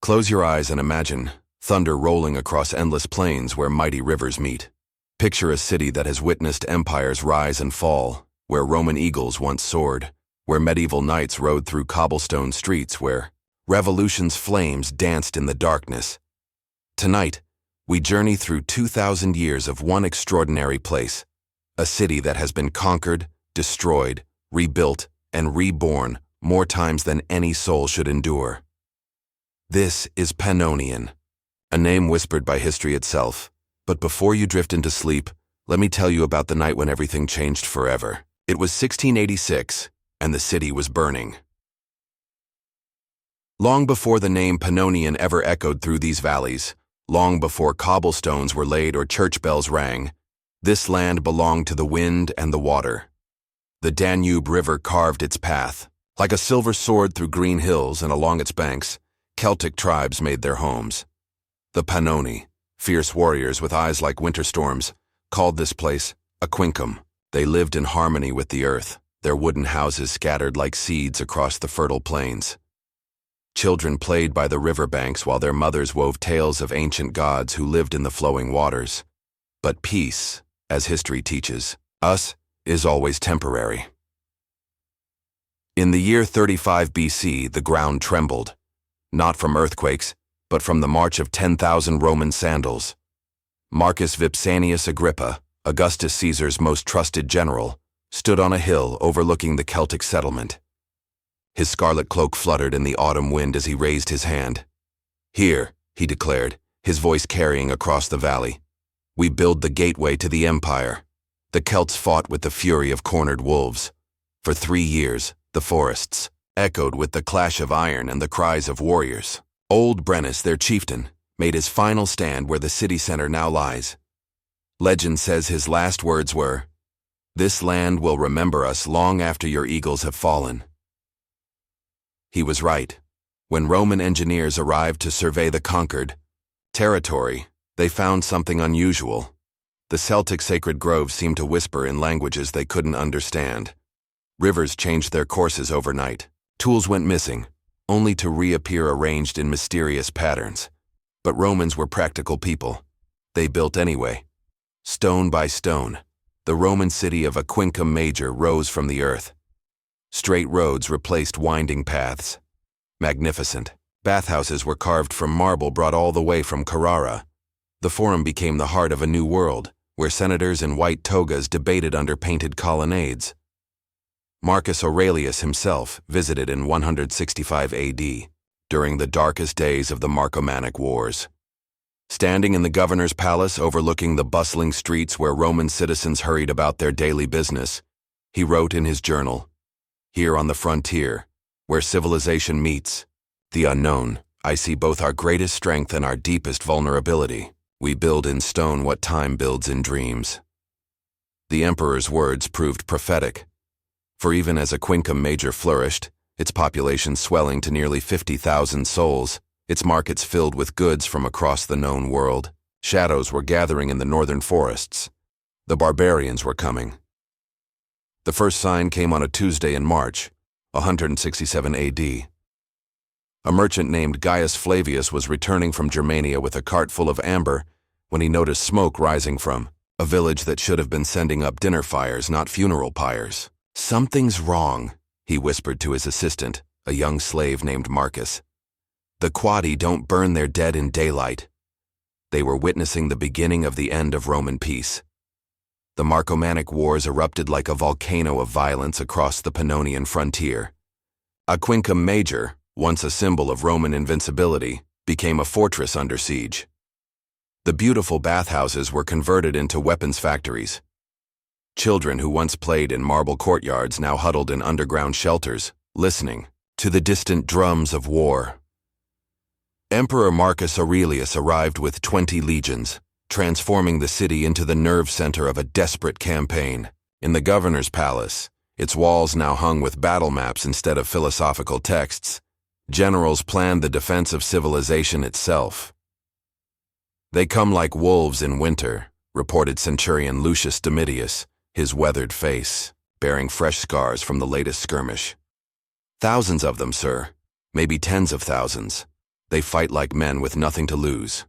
Close your eyes and imagine thunder rolling across endless plains where mighty rivers meet. Picture a city that has witnessed empires rise and fall, where Roman eagles once soared, where medieval knights rode through cobblestone streets, where revolution's flames danced in the darkness. Tonight, we journey through 2,000 years of one extraordinary place, a city that has been conquered, destroyed, rebuilt, and reborn more times than any soul should endure. This is Pannonian, a name whispered by history itself. But before you drift into sleep, let me tell you about the night when everything changed forever. It was 1686, and the city was burning. Long before the name Pannonian ever echoed through these valleys, long before cobblestones were laid or church bells rang, this land belonged to the wind and the water. The Danube River carved its path. Like a silver sword through green hills and along its banks, Celtic tribes made their homes. The Pannoni, fierce warriors with eyes like winter storms, called this place a quincum. They lived in harmony with the earth, their wooden houses scattered like seeds across the fertile plains. Children played by the river banks while their mothers wove tales of ancient gods who lived in the flowing waters. But peace, as history teaches us, is always temporary. In the year 35 BC, the ground trembled, not from earthquakes, but from the march of 10,000 Roman sandals. Marcus Vipsanius Agrippa, Augustus Caesar's most trusted general, stood on a hill overlooking the Celtic settlement. His scarlet cloak fluttered in the autumn wind as he raised his hand. "Here," he declared, his voice carrying across the valley, "we build the gateway to the empire." The Celts fought with the fury of cornered wolves. For 3 years, the forests echoed with the clash of iron and the cries of warriors. Old Brennus, their chieftain, made his final stand where the city center now lies. Legend says his last words were, "This land will remember us long after your eagles have fallen." He was right. When Roman engineers arrived to survey the conquered territory, they found something unusual. The Celtic sacred groves seemed to whisper in languages they couldn't understand. Rivers changed their courses overnight. Tools went missing, only to reappear arranged in mysterious patterns. But Romans were practical people. They built anyway. Stone by stone, the Roman city of a quincum major rose from the earth. Straight roads replaced winding paths. Magnificent bathhouses were carved from marble brought all the way from Carrara. The Forum became the heart of a new world, where senators in white togas debated under painted colonnades. Marcus Aurelius himself visited in 165 AD, during the darkest days of the Marcomannic Wars. Standing in the governor's palace overlooking the bustling streets where Roman citizens hurried about their daily business, he wrote in his journal, "Here on the frontier, where civilization meets the unknown, I see both our greatest strength and our deepest vulnerability. We build in stone what time builds in dreams." The emperor's words proved prophetic. For even as a quincum major flourished, its population swelling to nearly 50,000 souls, its markets filled with goods from across the known world, shadows were gathering in the northern forests. The barbarians were coming. The first sign came on a Tuesday in March, 167 AD. A merchant named Gaius Flavius was returning from Germania with a cart full of amber when he noticed smoke rising from a village that should have been sending up dinner fires, not funeral pyres. "Something's wrong," he whispered to his assistant, a young slave named Marcus. "The Quadi don't burn their dead in daylight." They were witnessing the beginning of the end of Roman peace. The Marcomannic Wars erupted like a volcano of violence across the Pannonian frontier. A quincum major, once a symbol of Roman invincibility, became a fortress under siege. The beautiful bathhouses were converted into weapons factories. Children who once played in marble courtyards now huddled in underground shelters, listening to the distant drums of war. Emperor Marcus Aurelius arrived with 20 legions, transforming the city into the nerve center of a desperate campaign. In the governor's palace, its walls now hung with battle maps instead of philosophical texts, generals planned the defense of civilization itself. "They come like wolves in winter," reported Centurion Lucius Domitius, his weathered face bearing fresh scars from the latest skirmish. "Thousands of them, sir, maybe tens of thousands. They fight like men with nothing to lose.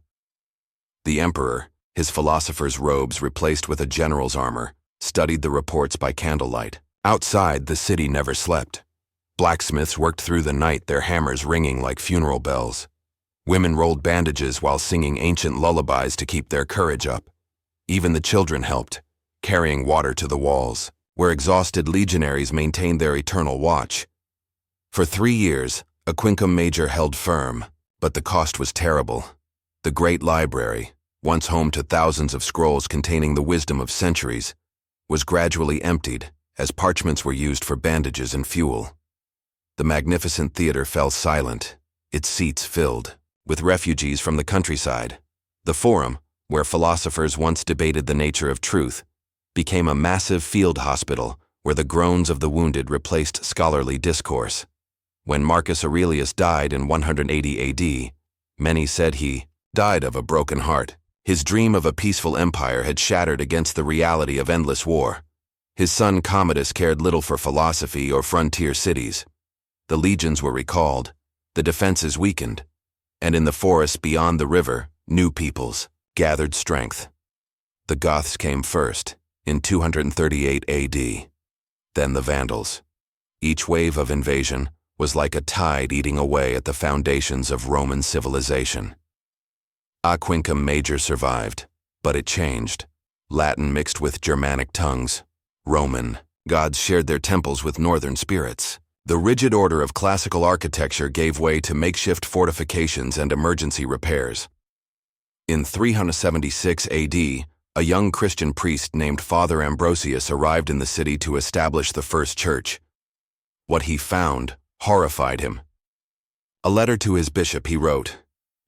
The emperor, his philosopher's robes replaced with a general's armor, studied the reports by candlelight. Outside, the city never slept. Blacksmiths worked through the night, their hammers ringing like funeral bells. Women rolled bandages while singing ancient lullabies to keep their courage up. Even the children helped, carrying water to the walls, where exhausted legionaries maintained their eternal watch. For 3 years, Aquincum Major held firm, but the cost was terrible. The great library, once home to thousands of scrolls containing the wisdom of centuries, was gradually emptied as parchments were used for bandages and fuel. The magnificent theater fell silent, its seats filled, with refugees from the countryside. The Forum, where philosophers once debated the nature of truth, became a massive field hospital where the groans of the wounded replaced scholarly discourse. When Marcus Aurelius died in 180 AD, many said he died of a broken heart. His dream of a peaceful empire had shattered against the reality of endless war. His son Commodus cared little for philosophy or frontier cities. The legions were recalled, the defenses weakened, and in the forests beyond the river, new peoples gathered strength. The Goths came first, in 238 AD. Then the Vandals. Each wave of invasion was like a tide eating away at the foundations of Roman civilization. Aquincum Major survived, but it changed. Latin mixed with Germanic tongues. Roman gods shared their temples with northern spirits. The rigid order of classical architecture gave way to makeshift fortifications and emergency repairs. In 376 AD, a young Christian priest named Father Ambrosius arrived in the city to establish the first church. What he found horrified him. A letter to his bishop he wrote,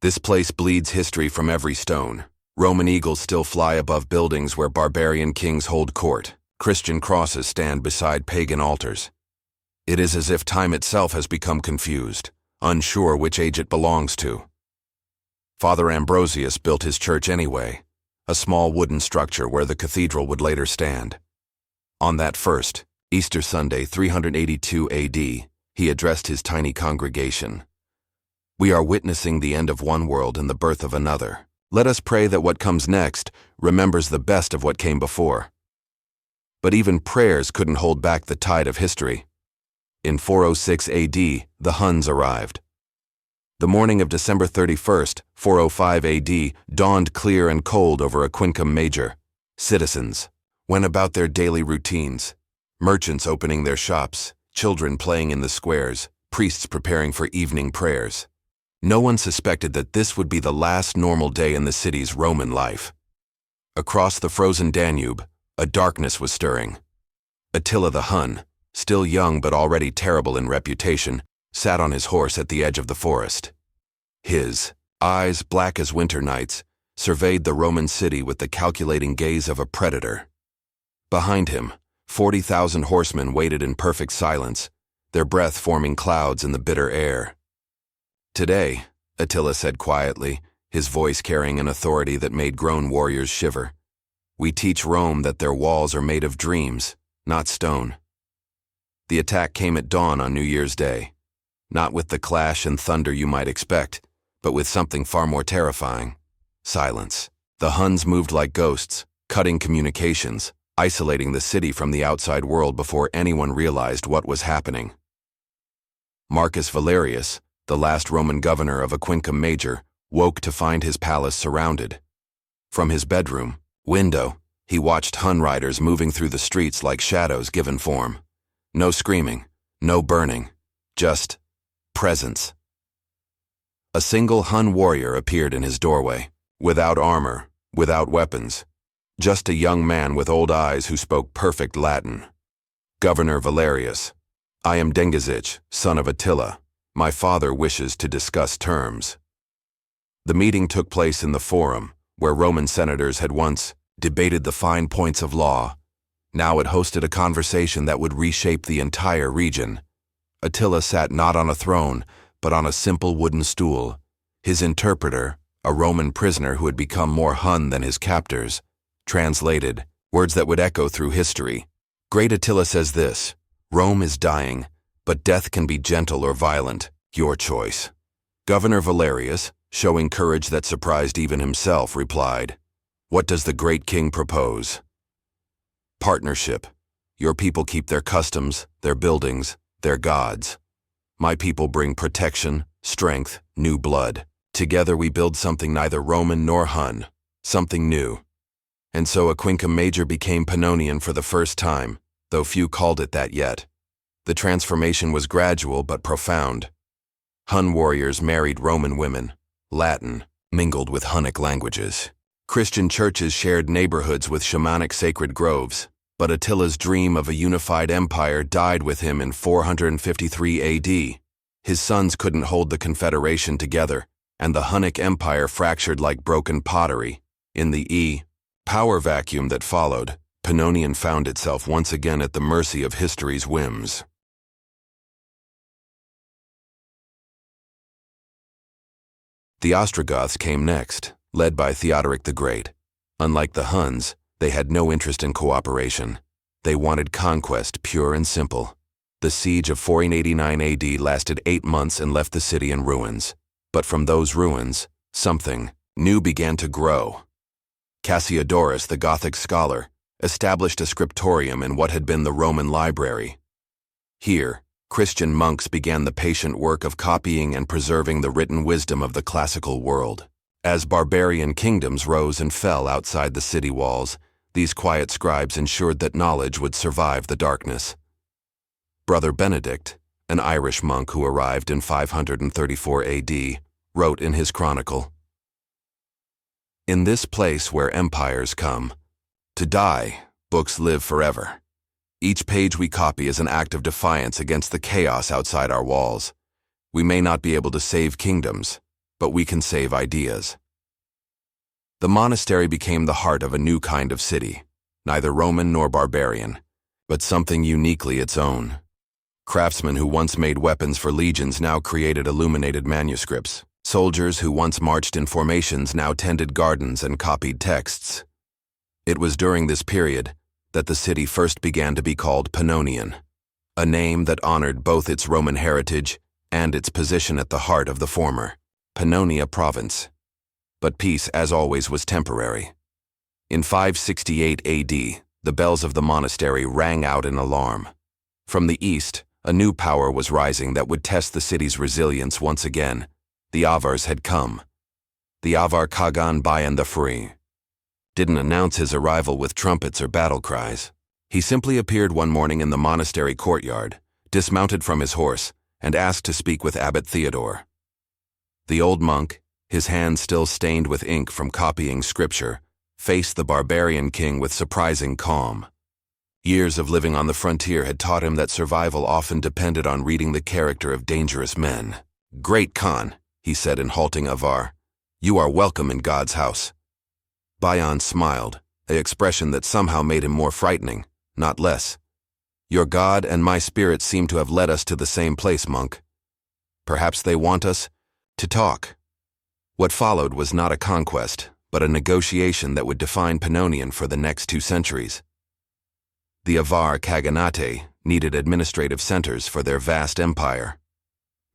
"This place bleeds history from every stone. Roman eagles still fly above buildings where barbarian kings hold court. Christian crosses stand beside pagan altars. It is as if time itself has become confused, unsure which age it belongs to." Father Ambrosius built his church anyway, a small wooden structure where the cathedral would later stand. On that first, Easter Sunday, 382 AD, he addressed his tiny congregation. "We are witnessing the end of one world and the birth of another. Let us pray that what comes next remembers the best of what came before." But even prayers couldn't hold back the tide of history. In 406 AD, the Huns arrived. The morning of December 31st, 405 AD, dawned clear and cold over Aquincum Major. Citizens went about their daily routines, merchants opening their shops, children playing in the squares, priests preparing for evening prayers. No one suspected that this would be the last normal day in the city's Roman life. Across the frozen Danube, a darkness was stirring. Attila the Hun, still young but already terrible in reputation, sat on his horse at the edge of the forest. His eyes, black as winter nights, surveyed the Roman city with the calculating gaze of a predator. Behind him, 40,000 horsemen waited in perfect silence, their breath forming clouds in the bitter air. "Today," Attila said quietly, his voice carrying an authority that made grown warriors shiver, "we teach Rome that their walls are made of dreams, not stone." The attack came at dawn on New Year's Day, not with the clash and thunder you might expect, but with something far more terrifying: silence. The Huns moved like ghosts, cutting communications, isolating the city from the outside world before anyone realized what was happening. Marcus Valerius, the last Roman governor of Aquincum Major, woke to find his palace surrounded. From his bedroom window, he watched Hun riders moving through the streets like shadows given form. No screaming, no burning, just presence. A single Hun warrior appeared in his doorway, without armor, without weapons, just a young man with old eyes who spoke perfect Latin. "Governor Valerius, I am Dengizich, son of Attila. My father wishes to discuss terms." The meeting took place in the Forum, where Roman senators had once debated the fine points of law. Now it hosted a conversation that would reshape the entire region. Attila sat not on a throne, but on a simple wooden stool. His interpreter, a Roman prisoner who had become more Hun than his captors, translated words that would echo through history. "Great Attila says this: Rome is dying, but death can be gentle or violent, your choice. Governor Valerius, showing courage that surprised even himself, replied, "What does the great king propose?" "Partnership. Your people keep their customs, their buildings, their gods. My people bring protection, strength, new blood. Together we build something neither Roman nor Hun, something new." And so a Quincum Major became Pannonian for the first time, though few called it that yet. The transformation was gradual but profound. Hun warriors married Roman women. Latin mingled with Hunnic languages. Christian churches shared neighborhoods with shamanic sacred groves, but Attila's dream of a unified empire died with him in 453 AD. His sons couldn't hold the confederation together, and the Hunnic Empire fractured like broken pottery. In the power vacuum that followed, Pannonian found itself once again at the mercy of history's whims. The Ostrogoths came next, led by Theodoric the Great. Unlike the Huns, they had no interest in cooperation. They wanted conquest, pure and simple. The siege of 489 AD lasted 8 months and left the city in ruins. But from those ruins, something new began to grow. Cassiodorus, the Gothic scholar, established a scriptorium in what had been the Roman library. Here, Christian monks began the patient work of copying and preserving the written wisdom of the classical world. As barbarian kingdoms rose and fell outside the city walls, these quiet scribes ensured that knowledge would survive the darkness. Brother Benedict, an Irish monk who arrived in 534 AD, wrote in his chronicle, "In this place where empires come to die, books live forever. Each page we copy is an act of defiance against the chaos outside our walls. We may not be able to save kingdoms, but we can save ideas." The monastery became the heart of a new kind of city, neither Roman nor barbarian, but something uniquely its own. Craftsmen who once made weapons for legions now created illuminated manuscripts. Soldiers who once marched in formations now tended gardens and copied texts. It was during this period that the city first began to be called Pannonian, a name that honored both its Roman heritage and its position at the heart of the former, Pannonia province. But peace, as always, was temporary. In 568 AD, the bells of the monastery rang out in alarm. From the east, a new power was rising that would test the city's resilience once again. The Avars had come. The Avar Kagan Bayan the Free didn't announce his arrival with trumpets or battle cries. He simply appeared one morning in the monastery courtyard, dismounted from his horse, and asked to speak with Abbot Theodore. The old monk, his hands still stained with ink from copying scripture, faced the barbarian king with surprising calm. Years of living on the frontier had taught him that survival often depended on reading the character of dangerous men. "Great Khan," he said in halting Avar, "you are welcome in God's house." Bayan smiled, an expression that somehow made him more frightening, not less. "Your God and my spirit seem to have led us to the same place, monk. Perhaps they want us to talk." What followed was not a conquest, but a negotiation that would define Pannonian for the next 2 centuries. The Avar Khaganate needed administrative centers for their vast empire.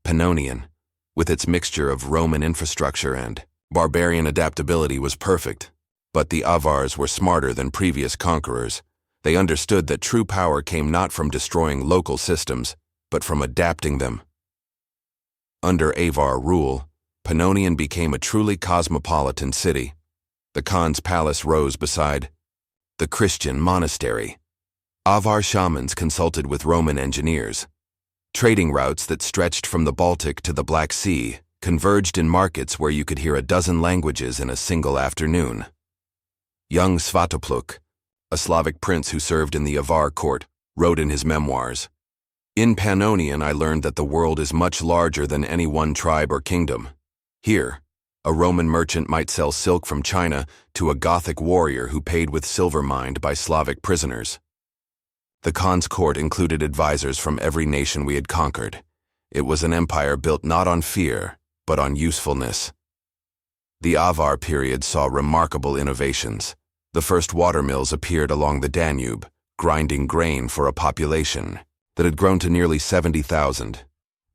Pannonian, with its mixture of Roman infrastructure and barbarian adaptability, was perfect. But the Avars were smarter than previous conquerors. They understood that true power came not from destroying local systems, but from adapting them. Under Avar rule, Pannonian became a truly cosmopolitan city. The Khan's palace rose beside the Christian monastery. Avar shamans consulted with Roman engineers. Trading routes that stretched from the Baltic to the Black Sea converged in markets where you could hear a dozen languages in a single afternoon. Young Svatopluk, a Slavic prince who served in the Avar court, wrote in his memoirs, "In Pannonian I learned that the world is much larger than any one tribe or kingdom. Here, a Roman merchant might sell silk from China to a Gothic warrior who paid with silver mined by Slavic prisoners." The Khan's court included advisors from every nation we had conquered. It was an empire built not on fear, but on usefulness. The Avar period saw remarkable innovations. The first watermills appeared along the Danube, grinding grain for a population that had grown to nearly 70,000.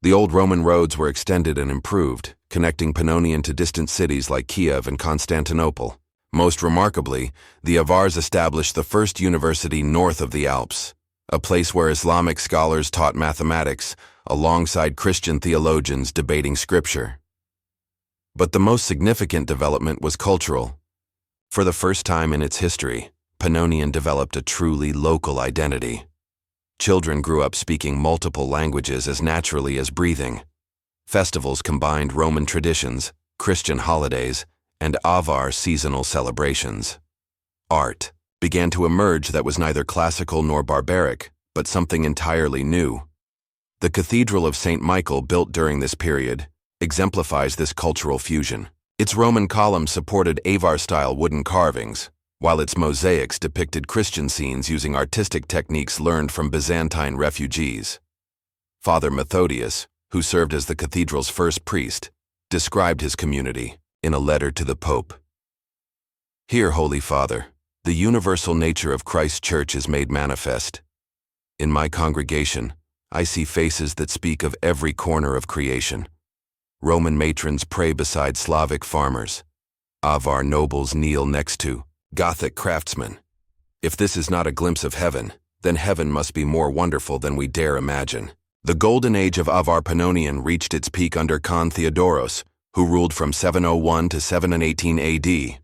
The old Roman roads were extended and improved, connecting Pannonian to distant cities like Kiev and Constantinople. Most remarkably, the Avars established the first university north of the Alps, a place where Islamic scholars taught mathematics, alongside Christian theologians debating scripture. But the most significant development was cultural. For the first time in its history, Pannonian developed a truly local identity. Children grew up speaking multiple languages as naturally as breathing. Festivals combined Roman traditions, Christian holidays, and Avar seasonal celebrations. Art began to emerge that was neither classical nor barbaric, but something entirely new. The Cathedral of St. Michael, built during this period, exemplifies this cultural fusion. Its Roman columns supported Avar-style wooden carvings, while its mosaics depicted Christian scenes using artistic techniques learned from Byzantine refugees. Father Methodius, who served as the cathedral's first priest, described his community in a letter to the Pope. "Here, Holy Father, the universal nature of Christ's Church is made manifest. In my congregation, I see faces that speak of every corner of creation. Roman matrons pray beside Slavic farmers. Avar nobles kneel next to Gothic craftsmen. If this is not a glimpse of heaven, then heaven must be more wonderful than we dare imagine." The golden age of Avar Pannonian reached its peak under Khan Theodoros, who ruled from 701 to 718 AD.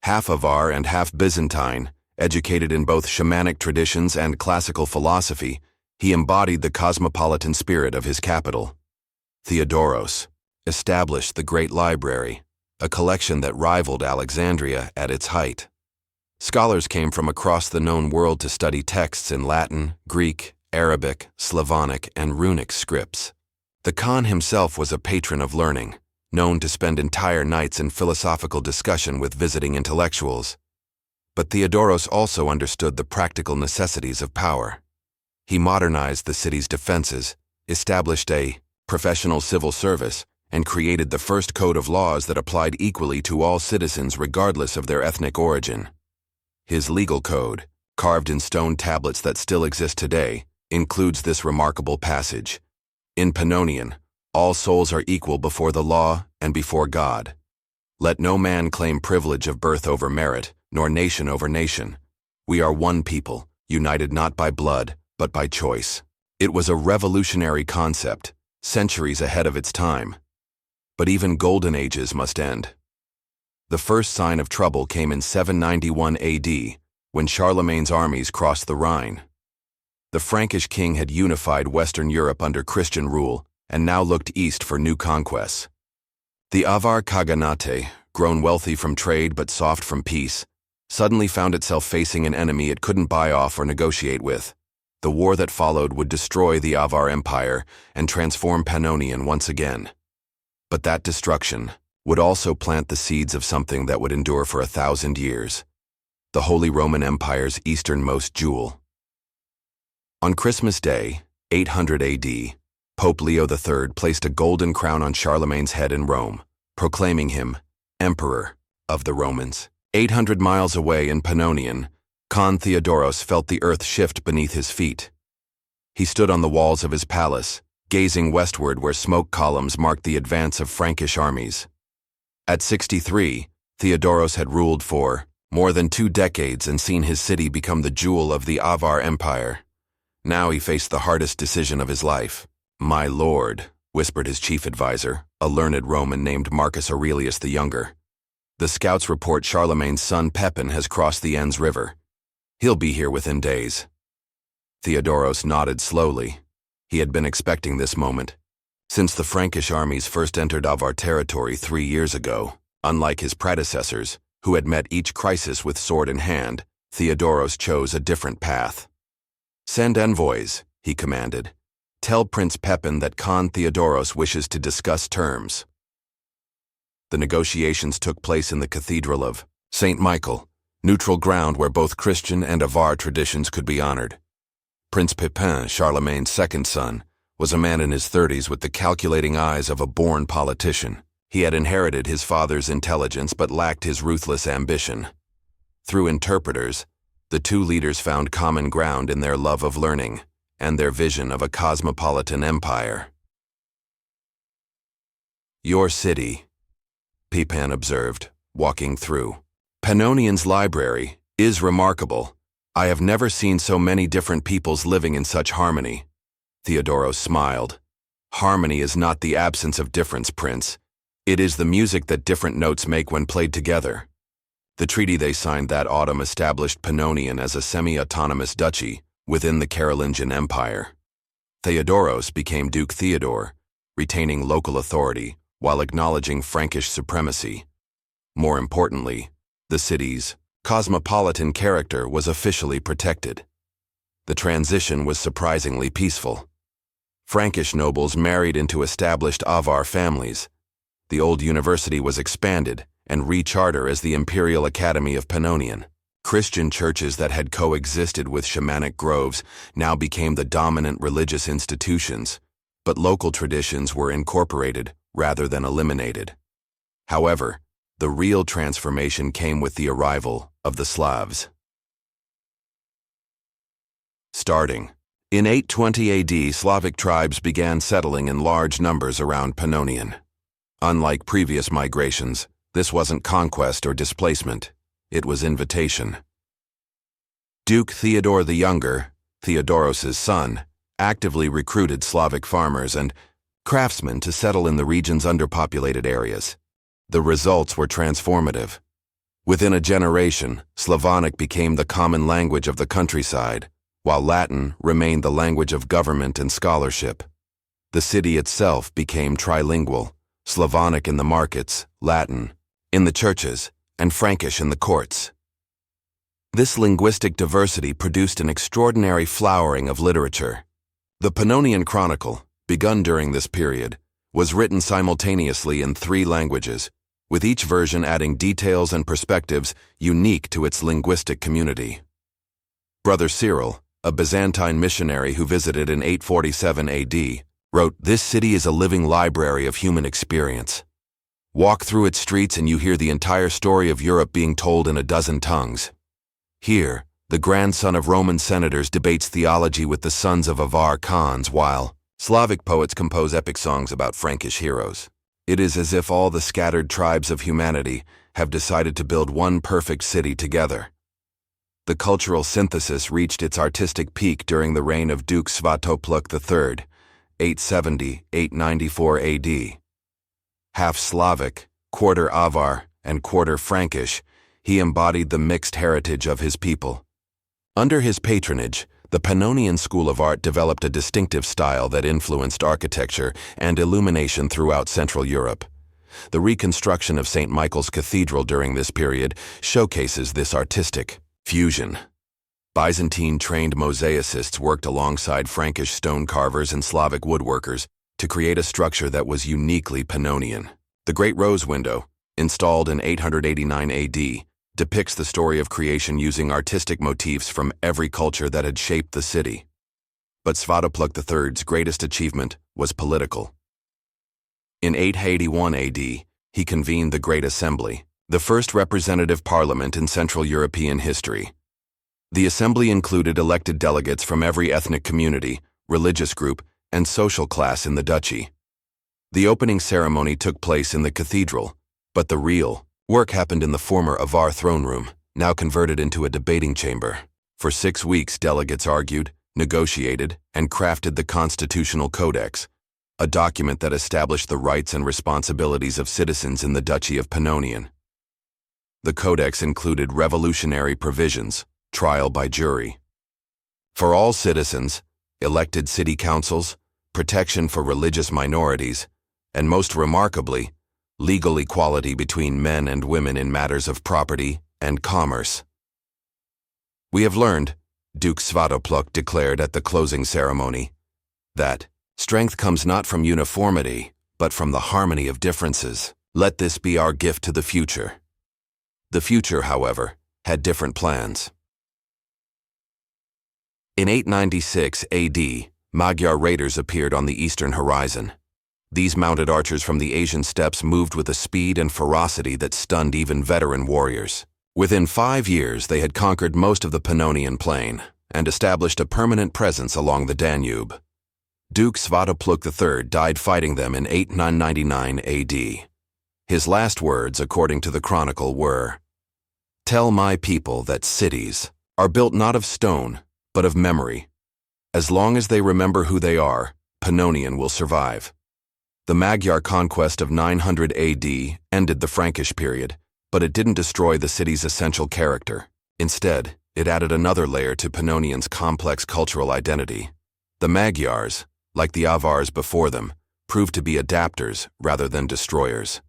Half Avar and half Byzantine, educated in both shamanic traditions and classical philosophy, he embodied the cosmopolitan spirit of his capital. Theodoros established the Great Library, a collection that rivaled Alexandria at its height. Scholars came from across the known world to study texts in Latin, Greek, Arabic, Slavonic, and runic scripts. The Khan himself was a patron of learning, known to spend entire nights in philosophical discussion with visiting intellectuals. But Theodoros also understood the practical necessities of power. He modernized the city's defenses, established a professional civil service, and created the first code of laws that applied equally to all citizens regardless of their ethnic origin. His legal code, carved in stone tablets that still exist today, includes this remarkable passage. In Pannonian, all souls are equal before the law and before God. Let no man claim privilege of birth over merit, nor nation over nation. We are one people, united not by blood, but by choice. It was a revolutionary concept, centuries ahead of its time. But even golden ages must end. The first sign of trouble came in 791 AD, when Charlemagne's armies crossed the Rhine. The Frankish king had unified Western Europe under Christian rule and now looked east for new conquests. The Avar Khaganate, grown wealthy from trade but soft from peace, suddenly found itself facing an enemy it couldn't buy off or negotiate with. The war that followed would destroy the Avar Empire and transform Pannonian once again. But that destruction would also plant the seeds of something that would endure for 1,000 years, the Holy Roman Empire's easternmost jewel. On Christmas Day, 800 AD, Pope Leo III placed a golden crown on Charlemagne's head in Rome, proclaiming him Emperor of the Romans. 800 miles away in Pannonian, Khan Theodoros felt the earth shift beneath his feet. He stood on the walls of his palace, gazing westward where smoke columns marked the advance of Frankish armies. At 63, Theodoros had ruled for more than 2 decades and seen his city become the jewel of the Avar Empire. Now he faced the hardest decision of his life. "My lord," whispered his chief advisor, a learned Roman named Marcus Aurelius the Younger. "The scouts report Charlemagne's son Pepin has crossed the Enns River. He'll be here within days." Theodoros nodded slowly. He had been expecting this moment. Since the Frankish armies first entered Avar territory 3 years ago, unlike his predecessors, who had met each crisis with sword in hand, Theodoros chose a different path. "Send envoys," he commanded. "Tell Prince Pepin that Khan Theodoros wishes to discuss terms." The negotiations took place in the Cathedral of St. Michael, neutral ground where both Christian and Avar traditions could be honored. Prince Pepin, Charlemagne's second son, was a man in his 30s with the calculating eyes of a born politician. He had inherited his father's intelligence but lacked his ruthless ambition. Through interpreters, the two leaders found common ground in their love of learning and their vision of a cosmopolitan empire. Your city, Pepin observed, walking through. Pannonian's library is remarkable. I have never seen so many different peoples living in such harmony. Theodoros smiled. Harmony is not the absence of difference, Prince. It is the music that different notes make when played together. The treaty they signed that autumn established Pannonian as a semi-autonomous duchy within the Carolingian Empire. Theodoros became Duke Theodore, retaining local authority while acknowledging Frankish supremacy. More importantly, the city's cosmopolitan character was officially protected. The transition was surprisingly peaceful. Frankish nobles married into established Avar families. The old university was expanded and rechartered as the Imperial Academy of Pannonian. Christian churches that had coexisted with shamanic groves now became the dominant religious institutions, but local traditions were incorporated rather than eliminated. However, the real transformation came with the arrival of the Slavs. Starting in 820 AD, Slavic tribes began settling in large numbers around Pannonian. Unlike previous migrations, this wasn't conquest or displacement, it was invitation. Duke Theodore the Younger, Theodoros's son, actively recruited Slavic farmers and craftsmen to settle in the region's underpopulated areas. The results were transformative. Within a generation, Slavonic became the common language of the countryside, while Latin remained the language of government and scholarship. The city itself became trilingual, Slavonic in the markets, Latin in the churches, and Frankish in the courts. This linguistic diversity produced an extraordinary flowering of literature. The Pannonian Chronicle, begun during this period, was written simultaneously in 3 languages, with each version adding details and perspectives unique to its linguistic community. Brother Cyril, a Byzantine missionary who visited in 847 AD, wrote, "This city is a living library of human experience. Walk through its streets and you hear the entire story of Europe being told in a dozen tongues. Here, the grandson of Roman senators debates theology with the sons of Avar Khans, while Slavic poets compose epic songs about Frankish heroes. It is as if all the scattered tribes of humanity have decided to build one perfect city together." The cultural synthesis reached its artistic peak during the reign of Duke Svatopluk III, 870–894 AD. Half Slavic, quarter Avar, and quarter Frankish, he embodied the mixed heritage of his people. Under his patronage, the Pannonian school of art developed a distinctive style that influenced architecture and illumination throughout Central Europe. The reconstruction of St. Michael's Cathedral during this period showcases this artistic fusion. Byzantine-trained mosaicists worked alongside Frankish stone carvers and Slavic woodworkers to create a structure that was uniquely Pannonian. The Great Rose Window, installed in 889 AD, depicts the story of creation using artistic motifs from every culture that had shaped the city. But Svatopluk III's greatest achievement was political. In 881 AD, he convened the Great Assembly, the first representative parliament in Central European history. The assembly included elected delegates from every ethnic community, religious group, and social class in the duchy. The opening ceremony took place in the cathedral, but the real work happened in the former Avar throne room, now converted into a debating chamber. For 6 weeks, delegates argued, negotiated, and crafted the Constitutional Codex, a document that established the rights and responsibilities of citizens in the Duchy of Pannonian. The Codex included revolutionary provisions, trial by jury for all citizens, elected city councils, protection for religious minorities, and most remarkably, legal equality between men and women in matters of property and commerce. "We have learned," Duke Svatopluk declared at the closing ceremony, "that strength comes not from uniformity, but from the harmony of differences. Let this be our gift to the future." The future, however, had different plans. In 896 AD, Magyar raiders appeared on the eastern horizon. These mounted archers from the Asian steppes moved with a speed and ferocity that stunned even veteran warriors. Within 5 years, they had conquered most of the Pannonian plain and established a permanent presence along the Danube. Duke Svatopluk III died fighting them in 8999 AD. His last words, according to the chronicle, were, "Tell my people that cities are built not of stone, but of memory. As long as they remember who they are, Pannonian will survive." The Magyar conquest of 900 AD ended the Frankish period, but it didn't destroy the city's essential character. Instead, it added another layer to Pannonian's complex cultural identity. The Magyars, like the Avars before them, proved to be adapters rather than destroyers.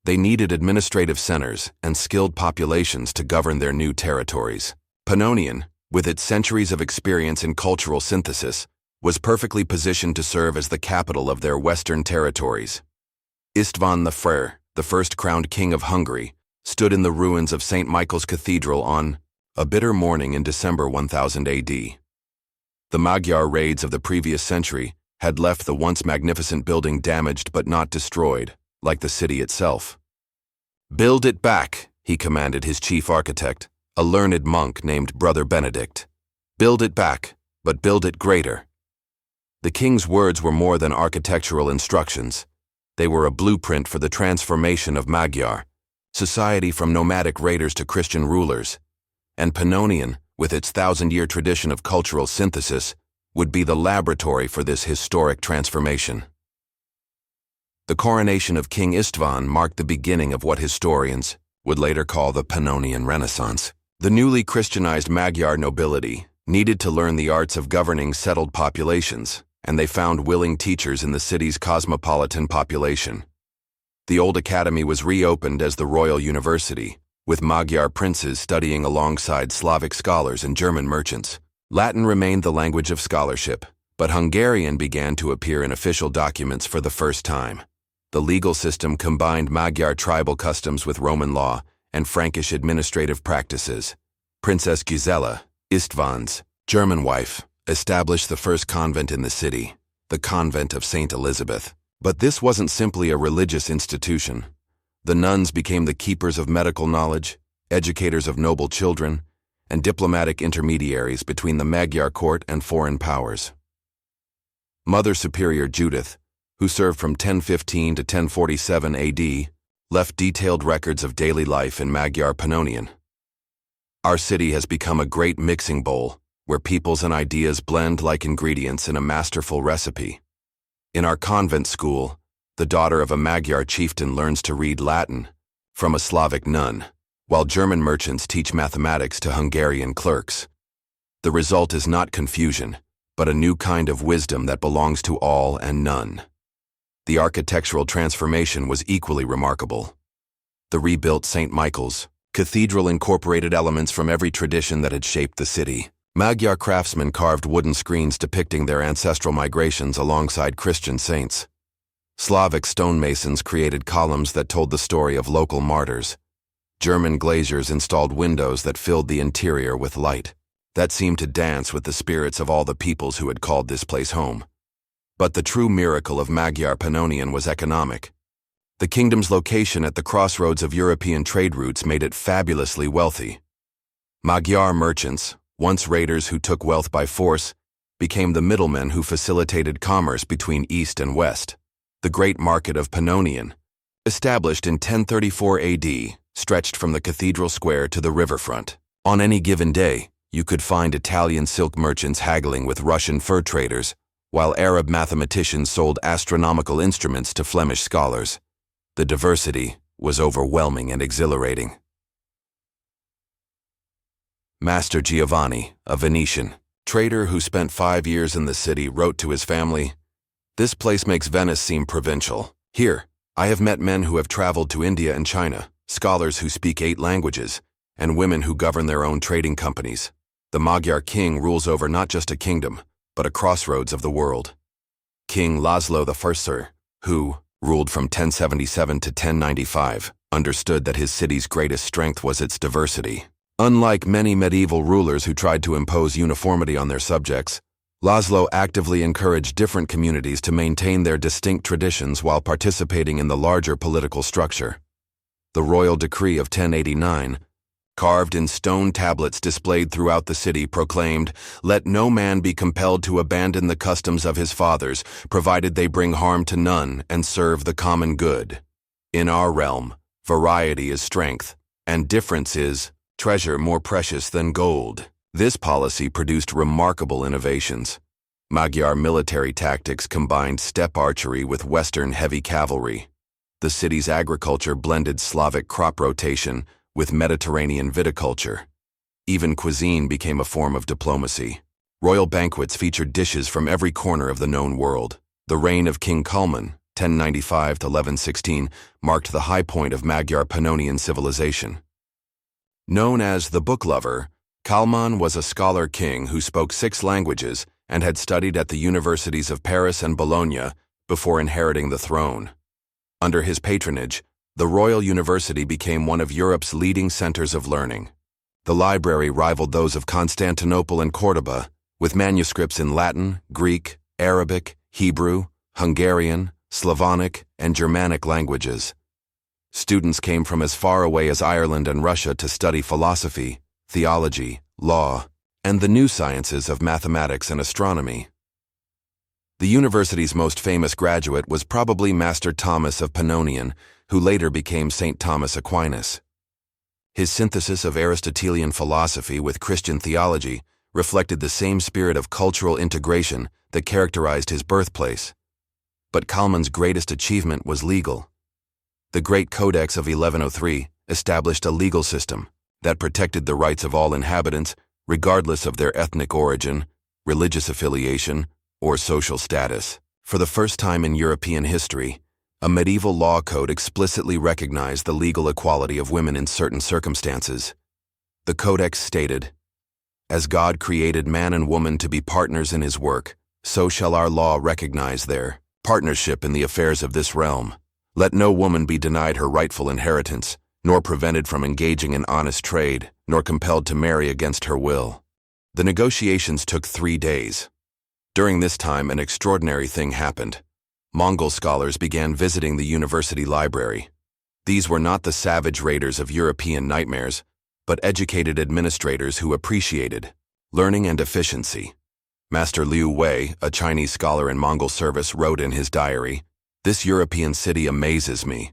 They needed administrative centers and skilled populations to govern their new territories. Pannonian, with its centuries of experience in cultural synthesis, was perfectly positioned to serve as the capital of their western territories. István the Frere, the first crowned king of Hungary, stood in the ruins of St. Michael's Cathedral on a bitter morning in December 1000 AD. The Magyar raids of the previous century had left the once magnificent building damaged but not destroyed, like the city itself. "Build it back," he commanded his chief architect, a learned monk named Brother Benedict. "Build it back, but build it greater." The king's words were more than architectural instructions. They were a blueprint for the transformation of Magyar society from nomadic raiders to Christian rulers, and Pannonian, with its thousand-year tradition of cultural synthesis, would be the laboratory for this historic transformation. The coronation of King István marked the beginning of what historians would later call the Pannonian Renaissance. The newly Christianized Magyar nobility needed to learn the arts of governing settled populations, and they found willing teachers in the city's cosmopolitan population. The old academy was reopened as the Royal University, with Magyar princes studying alongside Slavic scholars and German merchants. Latin remained the language of scholarship, but Hungarian began to appear in official documents for the first time. The legal system combined Magyar tribal customs with Roman law and Frankish administrative practices. Princess Gisela, István's German wife, established the first convent in the city, the Convent of St. Elizabeth. But this wasn't simply a religious institution. The nuns became the keepers of medical knowledge, educators of noble children, and diplomatic intermediaries between the Magyar court and foreign powers. Mother Superior Judith, who served from 1015 to 1047 AD, left detailed records of daily life in Magyar Pannonian. Our city has become a great mixing bowl, where peoples and ideas blend like ingredients in a masterful recipe. In our convent school, the daughter of a Magyar chieftain learns to read Latin from a Slavic nun, while German merchants teach mathematics to Hungarian clerks. The result is not confusion, but a new kind of wisdom that belongs to all and none. The architectural transformation was equally remarkable. The rebuilt St. Michael's Cathedral incorporated elements from every tradition that had shaped the city. Magyar craftsmen carved wooden screens depicting their ancestral migrations alongside Christian saints. Slavic stonemasons created columns that told the story of local martyrs. German glaziers installed windows that filled the interior with light, that seemed to dance with the spirits of all the peoples who had called this place home. But the true miracle of Magyar Pannonian was economic. The kingdom's location at the crossroads of European trade routes made it fabulously wealthy. Magyar merchants, once raiders who took wealth by force, became the middlemen who facilitated commerce between East and West. The Great Market of Pannonian, established in 1034 AD, stretched from the cathedral square to the riverfront. On any given day, you could find Italian silk merchants haggling with Russian fur traders, while Arab mathematicians sold astronomical instruments to Flemish scholars. The diversity was overwhelming and exhilarating. Master Giovanni, a Venetian trader who spent 5 years in the city, wrote to his family, "This place makes Venice seem provincial. Here, I have met men who have traveled to India and China, scholars who speak 8 languages, and women who govern their own trading companies. The Magyar king rules over not just a kingdom, but a crossroads of the world." King László I, who ruled from 1077 to 1095, understood that his city's greatest strength was its diversity. Unlike many medieval rulers who tried to impose uniformity on their subjects, László actively encouraged different communities to maintain their distinct traditions while participating in the larger political structure. The royal decree of 1089 carved in stone tablets displayed throughout the city, proclaimed, "Let no man be compelled to abandon the customs of his fathers, provided they bring harm to none and serve the common good. In our realm, variety is strength, and difference is treasure more precious than gold." This policy produced remarkable innovations. Magyar military tactics combined steppe archery with Western heavy cavalry. The city's agriculture blended Slavic crop rotation with Mediterranean viticulture. Even cuisine became a form of diplomacy. Royal banquets featured dishes from every corner of the known world. The reign of King Kalman, 1095 to 1116, marked the high point of Magyar Pannonian civilization. Known as the book lover, Kalman was a scholar king who spoke 6 languages and had studied at the universities of Paris and Bologna before inheriting the throne. Under his patronage, the Royal University became one of Europe's leading centers of learning. The library rivaled those of Constantinople and Córdoba, with manuscripts in Latin, Greek, Arabic, Hebrew, Hungarian, Slavonic, and Germanic languages. Students came from as far away as Ireland and Russia to study philosophy, theology, law, and the new sciences of mathematics and astronomy. The university's most famous graduate was probably Master Thomas of Pannonian, who later became St. Thomas Aquinas. His synthesis of Aristotelian philosophy with Christian theology reflected the same spirit of cultural integration that characterized his birthplace. But Kalman's greatest achievement was legal. The Great Codex of 1103 established a legal system that protected the rights of all inhabitants, regardless of their ethnic origin, religious affiliation, or social status. For the first time in European history, a medieval law code explicitly recognized the legal equality of women in certain circumstances. The Codex stated, "As God created man and woman to be partners in his work, so shall our law recognize their partnership in the affairs of this realm. Let no woman be denied her rightful inheritance, nor prevented from engaging in honest trade, nor compelled to marry against her will." The negotiations took 3 days. During this time, an extraordinary thing happened. Mongol scholars began visiting the university library. These were not the savage raiders of European nightmares, but educated administrators who appreciated learning and efficiency. Master Liu Wei, a Chinese scholar in Mongol service, wrote in his diary, "This European city amazes me.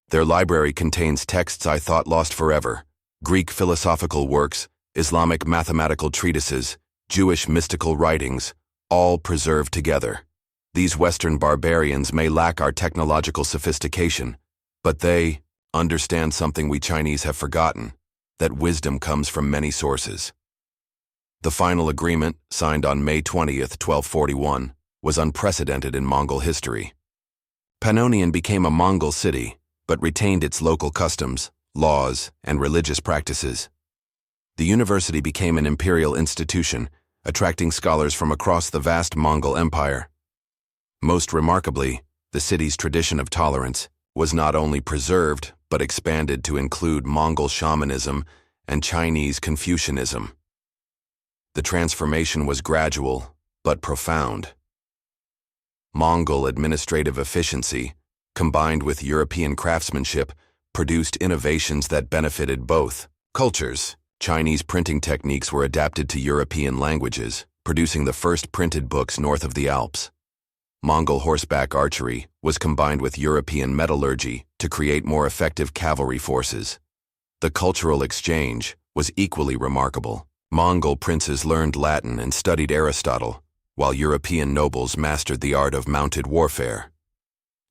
Their library contains texts I thought lost forever, Greek philosophical works, Islamic mathematical treatises, Jewish mystical writings, all preserved together. These Western barbarians may lack our technological sophistication, but they understand something we Chinese have forgotten, that wisdom comes from many sources." The final agreement, signed on May 20th, 1241, was unprecedented in Mongol history. Pannonian became a Mongol city, but retained its local customs, laws, and religious practices. The university became an imperial institution, attracting scholars from across the vast Mongol Empire. Most remarkably, the city's tradition of tolerance was not only preserved, but expanded to include Mongol shamanism and Chinese Confucianism. The transformation was gradual, but profound. Mongol administrative efficiency, combined with European craftsmanship, produced innovations that benefited both cultures. Chinese printing techniques were adapted to European languages, producing the first printed books north of the Alps. Mongol horseback archery was combined with European metallurgy to create more effective cavalry forces. The cultural exchange was equally remarkable. Mongol princes learned Latin and studied Aristotle, while European nobles mastered the art of mounted warfare.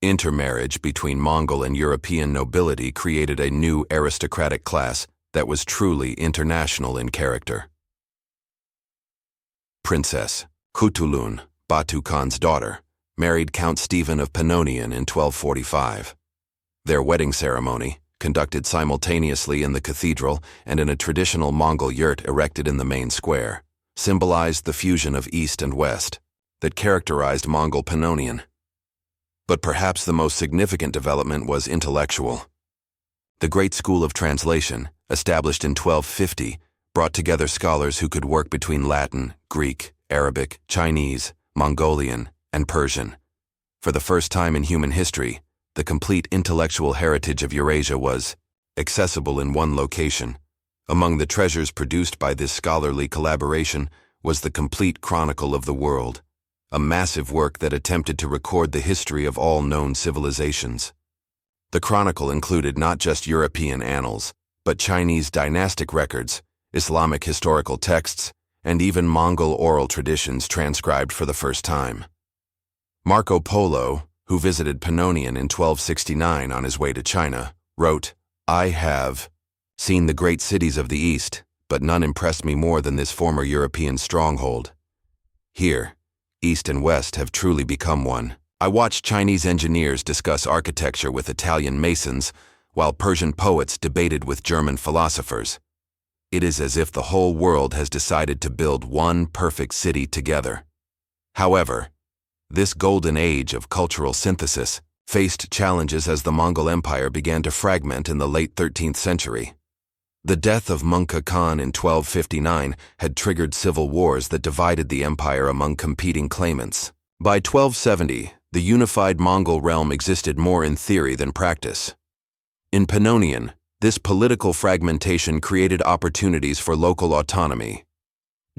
Intermarriage between Mongol and European nobility created a new aristocratic class that was truly international in character. Princess Kutulun, Batu Khan's daughter, married Count Stephen of Pannonian in 1245. Their wedding ceremony, conducted simultaneously in the cathedral and in a traditional Mongol yurt erected in the main square, symbolized the fusion of East and West that characterized Mongol Pannonian. But perhaps the most significant development was intellectual. The Great School of Translation, established in 1250, brought together scholars who could work between Latin, Greek, Arabic, Chinese, Mongolian, and Persian. For the first time in human history, the complete intellectual heritage of Eurasia was accessible in one location, Among the treasures produced by this scholarly collaboration was the Complete Chronicle of the World, a massive work that attempted to record the history of all known civilizations. The chronicle included not just European annals, but Chinese dynastic records, Islamic historical texts, and even Mongol oral traditions transcribed for the first time. Marco Polo, who visited Pannonian in 1269 on his way to China, wrote, "I have seen the great cities of the East, but none impressed me more than this former European stronghold. Here, East and West have truly become one. I watched Chinese engineers discuss architecture with Italian masons, while Persian poets debated with German philosophers. It is as if the whole world has decided to build one perfect city together." However, this golden age of cultural synthesis faced challenges as the Mongol Empire began to fragment in the late 13th century. The death of Mungke Khan in 1259 had triggered civil wars that divided the empire among competing claimants. By 1270, the unified Mongol realm existed more in theory than practice. In Pannonian, this political fragmentation created opportunities for local autonomy.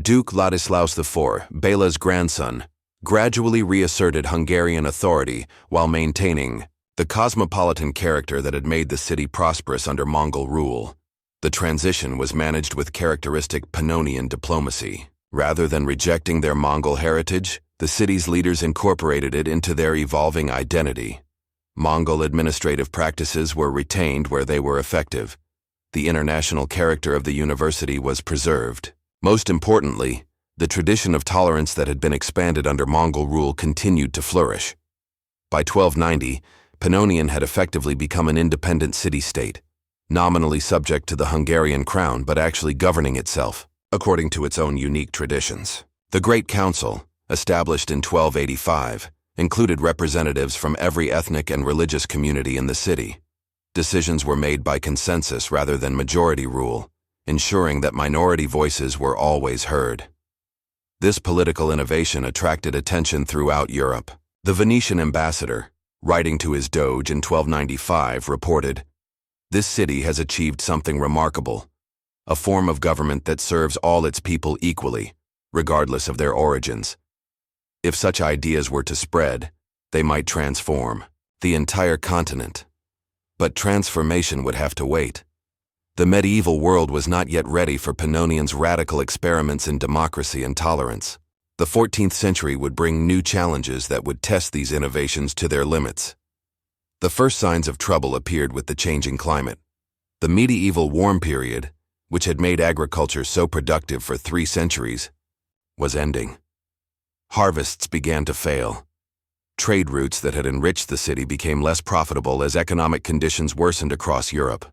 Duke Ladislaus IV, Bela's grandson, gradually reasserted Hungarian authority while maintaining the cosmopolitan character that had made the city prosperous under Mongol rule. The transition was managed with characteristic Pannonian diplomacy. Rather than rejecting their Mongol heritage, the city's leaders incorporated it into their evolving identity. Mongol administrative practices were retained where they were effective. The international character of the university was preserved. Most importantly, the tradition of tolerance that had been expanded under Mongol rule continued to flourish. By 1290, Pannonian had effectively become an independent city-state, nominally subject to the Hungarian crown but actually governing itself, according to its own unique traditions. The Great Council, established in 1285, included representatives from every ethnic and religious community in the city. Decisions were made by consensus rather than majority rule, ensuring that minority voices were always heard. This political innovation attracted attention throughout Europe. The Venetian ambassador, writing to his doge in 1295, reported, "This city has achieved something remarkable, a form of government that serves all its people equally, regardless of their origins. If such ideas were to spread, they might transform the entire continent. But transformation would have to wait. The medieval world was not yet ready for Pannonian's radical experiments in democracy and tolerance. The 14th century would bring new challenges that would test these innovations to their limits." The first signs of trouble appeared with the changing climate. The medieval warm period, which had made agriculture so productive for 3 centuries, was ending. Harvests began to fail. Trade routes that had enriched the city became less profitable as economic conditions worsened across Europe.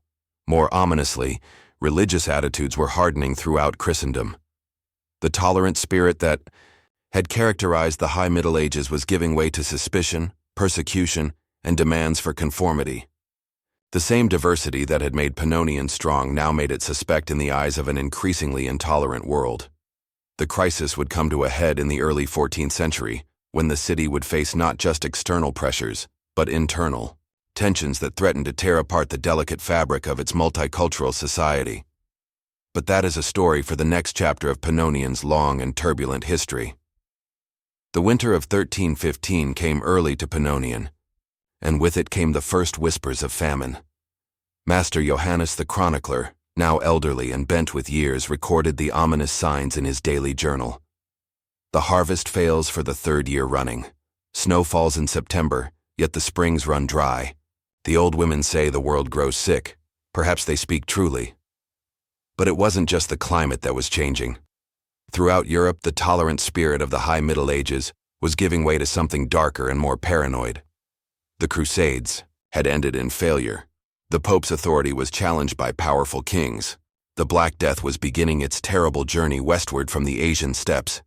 More ominously, religious attitudes were hardening throughout Christendom. The tolerant spirit that had characterized the High Middle Ages was giving way to suspicion, persecution, and demands for conformity. The same diversity that had made Pannonian strong now made it suspect in the eyes of an increasingly intolerant world. The crisis would come to a head in the early 14th century, when the city would face not just external pressures, but internal tensions that threatened to tear apart the delicate fabric of its multicultural society. But that is a story for the next chapter of Pannonian's long and turbulent history. The winter of 1315 came early to Pannonian, and with it came the first whispers of famine. Master Johannes the chronicler, now elderly and bent with years, recorded the ominous signs in his daily journal. The harvest fails for the 3rd year running. Snow falls in September, yet the springs run dry. The old women say the world grows sick. Perhaps they speak truly. But it wasn't just the climate that was changing. Throughout Europe, the tolerant spirit of the High Middle Ages was giving way to something darker and more paranoid. The Crusades had ended in failure. The Pope's authority was challenged by powerful kings. The Black Death was beginning its terrible journey westward from the Asian steppes.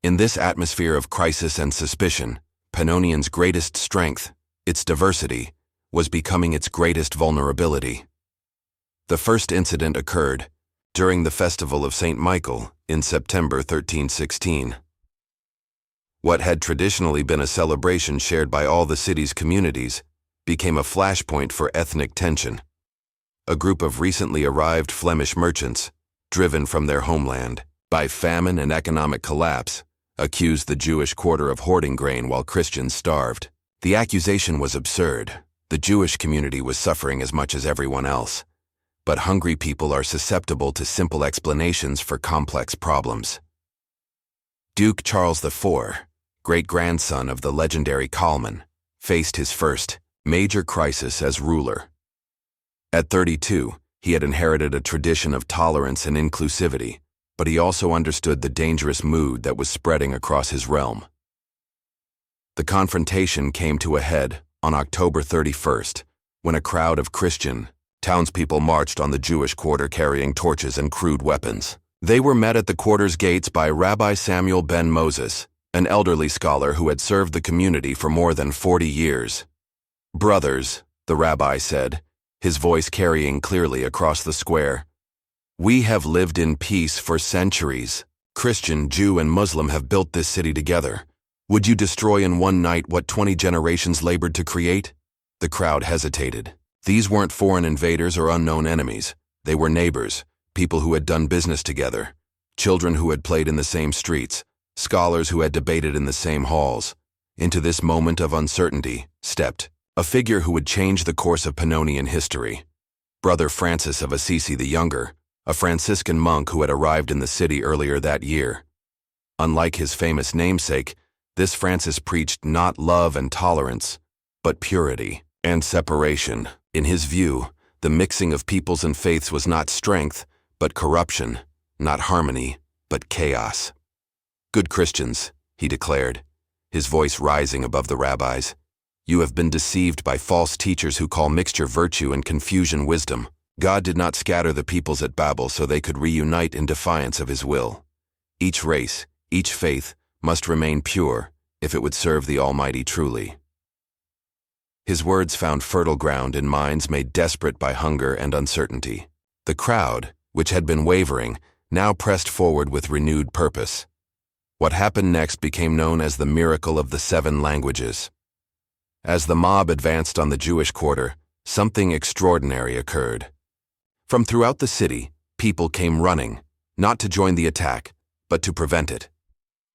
In this atmosphere of crisis and suspicion, Pannonian's greatest strength, its diversity, was becoming its greatest vulnerability. The first incident occurred during the festival of St. Michael in September 1316. What had traditionally been a celebration shared by all the city's communities became a flashpoint for ethnic tension. a group of recently arrived Flemish merchants, driven from their homeland by famine and economic collapse, accused the Jewish quarter of hoarding grain while Christians starved. The accusation was absurd. The Jewish community was suffering as much as everyone else. But hungry people are susceptible to simple explanations for complex problems. Duke Charles IV, great-grandson of the legendary Kalman, faced his first major crisis as ruler. At 32, he had inherited a tradition of tolerance and inclusivity, but he also understood the dangerous mood that was spreading across his realm. The confrontation came to a head on October 31st, when a crowd of Christian townspeople marched on the Jewish quarter carrying torches and crude weapons. They were met at the quarter's gates by Rabbi Samuel ben Moses, an elderly scholar who had served the community for more than 40 years. "Brothers," the rabbi said, his voice carrying clearly across the square, "we have lived in peace for centuries. Christian, Jew, and Muslim have built this city together. Would you destroy in one night what 20 generations labored to create?" The crowd hesitated. These weren't foreign invaders or unknown enemies. They were neighbors, people who had done business together, children who had played in the same streets, scholars who had debated in the same halls. Into this moment of uncertainty stepped a figure who would change the course of Pannonian history. Brother Francis of Assisi the Younger, a Franciscan monk who had arrived in the city earlier that year. Unlike his famous namesake, this Francis preached not love and tolerance, but purity and separation. In his view, the mixing of peoples and faiths was not strength, but corruption, not harmony, but chaos. "Good Christians," he declared, his voice rising above the rabbis, "you have been deceived by false teachers who call mixture virtue and confusion wisdom. God did not scatter the peoples at Babel so they could reunite in defiance of his will. Each race, each faith, must remain pure if it would serve the Almighty truly." His words found fertile ground in minds made desperate by hunger and uncertainty. The crowd, which had been wavering, now pressed forward with renewed purpose. What happened next became known as the miracle of the 7 languages. As the mob advanced on the Jewish quarter, something extraordinary occurred. From throughout the city, people came running, not to join the attack, but to prevent it.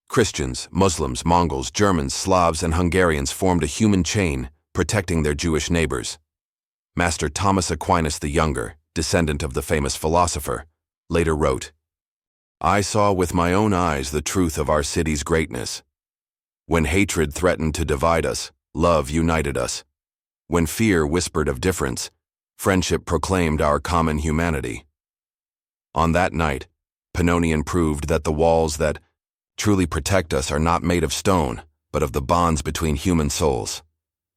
Christians, Muslims, Mongols, Germans, Slavs, and Hungarians formed a human chain, protecting their Jewish neighbors. Master Thomas Aquinas the Younger, descendant of the famous philosopher, later wrote, "I saw with my own eyes the truth of our city's greatness. When hatred threatened to divide us, love united us. When fear whispered of difference, friendship proclaimed our common humanity." On that night, Pannonian proved that the walls that truly protect us are not made of stone, but of the bonds between human souls.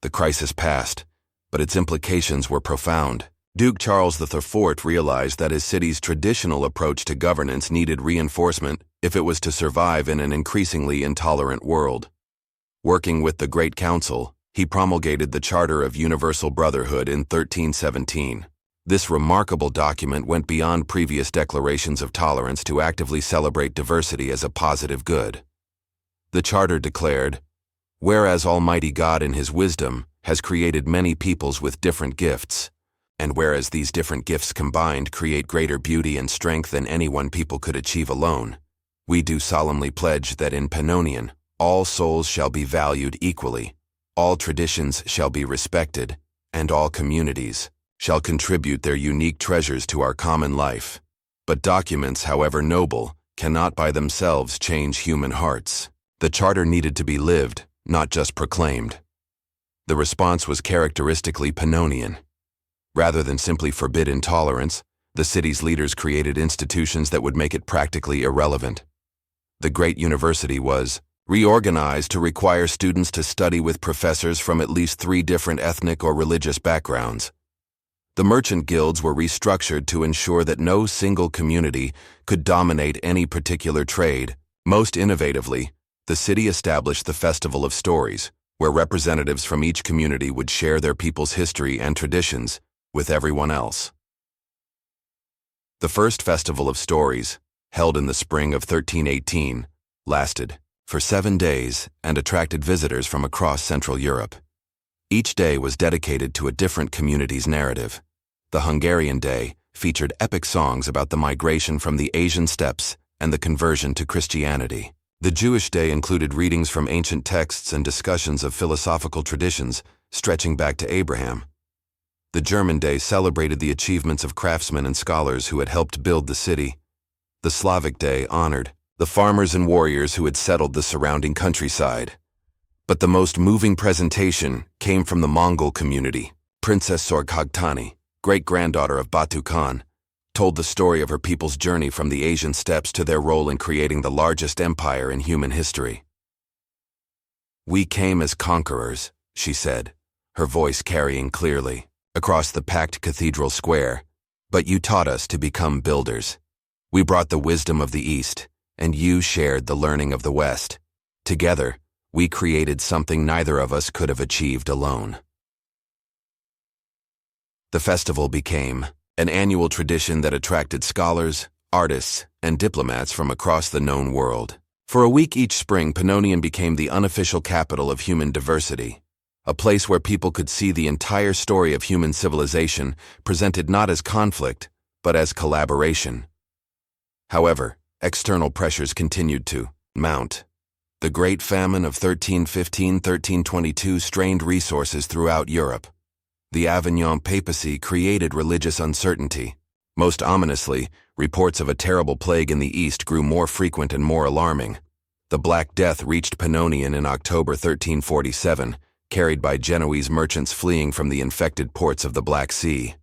The crisis passed, but its implications were profound. Duke Charles IV realized that his city's traditional approach to governance needed reinforcement if it was to survive in an increasingly intolerant world. Working with the Great Council, he promulgated the Charter of Universal Brotherhood in 1317. This remarkable document went beyond previous declarations of tolerance to actively celebrate diversity as a positive good. The charter declared, "Whereas Almighty God in his wisdom has created many peoples with different gifts, and whereas these different gifts combined create greater beauty and strength than any one people could achieve alone, we do solemnly pledge that in Pannonian, all souls shall be valued equally, all traditions shall be respected, and all communities shall contribute their unique treasures to our common life. But documents, however noble, cannot by themselves change human hearts. The charter needed to be lived, not just proclaimed." The response was characteristically Pannonian. Rather than simply forbid intolerance, the city's leaders created institutions that would make it practically irrelevant. The great university was reorganized to require students to study with professors from at least 3 different ethnic or religious backgrounds. The merchant guilds were restructured to ensure that no single community could dominate any particular trade. Most innovatively, the city established the Festival of Stories, where representatives from each community would share their people's history and traditions with everyone else. The first Festival of Stories, held in the spring of 1318, lasted for 7 days and attracted visitors from across Central Europe. Each day was dedicated to a different community's narrative. The Hungarian Day featured epic songs about the migration from the Asian steppes and the conversion to Christianity. The Jewish Day included readings from ancient texts and discussions of philosophical traditions stretching back to Abraham. The German Day celebrated the achievements of craftsmen and scholars who had helped build the city. The Slavic Day honored the farmers and warriors who had settled the surrounding countryside. But the most moving presentation came from the Mongol community. Princess Sorghaghtani, great-granddaughter of Batu Khan, told the story of her people's journey from the Asian steppes to their role in creating the largest empire in human history. "We came as conquerors," she said, her voice carrying clearly across the packed cathedral square, "but you taught us to become builders. We brought the wisdom of the East, and you shared the learning of the West. Together, we created something neither of us could have achieved alone." The festival became an annual tradition that attracted scholars, artists, and diplomats from across the known world. For a week each spring, Pannonian became the unofficial capital of human diversity, a place where people could see the entire story of human civilization presented not as conflict, but as collaboration. However, external pressures continued to mount. The Great Famine of 1315–1322 strained resources throughout Europe. The Avignon papacy created religious uncertainty. Most ominously, reports of a terrible plague in the East grew more frequent and more alarming. The Black Death reached Pannonian in October 1347, carried by Genoese merchants fleeing from the infected ports of the Black Sea.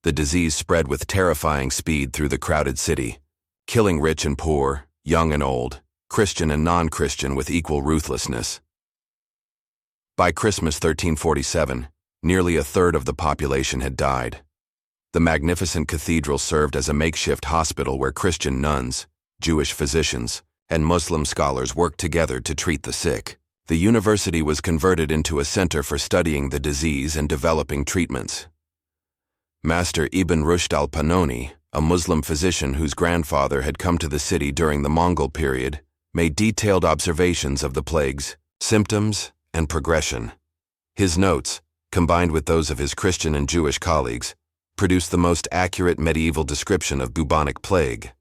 The disease spread with terrifying speed through the crowded city, killing rich and poor, young and old, Christian and non-Christian with equal ruthlessness. By Christmas 1347, nearly a third of the population had died. The magnificent cathedral served as a makeshift hospital where Christian nuns, Jewish physicians, and Muslim scholars worked together to treat the sick. The university was converted into a center for studying the disease and developing treatments. Master Ibn Rushd al-Pannoni, a Muslim physician whose grandfather had come to the city during the Mongol period, made detailed observations of the plague's symptoms and progression. His notes, combined with those of his Christian and Jewish colleagues, produced the most accurate medieval description of bubonic plague.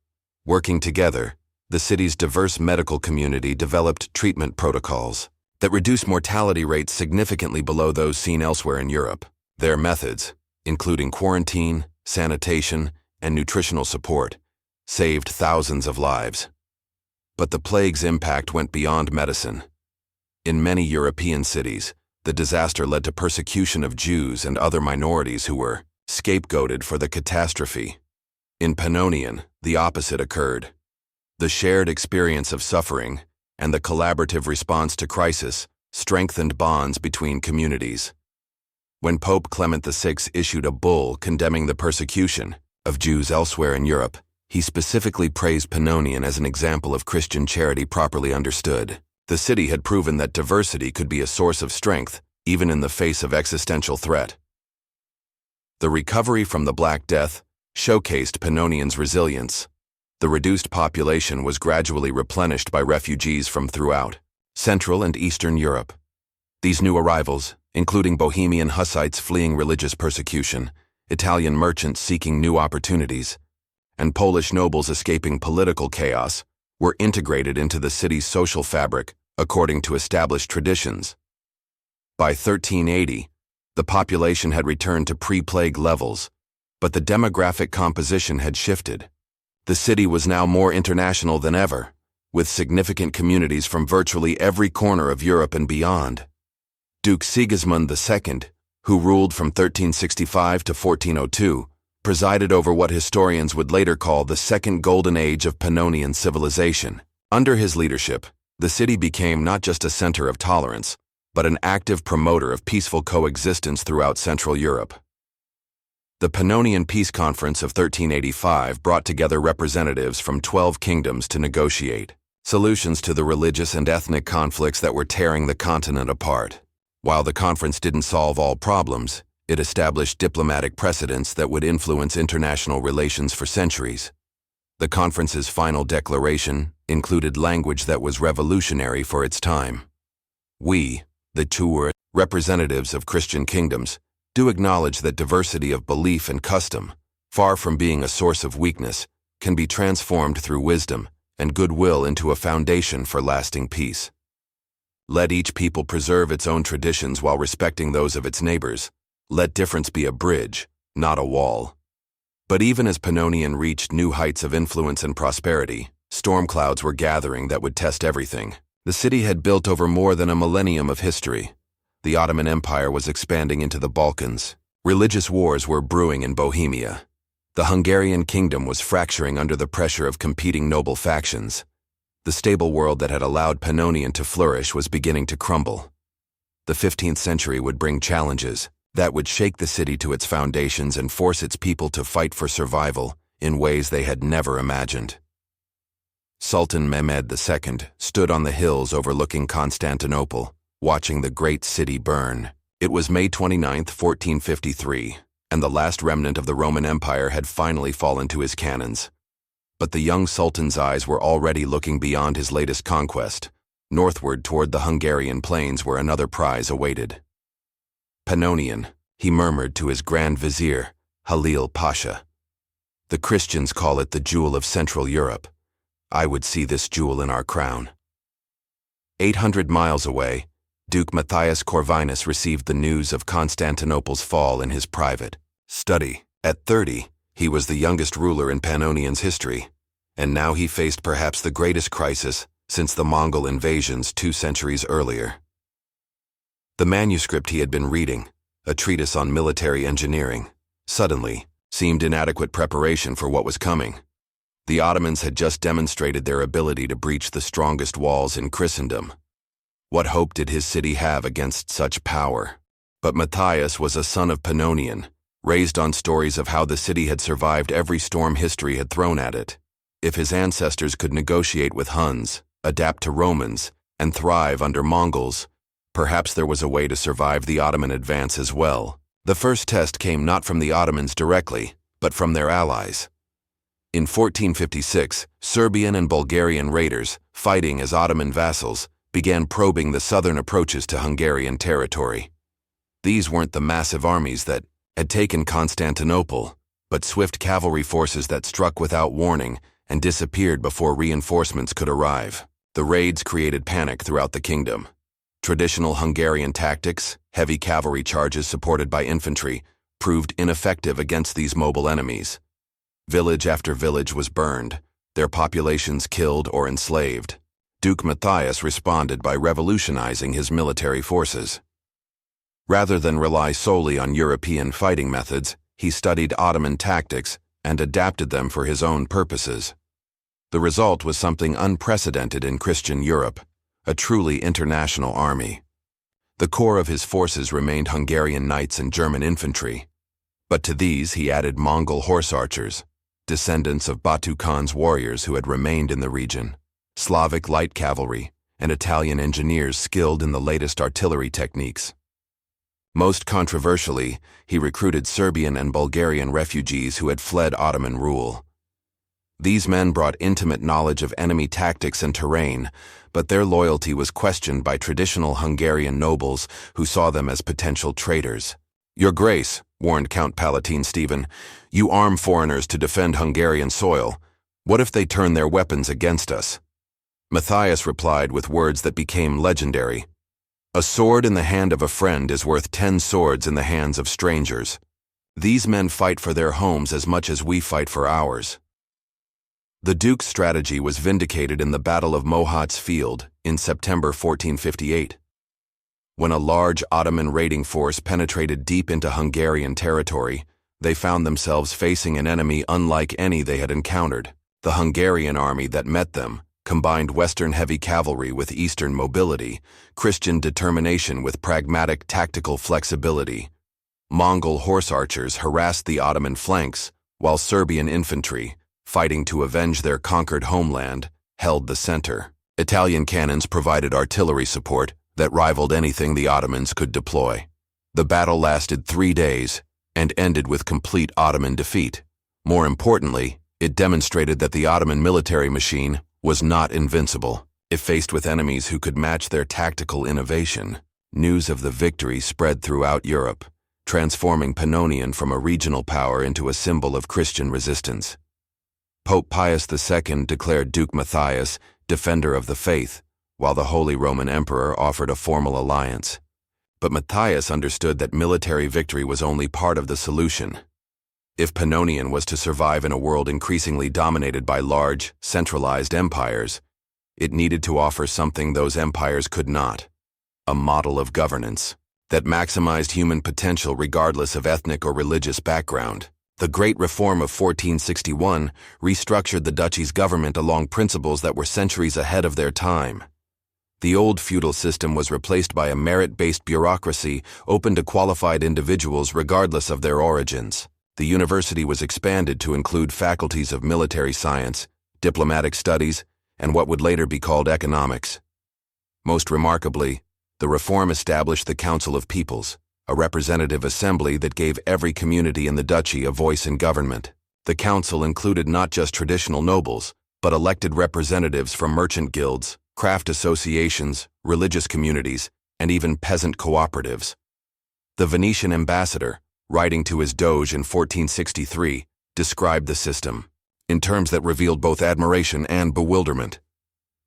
Working together, the city's diverse medical community developed treatment protocols that reduced mortality rates significantly below those seen elsewhere in Europe. Their methods, including quarantine, sanitation, and nutritional support, saved thousands of lives. But the plague's impact went beyond medicine. In many European cities, the disaster led to persecution of Jews and other minorities who were scapegoated for the catastrophe. In Pannonian, the opposite occurred. The shared experience of suffering and the collaborative response to crisis strengthened bonds between communities. When Pope Clement VI issued a bull condemning the persecution of Jews elsewhere in Europe, he specifically praised Pannonian as an example of Christian charity properly understood. The city had proven that diversity could be a source of strength, even in the face of existential threat. The recovery from the Black Death showcased Pannonian's resilience. The reduced population was gradually replenished by refugees from throughout Central and Eastern Europe. These new arrivals, including Bohemian Hussites fleeing religious persecution, Italian merchants seeking new opportunities, and Polish nobles escaping political chaos, were integrated into the city's social fabric according to established traditions. By 1380, the population had returned to pre-plague levels, but the demographic composition had shifted. The city was now more international than ever, with significant communities from virtually every corner of Europe and beyond. Duke Sigismund II, who ruled from 1365 to 1402, presided over what historians would later call the Second Golden Age of Pannonian civilization. Under his leadership, the city became not just a center of tolerance, but an active promoter of peaceful coexistence throughout Central Europe. The Pannonian Peace Conference of 1385 brought together representatives from 12 kingdoms to negotiate solutions to the religious and ethnic conflicts that were tearing the continent apart. While the conference didn't solve all problems, it established diplomatic precedents that would influence international relations for centuries. The conference's final declaration included language that was revolutionary for its time. We, the two representatives of Christian kingdoms, do acknowledge that diversity of belief and custom, far from being a source of weakness, can be transformed through wisdom and goodwill into a foundation for lasting peace. Let each people preserve its own traditions while respecting those of its neighbors. Let difference be a bridge, not a wall. But even as Pannonian reached new heights of influence and prosperity, storm clouds were gathering that would test everything. The city had built over more than a millennium of history. The Ottoman Empire was expanding into the Balkans. Religious wars were brewing in Bohemia. The Hungarian kingdom was fracturing under the pressure of competing noble factions. The stable world that had allowed Pannonian to flourish was beginning to crumble. The 15th century would bring challenges that would shake the city to its foundations and force its people to fight for survival in ways they had never imagined. Sultan Mehmed II stood on the hills overlooking Constantinople, watching the great city burn. It was May 29, 1453, and the last remnant of the Roman Empire had finally fallen to his cannons. But the young Sultan's eyes were already looking beyond his latest conquest, northward toward the Hungarian plains where another prize awaited. Pannonian, he murmured to his Grand Vizier, Halil Pasha. The Christians call it the jewel of Central Europe. I would see this jewel in our crown. 800 miles away, Duke Matthias Corvinus received the news of Constantinople's fall in his private study. At 30, he was the youngest ruler in Pannonian's history, and now he faced perhaps the greatest crisis since the Mongol invasions 2 centuries earlier. The manuscript he had been reading, a treatise on military engineering, suddenly seemed inadequate preparation for what was coming. The Ottomans had just demonstrated their ability to breach the strongest walls in Christendom. What hope did his city have against such power? But Matthias was a son of Pannonian, raised on stories of how the city had survived every storm history had thrown at it. If his ancestors could negotiate with Huns, adapt to Romans, and thrive under Mongols, perhaps there was a way to survive the Ottoman advance as well. The first test came not from the Ottomans directly, but from their allies. In 1456, Serbian and Bulgarian raiders, fighting as Ottoman vassals, began probing the southern approaches to Hungarian territory. These weren't the massive armies that had taken Constantinople, but swift cavalry forces that struck without warning and disappeared before reinforcements could arrive. The raids created panic throughout the kingdom. Traditional Hungarian tactics, heavy cavalry charges supported by infantry, proved ineffective against these mobile enemies. Village after village was burned, their populations killed or enslaved. Duke Matthias responded by revolutionizing his military forces. Rather than rely solely on European fighting methods, he studied Ottoman tactics and adapted them for his own purposes. The result was something unprecedented in Christian Europe, a truly international army. The core of his forces remained Hungarian knights and German infantry, but to these he added Mongol horse archers, descendants of Batu Khan's warriors who had remained in the region, Slavic light cavalry, and Italian engineers skilled in the latest artillery techniques. Most controversially, he recruited Serbian and Bulgarian refugees who had fled Ottoman rule. These men brought intimate knowledge of enemy tactics and terrain, but their loyalty was questioned by traditional Hungarian nobles who saw them as potential traitors. "Your Grace," warned Count Palatine Stephen, "you arm foreigners to defend Hungarian soil. What if they turn their weapons against us?" Matthias replied with words that became legendary. "A sword in the hand of a friend is worth 10 swords in the hands of strangers. These men fight for their homes as much as we fight for ours." The Duke's strategy was vindicated in the Battle of Mohat's Field in September 1458. When a large Ottoman raiding force penetrated deep into Hungarian territory, they found themselves facing an enemy unlike any they had encountered. The Hungarian army that met them combined Western heavy cavalry with Eastern mobility, Christian determination with pragmatic tactical flexibility. Mongol horse archers harassed the Ottoman flanks, while Serbian infantry, fighting to avenge their conquered homeland, held the center. Italian cannons provided artillery support that rivaled anything the Ottomans could deploy. The battle lasted 3 days and ended with complete Ottoman defeat. More importantly, it demonstrated that the Ottoman military machine was not invincible. If faced with enemies who could match their tactical innovation, news of the victory spread throughout Europe, transforming Pannonian from a regional power into a symbol of Christian resistance. Pope Pius II declared Duke Matthias defender of the faith, while the Holy Roman Emperor offered a formal alliance. But Matthias understood that military victory was only part of the solution. If Pannonian was to survive in a world increasingly dominated by large, centralized empires, it needed to offer something those empires could not: a model of governance that maximized human potential regardless of ethnic or religious background. The Great Reform of 1461 restructured the duchy's government along principles that were centuries ahead of their time. The old feudal system was replaced by a merit-based bureaucracy open to qualified individuals regardless of their origins. The university was expanded to include faculties of military science, diplomatic studies, and what would later be called economics. Most remarkably, the reform established the Council of Peoples, a representative assembly that gave every community in the duchy a voice in government. The council included not just traditional nobles, but elected representatives from merchant guilds, craft associations, religious communities, and even peasant cooperatives. The Venetian ambassador, writing to his doge in 1463, described the system in terms that revealed both admiration and bewilderment.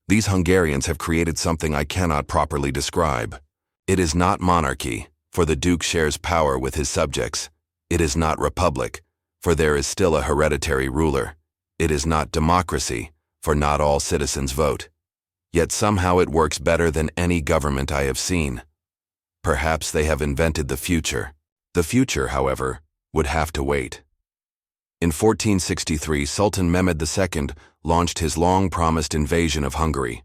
These Hungarians have created something I cannot properly describe. It is not monarchy, for the duke shares power with his subjects. It is not republic, for there is still a hereditary ruler. It is not democracy, for not all citizens vote. Yet somehow it works better than any government I have seen. Perhaps they have invented the future. The future, however, would have to wait. In 1463, Sultan Mehmed II launched his long-promised invasion of Hungary.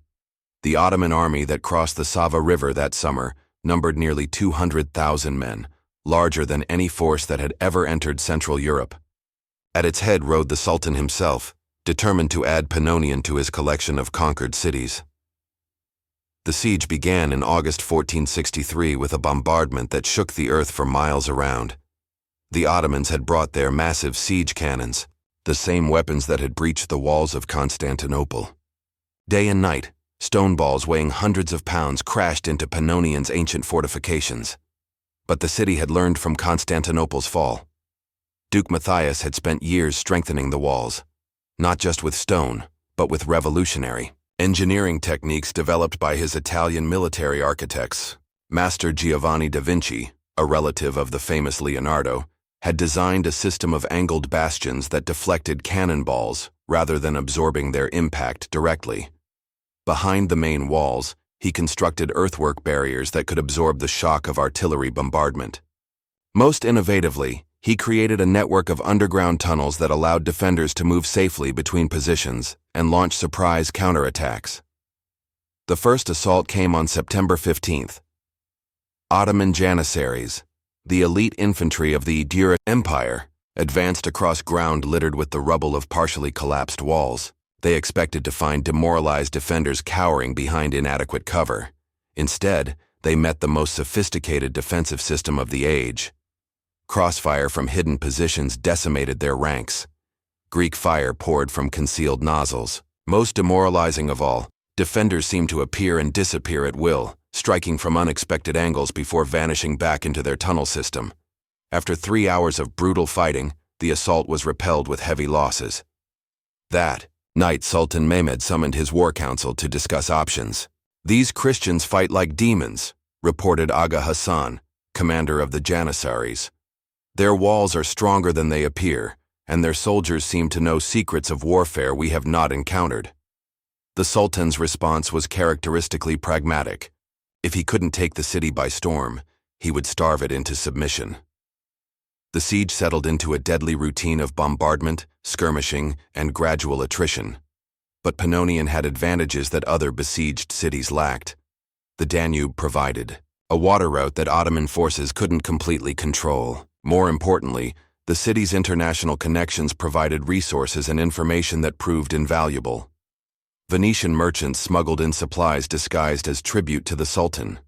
The Ottoman army that crossed the Sava River that summer numbered nearly 200,000 men, larger than any force that had ever entered Central Europe. At its head rode the Sultan himself, determined to add Pannonian to his collection of conquered cities. The siege began in August 1463 with a bombardment that shook the earth for miles around. The Ottomans had brought their massive siege cannons, the same weapons that had breached the walls of Constantinople. Day and night, stone balls weighing hundreds of pounds crashed into Pannonian's ancient fortifications. But the city had learned from Constantinople's fall. Duke Matthias had spent years strengthening the walls, not just with stone, but with revolutionary engineering techniques developed by his Italian military architects. Master Giovanni da Vinci, a relative of the famous Leonardo, had designed a system of angled bastions that deflected cannonballs rather than absorbing their impact directly. Behind the main walls, he constructed earthwork barriers that could absorb the shock of artillery bombardment. Most innovatively, he created a network of underground tunnels that allowed defenders to move safely between positions and launch surprise counterattacks. The first assault came on September 15th. Ottoman Janissaries, the elite infantry of the Dura Empire, advanced across ground littered with the rubble of partially collapsed walls. They expected to find demoralized defenders cowering behind inadequate cover. Instead, they met the most sophisticated defensive system of the age. Crossfire from hidden positions decimated their ranks. Greek fire poured from concealed nozzles. Most demoralizing of all, defenders seemed to appear and disappear at will, striking from unexpected angles before vanishing back into their tunnel system. After 3 hours of brutal fighting, the assault was repelled with heavy losses. That night, Sultan Mehmed summoned his war council to discuss options. "These Christians fight like demons," reported Aga Hassan, commander of the Janissaries. "Their walls are stronger than they appear, and their soldiers seem to know secrets of warfare we have not encountered." The Sultan's response was characteristically pragmatic. If he couldn't take the city by storm, he would starve it into submission. The siege settled into a deadly routine of bombardment, skirmishing, and gradual attrition. But Pannonian had advantages that other besieged cities lacked. The Danube provided a water route that Ottoman forces couldn't completely control. More importantly, the city's international connections provided resources and information that proved invaluable. Venetian merchants smuggled in supplies disguised as tribute to the Sultan.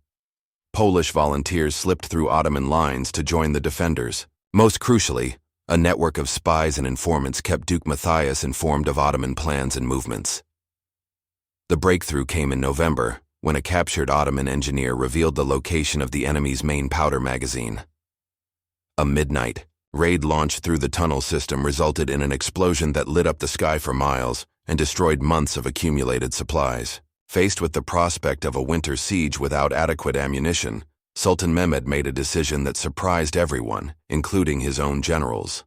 Polish volunteers slipped through Ottoman lines to join the defenders. Most crucially, a network of spies and informants kept Duke Matthias informed of Ottoman plans and movements. The breakthrough came in November, when a captured Ottoman engineer revealed the location of the enemy's main powder magazine. A midnight raid launched through the tunnel system resulted in an explosion that lit up the sky for miles and destroyed months of accumulated supplies. Faced with the prospect of a winter siege without adequate ammunition, Sultan Mehmed made a decision that surprised everyone, including his own generals.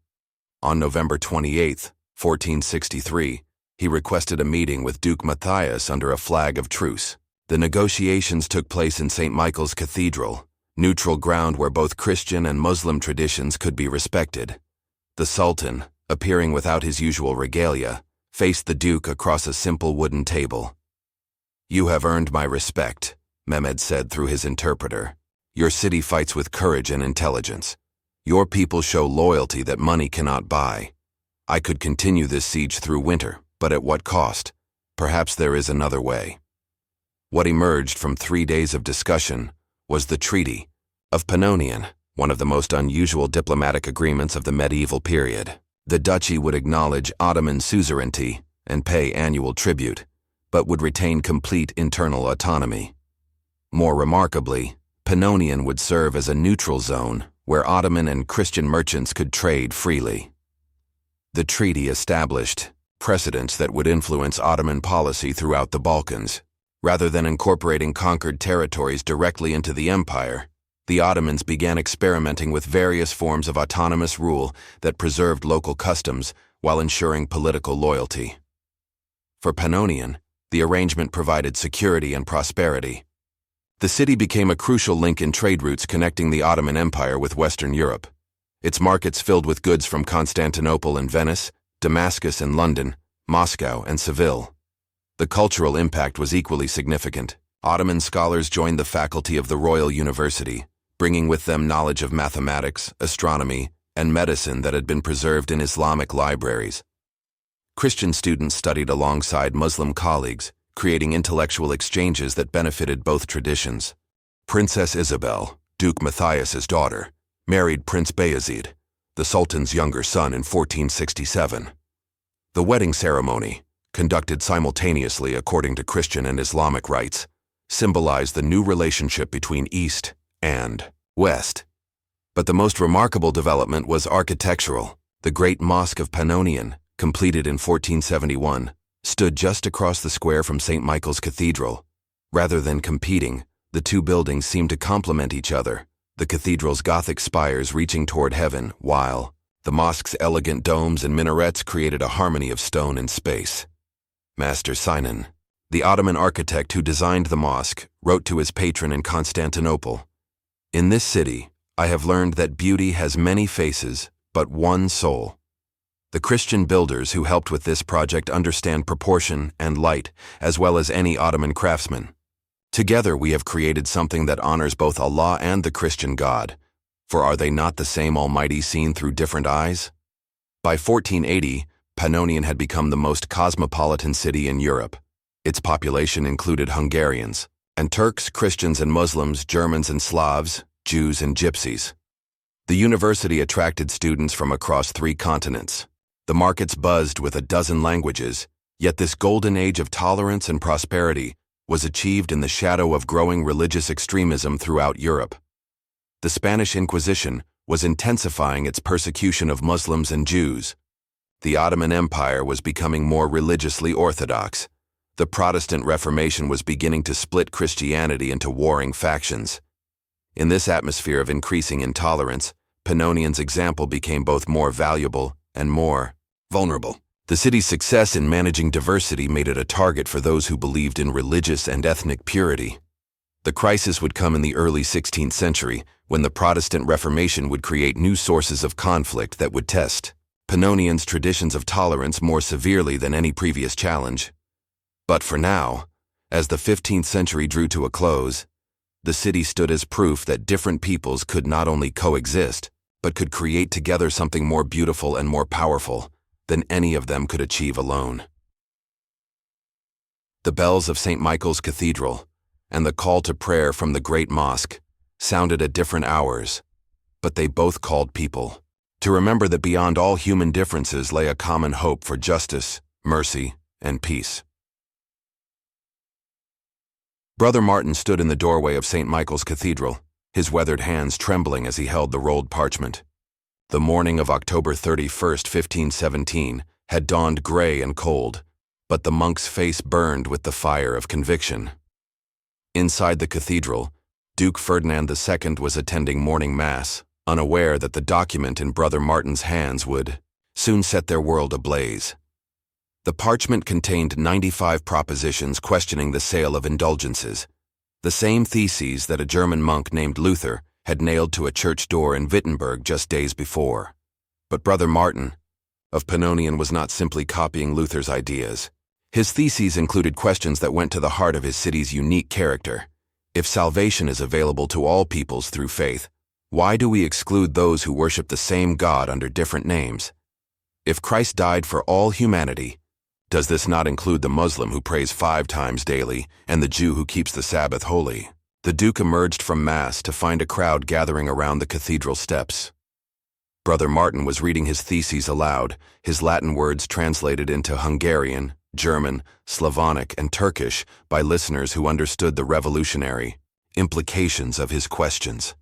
On November 28, 1463, he requested a meeting with Duke Matthias under a flag of truce. The negotiations took place in St. Michael's Cathedral, neutral ground where both Christian and Muslim traditions could be respected. The Sultan, appearing without his usual regalia, faced the Duke across a simple wooden table. "You have earned my respect," Mehmed said through his interpreter. "Your city fights with courage and intelligence. Your people show loyalty that money cannot buy. I could continue this siege through winter, but at what cost? Perhaps there is another way." What emerged from 3 days of discussion was the Treaty of Pannonian, one of the most unusual diplomatic agreements of the medieval period. The duchy would acknowledge Ottoman suzerainty and pay annual tribute, but would retain complete internal autonomy. More remarkably, Pannonian would serve as a neutral zone where Ottoman and Christian merchants could trade freely. The treaty established precedents that would influence Ottoman policy throughout the Balkans. Rather than incorporating conquered territories directly into the empire, the Ottomans began experimenting with various forms of autonomous rule that preserved local customs while ensuring political loyalty. For Pannonian, the arrangement provided security and prosperity. The city became a crucial link in trade routes connecting the Ottoman Empire with Western Europe. Its markets filled with goods from Constantinople and Venice, Damascus and London, Moscow and Seville. The cultural impact was equally significant. Ottoman scholars joined the faculty of the Royal University, bringing with them knowledge of mathematics, astronomy, and medicine that had been preserved in Islamic libraries. Christian students studied alongside Muslim colleagues, creating intellectual exchanges that benefited both traditions. Princess Isabel, Duke Matthias's daughter, married Prince Bayezid, the Sultan's younger son, in 1467. The wedding ceremony, conducted simultaneously according to Christian and Islamic rites, symbolized the new relationship between East and West. But the most remarkable development was architectural. The Great Mosque of Pannonian, completed in 1471, stood just across the square from St. Michael's Cathedral. Rather than competing, the two buildings seemed to complement each other, the cathedral's Gothic spires reaching toward heaven, while the mosque's elegant domes and minarets created a harmony of stone and space. Master Sinan, the Ottoman architect who designed the mosque, wrote to his patron in Constantinople, "In this city, I have learned that beauty has many faces, but one soul." The Christian builders who helped with this project understand proportion and light, as well as any Ottoman craftsman. Together we have created something that honors both Allah and the Christian God, for are they not the same Almighty seen through different eyes? By 1480, Pannonian had become the most cosmopolitan city in Europe. Its population included Hungarians, and Turks, Christians and Muslims, Germans and Slavs, Jews and Gypsies. The university attracted students from across 3 continents. The markets buzzed with a dozen languages, yet this golden age of tolerance and prosperity was achieved in the shadow of growing religious extremism throughout Europe. The Spanish Inquisition was intensifying its persecution of Muslims and Jews. The Ottoman Empire was becoming more religiously orthodox. The Protestant Reformation was beginning to split Christianity into warring factions. In this atmosphere of increasing intolerance, Pannonian's example became both more valuable and more vulnerable. The city's success in managing diversity made it a target for those who believed in religious and ethnic purity. The crisis would come in the early 16th century, when the Protestant Reformation would create new sources of conflict that would test Pannonian's traditions of tolerance more severely than any previous challenge. But for now, as the 15th century drew to a close, the city stood as proof that different peoples could not only coexist, but could create together something more beautiful and more powerful than any of them could achieve alone. The bells of St. Michael's Cathedral and the call to prayer from the Great Mosque sounded at different hours, but they both called people to remember that beyond all human differences lay a common hope for justice, mercy, and peace. Brother Martin stood in the doorway of St. Michael's Cathedral, his weathered hands trembling as he held the rolled parchment. The morning of October 31st, 1517, had dawned gray and cold, but the monk's face burned with the fire of conviction. Inside the cathedral, Duke Ferdinand II was attending morning mass, unaware that the document in Brother Martin's hands would soon set their world ablaze. The parchment contained 95 propositions questioning the sale of indulgences, the same theses that a German monk named Luther had nailed to a church door in Wittenberg just days before. But Brother Martin of Pannonian was not simply copying Luther's ideas. His theses included questions that went to the heart of his city's unique character. If salvation is available to all peoples through faith, why do we exclude those who worship the same God under different names? If Christ died for all humanity, does this not include the Muslim who prays 5 times daily and the Jew who keeps the Sabbath holy? The Duke emerged from Mass to find a crowd gathering around the cathedral steps. Brother Martin was reading his theses aloud, his Latin words translated into Hungarian, German, Slavonic, and Turkish by listeners who understood the revolutionary implications of his questions.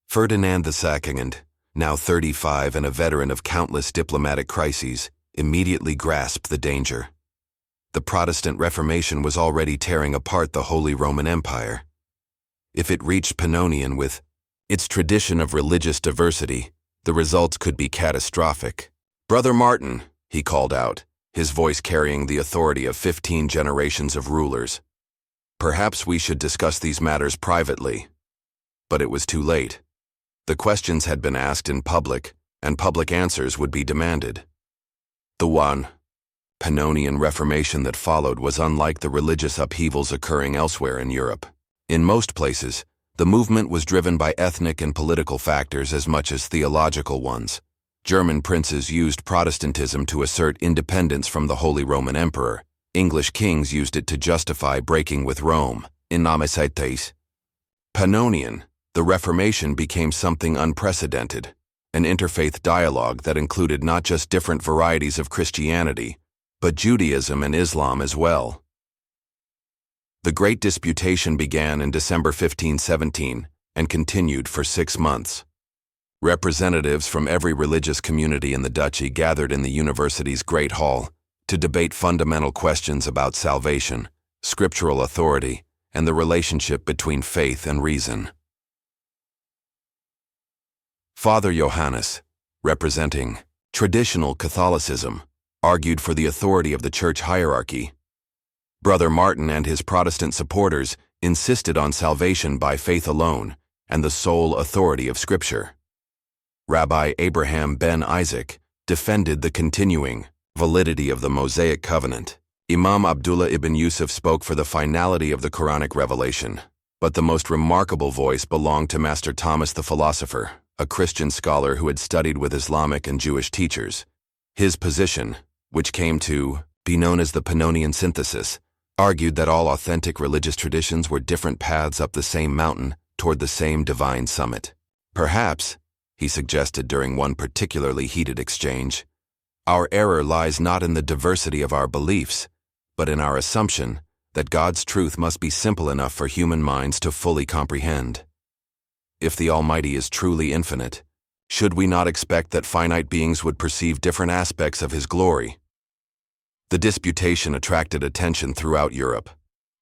Ferdinand II, now 35 and a veteran of countless diplomatic crises, immediately grasped the danger. The Protestant Reformation was already tearing apart the Holy Roman Empire. If it reached Pannonian with its tradition of religious diversity, the results could be catastrophic. "Brother Martin," he called out, his voice carrying the authority of 15 generations of rulers. "Perhaps we should discuss these matters privately." But it was too late. The questions had been asked in public, and public answers would be demanded. The Pannonian Reformation that followed was unlike the religious upheavals occurring elsewhere in Europe. In most places, the movement was driven by ethnic and political factors as much as theological ones. German princes used Protestantism to assert independence from the Holy Roman Emperor. English kings used it to justify breaking with Rome, in Amicites. Pannonian, the Reformation became something unprecedented, an interfaith dialogue that included not just different varieties of Christianity, but Judaism and Islam as well. The Great Disputation began in December 1517 and continued for 6 months. Representatives from every religious community in the duchy gathered in the university's Great Hall to debate fundamental questions about salvation, scriptural authority, and the relationship between faith and reason. Father Johannes, representing traditional Catholicism, argued for the authority of the church hierarchy. Brother Martin and his Protestant supporters insisted on salvation by faith alone and the sole authority of Scripture. Rabbi Abraham ben Isaac defended the continuing validity of the Mosaic covenant. Imam Abdullah ibn Yusuf spoke for the finality of the Quranic revelation, but the most remarkable voice belonged to Master Thomas the philosopher, a Christian scholar who had studied with Islamic and Jewish teachers. His position, which came to be known as the Pannonian synthesis, argued that all authentic religious traditions were different paths up the same mountain toward the same divine summit. Perhaps, he suggested during one particularly heated exchange, our error lies not in the diversity of our beliefs, but in our assumption that God's truth must be simple enough for human minds to fully comprehend. If the Almighty is truly infinite, should we not expect that finite beings would perceive different aspects of His glory? The disputation attracted attention throughout Europe.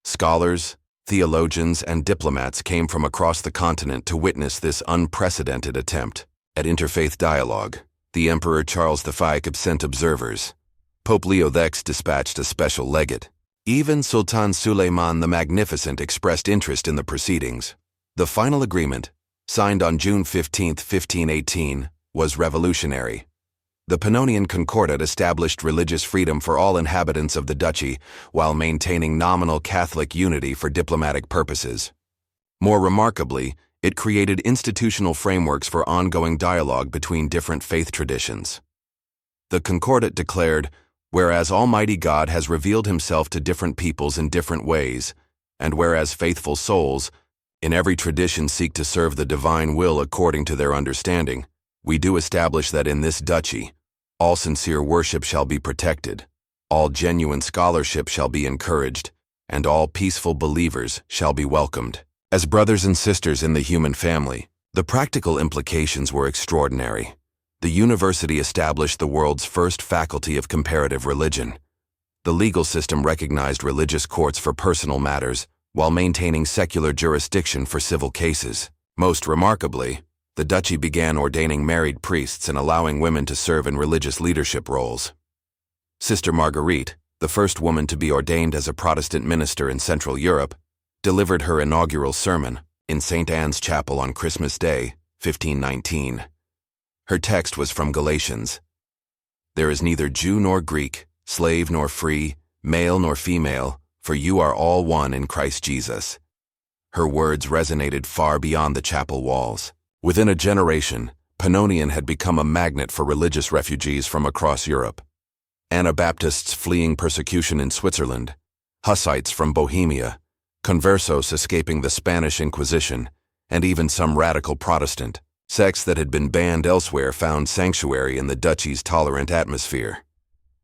Scholars, theologians, and diplomats came from across the continent to witness this unprecedented attempt at interfaith dialogue. The Emperor Charles V sent observers. Pope Leo X dispatched a special legate. Even Sultan Suleiman the Magnificent expressed interest in the proceedings. The final agreement, signed on June 15, 1518, was revolutionary. The Pannonian Concordat established religious freedom for all inhabitants of the duchy while maintaining nominal Catholic unity for diplomatic purposes. More remarkably, it created institutional frameworks for ongoing dialogue between different faith traditions. The Concordat declared, "Whereas Almighty God has revealed Himself to different peoples in different ways, and whereas faithful souls in every tradition seek to serve the divine will according to their understanding, we do establish that in this duchy, all sincere worship shall be protected, all genuine scholarship shall be encouraged, and all peaceful believers shall be welcomed. As brothers and sisters in the human family, The practical implications were extraordinary. The university established the world's first faculty of comparative religion. The legal system recognized religious courts for personal matters, while maintaining secular jurisdiction for civil cases. Most remarkably, the duchy began ordaining married priests and allowing women to serve in religious leadership roles. Sister Marguerite, the first woman to be ordained as a Protestant minister in Central Europe, delivered her inaugural sermon in St. Anne's Chapel on Christmas Day, 1519. Her text was from Galatians. "There is neither Jew nor Greek, slave nor free, male nor female, for you are all one in Christ Jesus." Her words resonated far beyond the chapel walls. Within a generation, Pannonian had become a magnet for religious refugees from across Europe. Anabaptists fleeing persecution in Switzerland, Hussites from Bohemia, conversos escaping the Spanish Inquisition, and even some radical Protestant sects that had been banned elsewhere found sanctuary in the duchy's tolerant atmosphere.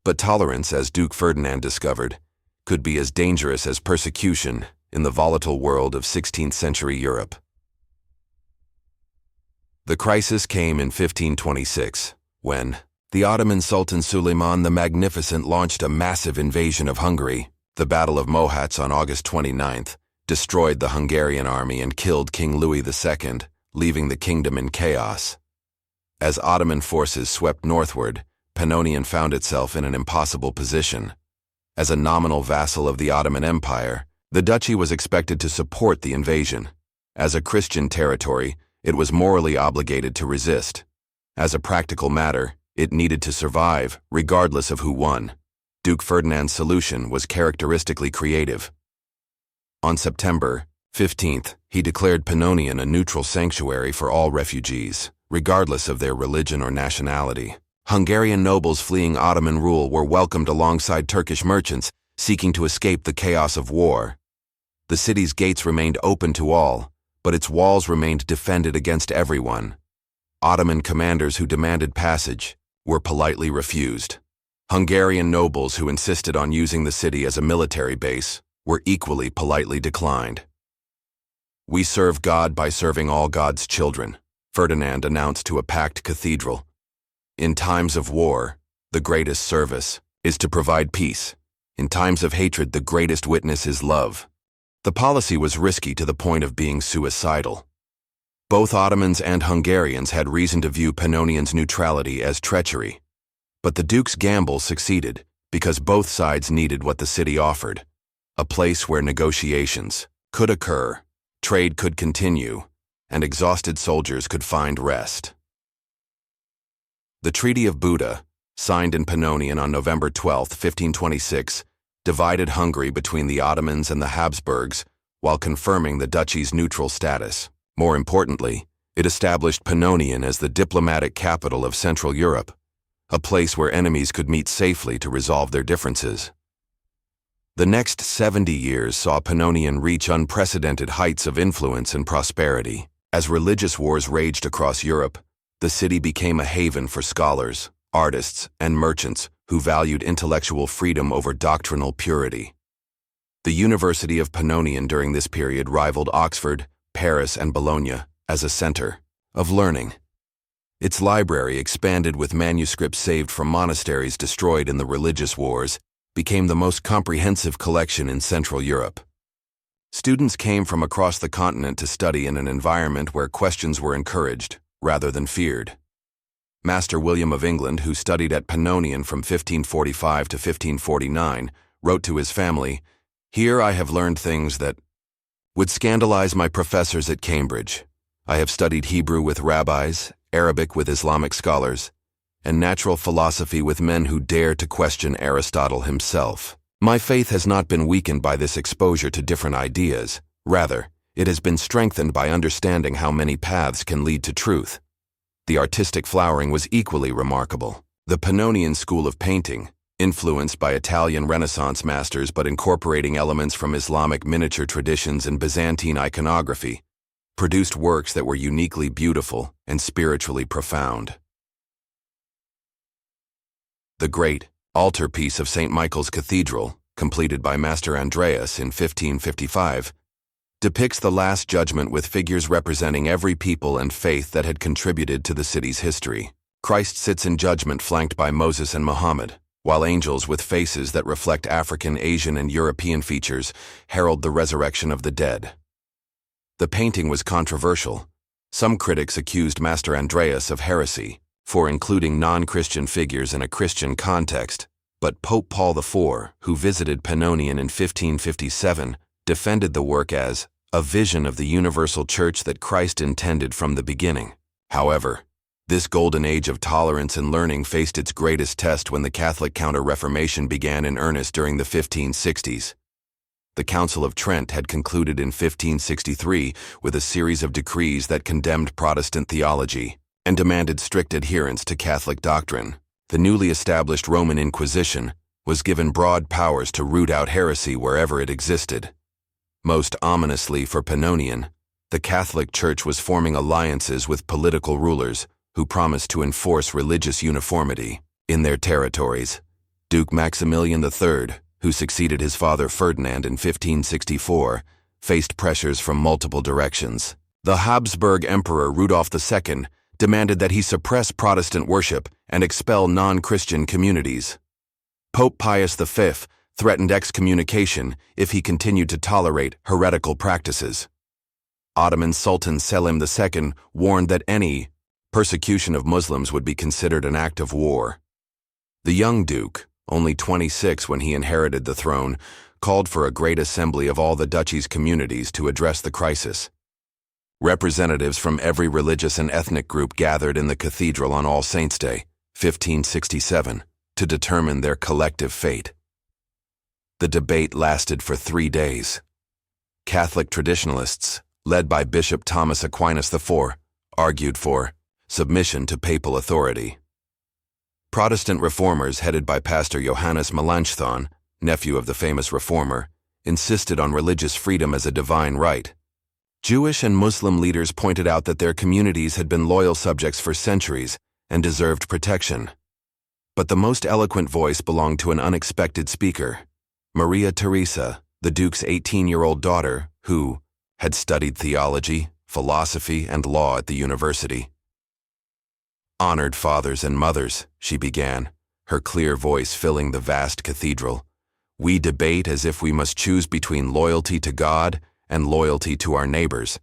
But tolerance, as Duke Ferdinand discovered, could be as dangerous as persecution in the volatile world of 16th century Europe. The crisis came in 1526, when the Ottoman Sultan Suleiman the Magnificent launched a massive invasion of Hungary. The Battle of Mohat's on August 29th destroyed the Hungarian army and killed King Louis II, leaving the kingdom in chaos. As Ottoman forces swept northward, Pannonian found itself in an impossible position. As a nominal vassal of the Ottoman Empire, the duchy was expected to support the invasion. As a Christian territory, it was morally obligated to resist. As a practical matter, it needed to survive, regardless of who won. Duke Ferdinand's solution was characteristically creative. On September 15th, he declared Pannonian a neutral sanctuary for all refugees, regardless of their religion or nationality. Hungarian nobles fleeing Ottoman rule were welcomed alongside Turkish merchants seeking to escape the chaos of war. The city's gates remained open to all, but its walls remained defended against everyone. Ottoman commanders who demanded passage were politely refused. Hungarian nobles who insisted on using the city as a military base were equally politely declined. "We serve God by serving all God's children," Ferdinand announced to a packed cathedral. "In times of war, the greatest service is to provide peace. In times of hatred, the greatest witness is love." The policy was risky to the point of being suicidal. Both Ottomans and Hungarians had reason to view Pannonian's neutrality as treachery. But the Duke's gamble succeeded because both sides needed what the city offered: a place where negotiations could occur, trade could continue, and exhausted soldiers could find rest. The Treaty of Buda, signed in Pannonian on November 12, 1526, divided Hungary between the Ottomans and the Habsburgs while confirming the duchy's neutral status. More importantly, it established Pannonian as the diplomatic capital of Central Europe, a place where enemies could meet safely to resolve their differences. The next 70 years saw Pannonian reach unprecedented heights of influence and prosperity. As religious wars raged across Europe, the city became a haven for scholars, artists, and merchants who valued intellectual freedom over doctrinal purity. The University of Pannonian during this period rivaled Oxford, Paris, and Bologna as a center of learning. Its library, expanded with manuscripts saved from monasteries destroyed in the religious wars, became the most comprehensive collection in Central Europe. Students came from across the continent to study in an environment where questions were encouraged rather than feared. Master William of England, who studied at Pannonian from 1545 to 1549, wrote to his family, "Here I have learned things that would scandalize my professors at Cambridge. I have studied Hebrew with rabbis, Arabic with Islamic scholars, and natural philosophy with men who dare to question Aristotle himself. My faith has not been weakened by this exposure to different ideas. Rather, it has been strengthened by understanding how many paths can lead to truth." The artistic flowering was equally remarkable. The Pannonian school of painting, influenced by Italian Renaissance masters but incorporating elements from Islamic miniature traditions and Byzantine iconography, produced works that were uniquely beautiful and spiritually profound. The great altarpiece of St. Michael's Cathedral, completed by Master Andreas in 1555, depicts the Last Judgment with figures representing every people and faith that had contributed to the city's history. Christ sits in judgment flanked by Moses and Muhammad, while angels with faces that reflect African, Asian, and European features herald the resurrection of the dead. The painting was controversial. Some critics accused Master Andreas of heresy for including non-Christian figures in a Christian context, but Pope Paul IV, who visited Pannonian in 1557, defended the work as a vision of the universal church that Christ intended from the beginning. However, this golden age of tolerance and learning faced its greatest test when the Catholic Counter-Reformation began in earnest during the 1560s. The Council of Trent had concluded in 1563 with a series of decrees that condemned Protestant theology and demanded strict adherence to Catholic doctrine. The newly established Roman Inquisition was given broad powers to root out heresy wherever it existed. Most ominously for Pannonian, the Catholic Church was forming alliances with political rulers who promised to enforce religious uniformity in their territories. Duke Maximilian III, who succeeded his father Ferdinand in 1564, faced pressures from multiple directions. The Habsburg Emperor Rudolf II demanded that he suppress Protestant worship and expel non-Christian communities. Pope Pius V threatened excommunication if he continued to tolerate heretical practices. Ottoman Sultan Selim II warned that any persecution of Muslims would be considered an act of war. The young duke, only 26 when he inherited the throne, called for a great assembly of all the duchy's communities to address the crisis. Representatives from every religious and ethnic group gathered in the cathedral on All Saints' Day, 1567, to determine their collective fate. The debate lasted for 3 days. Catholic traditionalists, led by Bishop Thomas Aquinas IV, argued for submission to papal authority. Protestant reformers headed by Pastor Johannes Melanchthon, nephew of the famous reformer, insisted on religious freedom as a divine right. Jewish and Muslim leaders pointed out that their communities had been loyal subjects for centuries and deserved protection. But the most eloquent voice belonged to an unexpected speaker, Maria Theresa, the Duke's 18-year-old daughter, who had studied theology, philosophy, and law at the university. "Honored fathers and mothers," she began, her clear voice filling the vast cathedral, "we debate as if we must choose between loyalty to God and loyalty to our neighbors.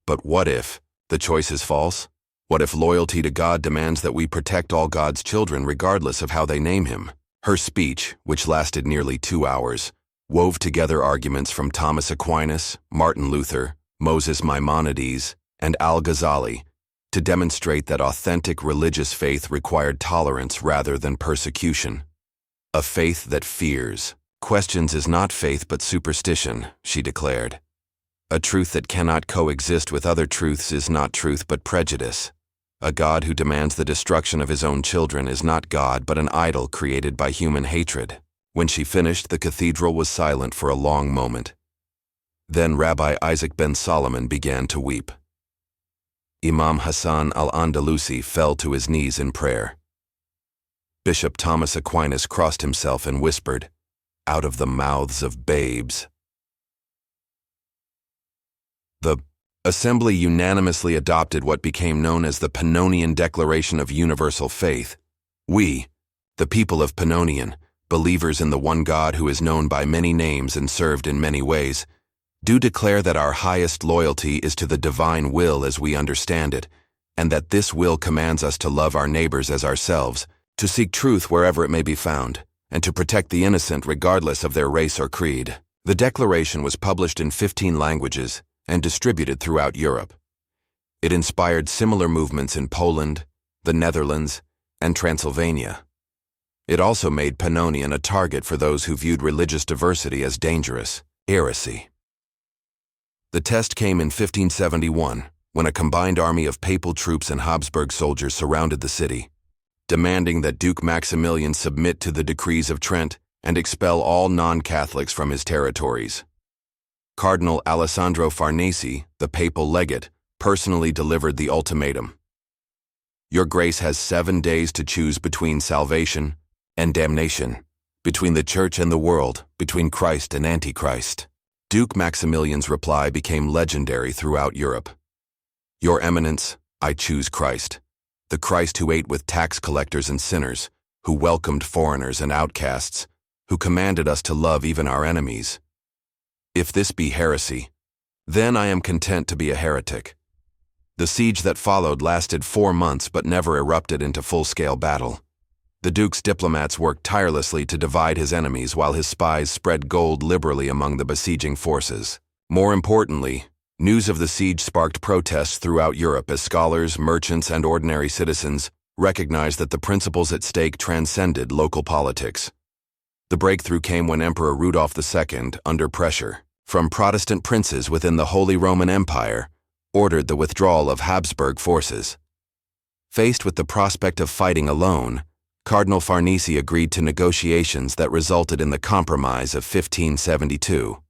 But what if the choice is false? What if loyalty to God demands that we protect all God's children regardless of how they name him?" Her speech, which lasted nearly 2 hours, wove together arguments from Thomas Aquinas, Martin Luther, Moses Maimonides, and Al-Ghazali to demonstrate that authentic religious faith required tolerance rather than persecution. "A faith that fears, questions is not faith but superstition," she declared. "A truth that cannot coexist with other truths is not truth but prejudice. A God who demands the destruction of his own children is not God but an idol created by human hatred." When she finished, the cathedral was silent for a long moment. Then Rabbi Isaac ben Solomon began to weep. Imam Hassan al-Andalusi fell to his knees in prayer. Bishop Thomas Aquinas crossed himself and whispered, "Out of the mouths of babes." The assembly unanimously adopted what became known as the Pannonian Declaration of Universal Faith. "We, the people of Pannonian, believers in the one God who is known by many names and served in many ways, do declare that our highest loyalty is to the divine will as we understand it, and that this will commands us to love our neighbors as ourselves, to seek truth wherever it may be found, and to protect the innocent regardless of their race or creed." The declaration was published in 15 languages and distributed throughout Europe. It inspired similar movements in Poland, the Netherlands, and Transylvania. It also made Pannonian a target for those who viewed religious diversity as dangerous heresy. The test came in 1571, when a combined army of papal troops and Habsburg soldiers surrounded the city, demanding that Duke Maximilian submit to the decrees of Trent and expel all non-Catholics from his territories. Cardinal Alessandro Farnese, the papal legate, personally delivered the ultimatum. "Your Grace has 7 days to choose between salvation and damnation, between the Church and the world, between Christ and Antichrist." Duke Maximilian's reply became legendary throughout Europe. "Your Eminence, I choose Christ, the Christ who ate with tax collectors and sinners, who welcomed foreigners and outcasts, who commanded us to love even our enemies. If this be heresy, then I am content to be a heretic." The siege that followed lasted 4 months but never erupted into full-scale battle. The Duke's diplomats worked tirelessly to divide his enemies while his spies spread gold liberally among the besieging forces. More importantly, news of the siege sparked protests throughout Europe as scholars, merchants, and ordinary citizens recognized that the principles at stake transcended local politics. The breakthrough came when Emperor Rudolf II, under pressure from Protestant princes within the Holy Roman Empire, ordered the withdrawal of Habsburg forces. Faced with the prospect of fighting alone, Cardinal Farnese agreed to negotiations that resulted in the Compromise of 1572.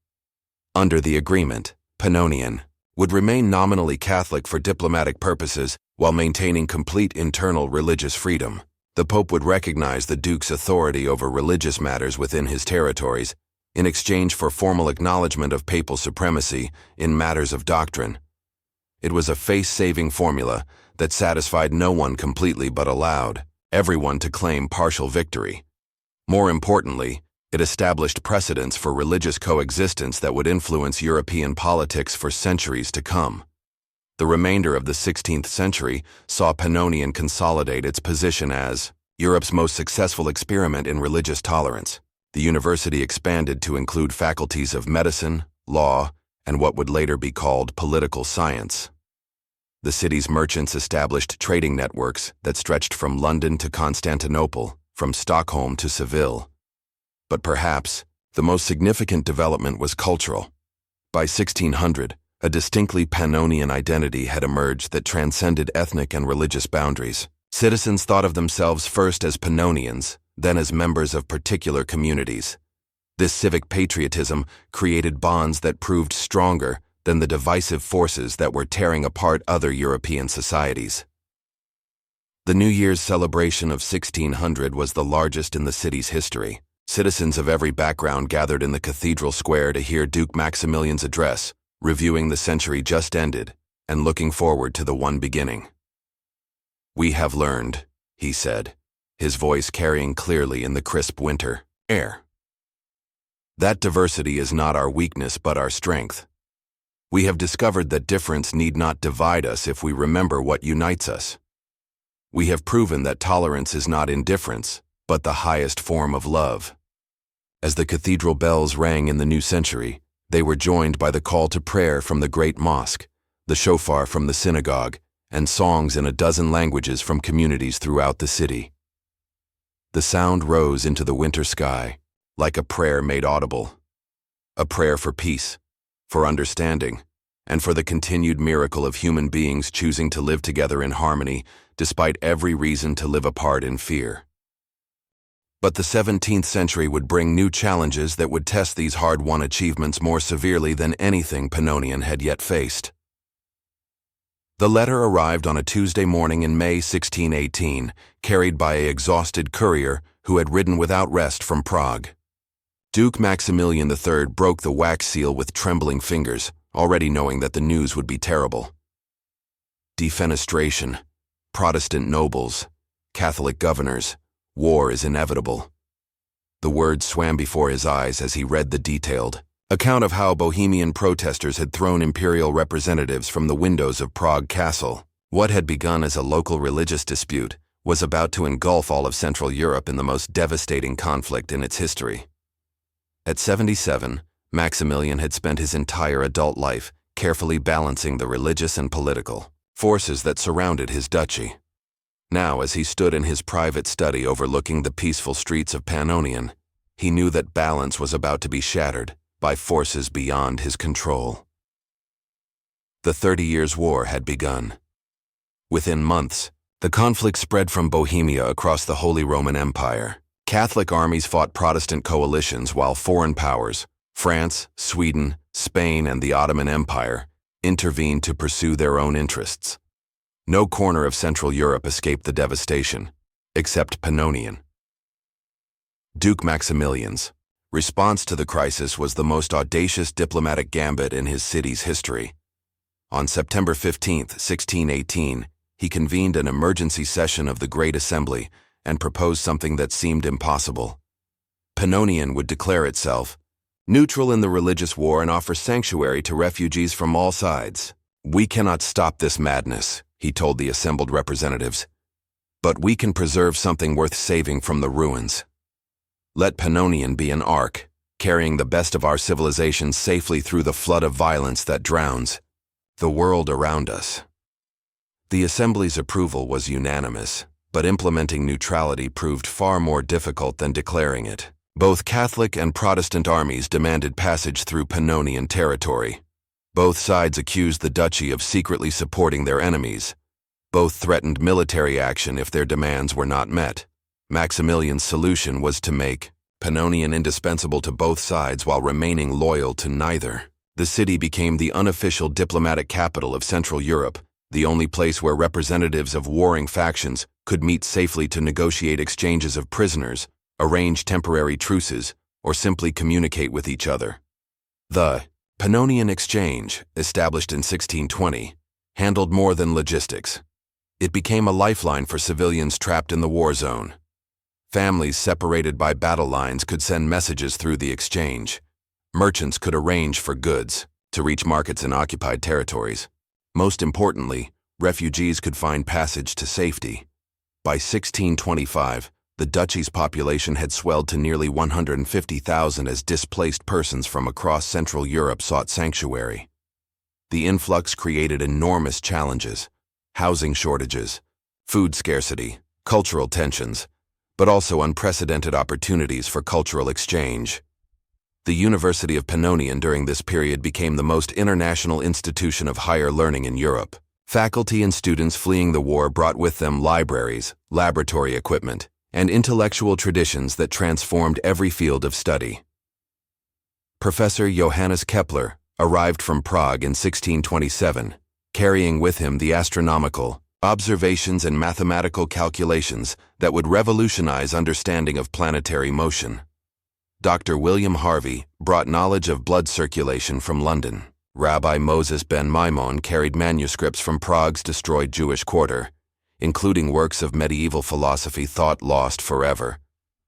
Under the agreement, Pannonian would remain nominally Catholic for diplomatic purposes while maintaining complete internal religious freedom. The Pope would recognize the Duke's authority over religious matters within his territories in exchange for formal acknowledgement of papal supremacy in matters of doctrine. It was a face-saving formula that satisfied no one completely but allowed everyone to claim partial victory. More importantly, it established precedents for religious coexistence that would influence European politics for centuries to come. The remainder of the 16th century saw Pannonian consolidate its position as Europe's most successful experiment in religious tolerance. The university expanded to include faculties of medicine, law, and what would later be called political science. The city's merchants established trading networks that stretched from London to Constantinople, from Stockholm to Seville. But perhaps the most significant development was cultural. By 1600, a distinctly Pannonian identity had emerged that transcended ethnic and religious boundaries. Citizens thought of themselves first as Pannonians, then as members of particular communities. This civic patriotism created bonds that proved stronger than the divisive forces that were tearing apart other European societies. The New Year's celebration of 1600 was the largest in the city's history. Citizens of every background gathered in the cathedral square to hear Duke Maximilian's address, reviewing the century just ended and looking forward to the one beginning. "We have learned," he said, his voice carrying clearly in the crisp winter air, "that diversity is not our weakness but our strength. We have discovered that difference need not divide us if we remember what unites us. We have proven that tolerance is not indifference, but the highest form of love." As the cathedral bells rang in the new century, they were joined by the call to prayer from the great mosque, the shofar from the synagogue, and songs in a dozen languages from communities throughout the city. The sound rose into the winter sky, like a prayer made audible. A prayer for peace, for understanding, and for the continued miracle of human beings choosing to live together in harmony despite every reason to live apart in fear. But the 17th century would bring new challenges that would test these hard-won achievements more severely than anything Pannonian had yet faced. The letter arrived on a Tuesday morning in May 1618, carried by an exhausted courier who had ridden without rest from Prague. Duke Maximilian III broke the wax seal with trembling fingers, already knowing that the news would be terrible. Defenestration, Protestant nobles, Catholic governors, war is inevitable. The words swam before his eyes as he read the detailed account of how Bohemian protesters had thrown imperial representatives from the windows of Prague Castle. What had begun as a local religious dispute was about to engulf all of Central Europe in the most devastating conflict in its history. At 77, Maximilian had spent his entire adult life carefully balancing the religious and political forces that surrounded his duchy. Now, as he stood in his private study overlooking the peaceful streets of Pannonian, he knew that balance was about to be shattered by forces beyond his control. The 30 Years' War had begun. Within months, the conflict spread from Bohemia across the Holy Roman Empire. Catholic armies fought Protestant coalitions while foreign powers, France, Sweden, Spain, and the Ottoman Empire, intervened to pursue their own interests. No corner of Central Europe escaped the devastation, except Pannonian. Duke Maximilian's response to the crisis was the most audacious diplomatic gambit in his city's history. On September 15, 1618, he convened an emergency session of the Great Assembly and proposed something that seemed impossible. Pannonian would declare itself neutral in the religious war and offer sanctuary to refugees from all sides. "We cannot stop this madness," he told the assembled representatives, "but we can preserve something worth saving from the ruins. Let Pannonian be an ark, carrying the best of our civilization safely through the flood of violence that drowns the world around us." The Assembly's approval was unanimous, but implementing neutrality proved far more difficult than declaring it. Both Catholic and Protestant armies demanded passage through Pannonian territory. Both sides accused the duchy of secretly supporting their enemies. Both threatened military action if their demands were not met. Maximilian's solution was to make Pannonian indispensable to both sides while remaining loyal to neither. The city became the unofficial diplomatic capital of Central Europe, the only place where representatives of warring factions could meet safely to negotiate exchanges of prisoners, arrange temporary truces, or simply communicate with each other. The Pannonian Exchange, established in 1620, handled more than logistics. It became a lifeline for civilians trapped in the war zone. Families separated by battle lines could send messages through the exchange. Merchants could arrange for goods to reach markets in occupied territories. Most importantly, refugees could find passage to safety. By 1625, the duchy's population had swelled to nearly 150,000 as displaced persons from across Central Europe sought sanctuary. The influx created enormous challenges: housing shortages, food scarcity, cultural tensions, but also unprecedented opportunities for cultural exchange. The University of Pannonian during this period became the most international institution of higher learning in Europe. Faculty and students fleeing the war brought with them libraries, laboratory equipment, and intellectual traditions that transformed every field of study. Professor Johannes Kepler arrived from Prague in 1627, carrying with him the astronomical observations and mathematical calculations that would revolutionize understanding of planetary motion. Dr. William Harvey brought knowledge of blood circulation from London. Rabbi Moses ben Maimon carried manuscripts from Prague's destroyed Jewish quarter, including works of medieval philosophy thought lost forever.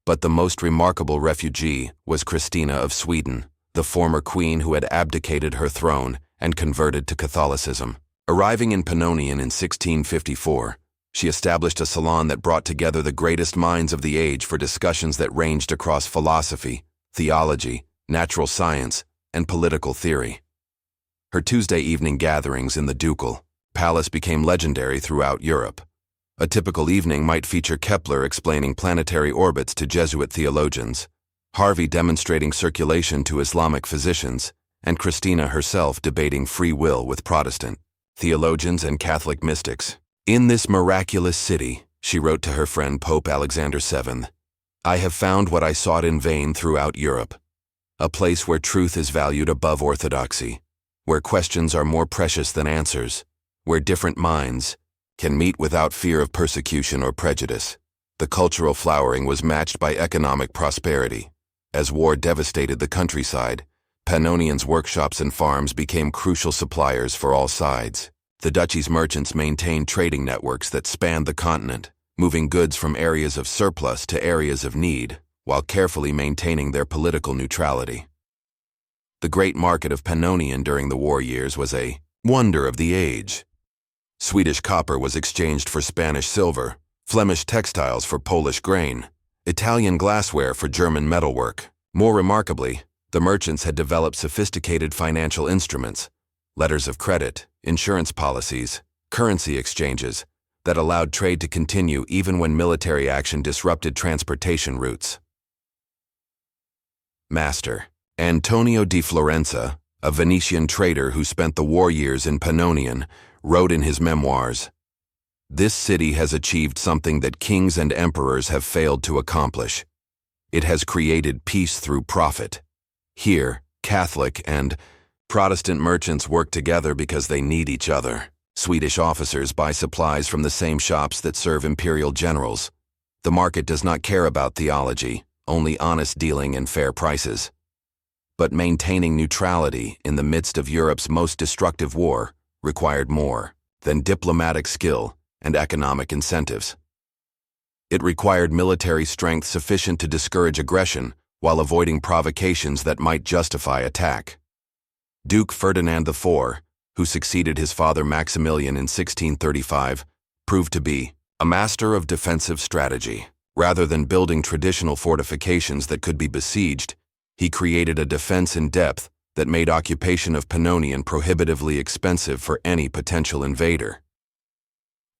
But the most remarkable refugee was Christina of Sweden, the former queen who had abdicated her throne and converted to Catholicism. Arriving in Pannonian in 1654, she established a salon that brought together the greatest minds of the age for discussions that ranged across philosophy, theology, natural science, and political theory. Her Tuesday evening gatherings in the ducal palace became legendary throughout Europe. A typical evening might feature Kepler explaining planetary orbits to Jesuit theologians, Harvey demonstrating circulation to Islamic physicians, and Christina herself debating free will with Protestant theologians and Catholic mystics. "In this miraculous city," she wrote to her friend Pope Alexander VII, "I have found what I sought in vain throughout Europe, a place where truth is valued above orthodoxy, where questions are more precious than answers, where different minds can meet without fear of persecution or prejudice." The cultural flowering was matched by economic prosperity. As war devastated the countryside, Pannonian's workshops and farms became crucial suppliers for all sides. The duchy's merchants maintained trading networks that spanned the continent, moving goods from areas of surplus to areas of need, while carefully maintaining their political neutrality. The great market of Pannonian during the war years was a wonder of the age. Swedish copper was exchanged for Spanish silver, Flemish textiles for Polish grain, Italian glassware for German metalwork. More remarkably, the merchants had developed sophisticated financial instruments, letters of credit, insurance policies, currency exchanges, that allowed trade to continue even when military action disrupted transportation routes. Master Antonio di Florenza, a Venetian trader who spent the war years in Pannonian, wrote in his memoirs, "This city has achieved something that kings and emperors have failed to accomplish. It has created peace through profit. Here, Catholic and Protestant merchants work together because they need each other. Swedish officers buy supplies from the same shops that serve imperial generals. The market does not care about theology, only honest dealing and fair prices. But maintaining neutrality in the midst of Europe's most destructive war required more than diplomatic skill and economic incentives. It required military strength sufficient to discourage aggression while avoiding provocations that might justify attack. Duke Ferdinand IV, who succeeded his father Maximilian in 1635, proved to be a master of defensive strategy. Rather than building traditional fortifications that could be besieged, he created a defense in depth that made occupation of Pannonian prohibitively expensive for any potential invader.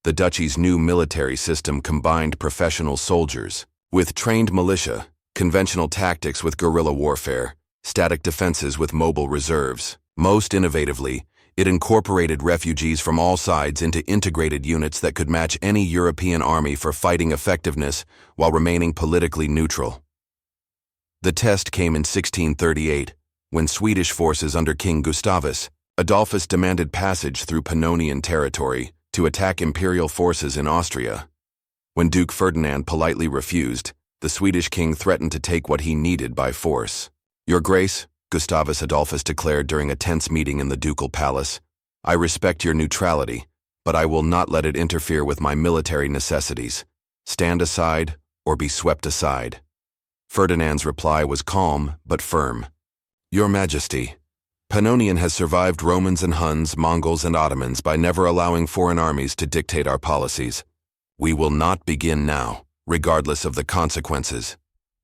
The duchy's new military system combined professional soldiers with trained militia, conventional tactics with guerrilla warfare, static defenses with mobile reserves. Most innovatively, it incorporated refugees from all sides into integrated units that could match any European army for fighting effectiveness while remaining politically neutral. The test came in 1638, when Swedish forces under King Gustavus Adolphus demanded passage through Pannonian territory to attack imperial forces in Austria. When Duke Ferdinand politely refused, the Swedish king threatened to take what he needed by force. "Your Grace," Gustavus Adolphus declared during a tense meeting in the ducal palace, "I respect your neutrality, but I will not let it interfere with my military necessities. Stand aside or be swept aside." Ferdinand's reply was calm but firm. "Your Majesty, Pannonian has survived Romans and Huns, Mongols and Ottomans by never allowing foreign armies to dictate our policies. We will not begin now, regardless of the consequences."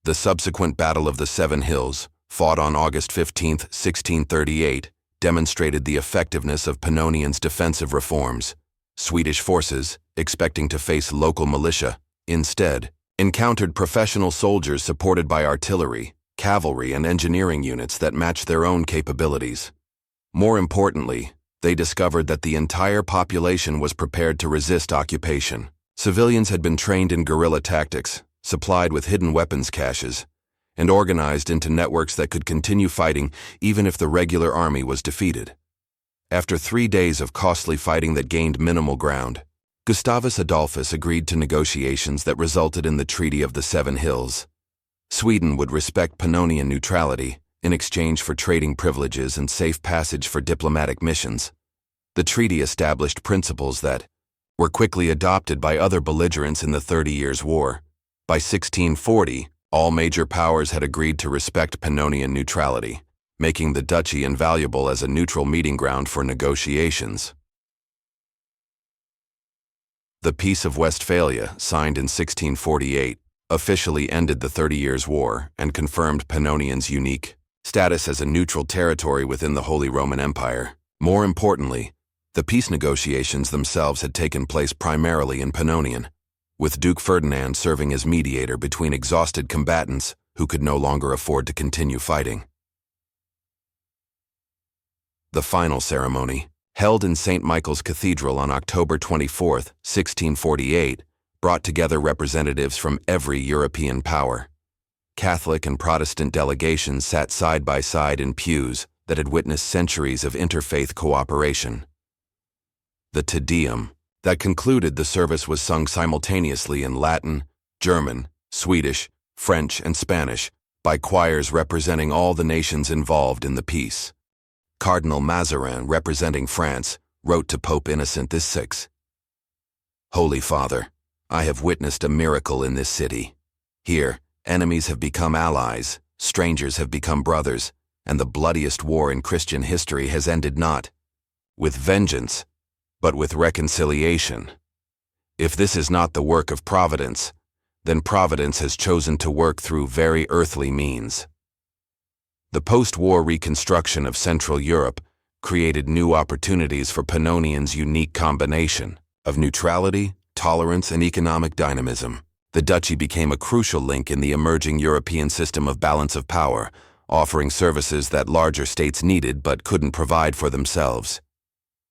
The subsequent Battle of the Seven Hills, fought on August 15, 1638, demonstrated the effectiveness of Pannonian's defensive reforms. Swedish forces, expecting to face local militia, instead encountered professional soldiers supported by artillery, cavalry, and engineering units that matched their own capabilities. More importantly, they discovered that the entire population was prepared to resist occupation. Civilians had been trained in guerrilla tactics, supplied with hidden weapons caches, and organized into networks that could continue fighting even if the regular army was defeated. After 3 days of costly fighting that gained minimal ground, Gustavus Adolphus agreed to negotiations that resulted in the Treaty of the Seven Hills. Sweden would respect Pannonian neutrality in exchange for trading privileges and safe passage for diplomatic missions. The treaty established principles that were quickly adopted by other belligerents in the 30 Years' War. By 1640, all major powers had agreed to respect Pannonian neutrality, making the duchy invaluable as a neutral meeting ground for negotiations. The Peace of Westphalia, signed in 1648, officially ended the 30 Years' War and confirmed Pannonian's unique status as a neutral territory within the Holy Roman Empire. More importantly, the peace negotiations themselves had taken place primarily in Pannonian, with Duke Ferdinand serving as mediator between exhausted combatants who could no longer afford to continue fighting. The final ceremony, held in St. Michael's Cathedral on October 24, 1648, brought together representatives from every European power. Catholic and Protestant delegations sat side by side in pews that had witnessed centuries of interfaith cooperation. The Te Deum that concluded the service was sung simultaneously in Latin, German, Swedish, French, and Spanish by choirs representing all the nations involved in the peace. Cardinal Mazarin, representing France, wrote to Pope Innocent VI, "Holy Father, I have witnessed a miracle in this city. Here, enemies have become allies, strangers have become brothers, and the bloodiest war in Christian history has ended not with vengeance, but with reconciliation. If this is not the work of Providence, then Providence has chosen to work through very earthly means." The post-war reconstruction of Central Europe created new opportunities for Pannonian's unique combination of neutrality, tolerance, and economic dynamism. The duchy became a crucial link in the emerging European system of balance of power, offering services that larger states needed but couldn't provide for themselves.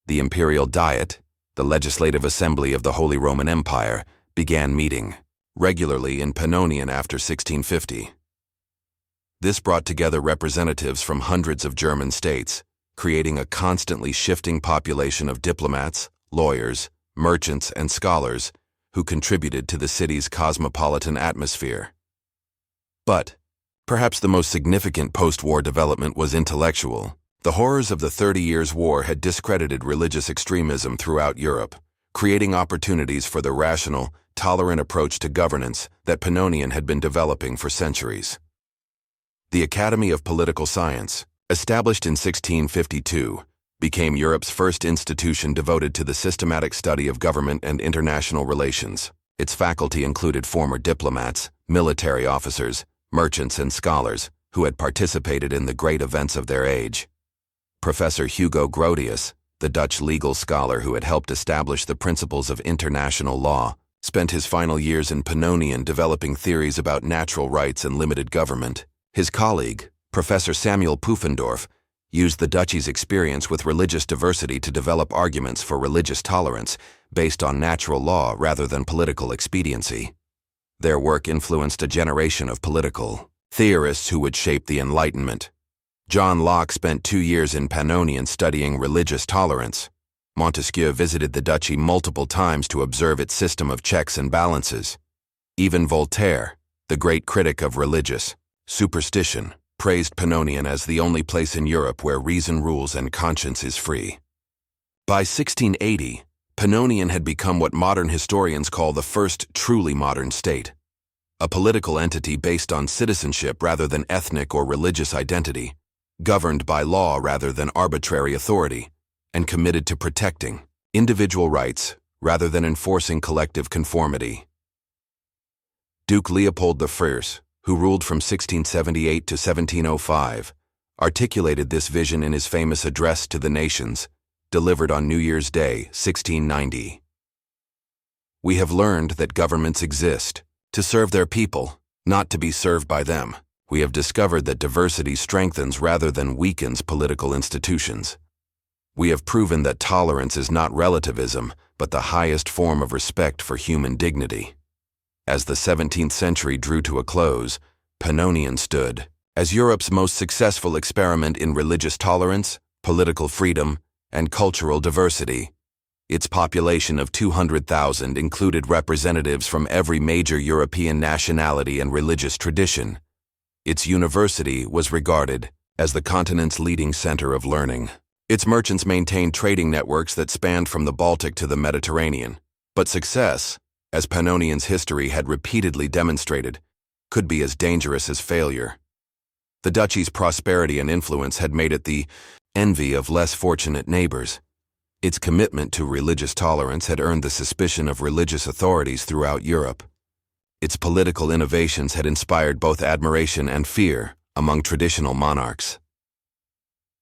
The Imperial Diet, the legislative assembly of the Holy Roman Empire, began meeting regularly in Pannonian after 1650. This brought together representatives from hundreds of German states, creating a constantly shifting population of diplomats, lawyers, merchants, and scholars who contributed to the city's cosmopolitan atmosphere. But perhaps the most significant post-war development was intellectual. The horrors of the 30 Years' War had discredited religious extremism throughout Europe, creating opportunities for the rational, tolerant approach to governance that Pannonian had been developing for centuries. The Academy of Political Science, established in 1652, became Europe's first institution devoted to the systematic study of government and international relations. Its faculty included former diplomats, military officers, merchants, and scholars who had participated in the great events of their age. Professor Hugo Grotius, the Dutch legal scholar who had helped establish the principles of international law, spent his final years in Pannonian developing theories about natural rights and limited government. His colleague, Professor Samuel Pufendorf, used the Dutch's experience with religious diversity to develop arguments for religious tolerance based on natural law rather than political expediency. Their work influenced a generation of political theorists who would shape the Enlightenment. John Locke spent 2 years in Pannonian studying religious tolerance. Montesquieu visited the Duchy multiple times to observe its system of checks and balances. Even Voltaire, the great critic of religious superstition, praised Pannonian as the only place in Europe where reason rules and conscience is free. By 1680, Pannonian had become what modern historians call the first truly modern state, a political entity based on citizenship rather than ethnic or religious identity, governed by law rather than arbitrary authority, and committed to protecting individual rights rather than enforcing collective conformity. Duke Leopold I, who ruled from 1678 to 1705, articulated this vision in his famous address to the nations, delivered on New Year's Day, 1690. "We have learned that governments exist to serve their people, not to be served by them. We have discovered that diversity strengthens rather than weakens political institutions. We have proven that tolerance is not relativism, but the highest form of respect for human dignity." As the 17th century drew to a close, Pannonian stood as Europe's most successful experiment in religious tolerance, political freedom, and cultural diversity. Its population of 200,000 included representatives from every major European nationality and religious tradition. Its university was regarded as the continent's leading center of learning. Its merchants maintained trading networks that spanned from the Baltic to the Mediterranean. But success, as Pannonian's history had repeatedly demonstrated, could be as dangerous as failure. The duchy's prosperity and influence had made it the envy of less fortunate neighbors. Its commitment to religious tolerance had earned the suspicion of religious authorities throughout Europe. Its political innovations had inspired both admiration and fear among traditional monarchs.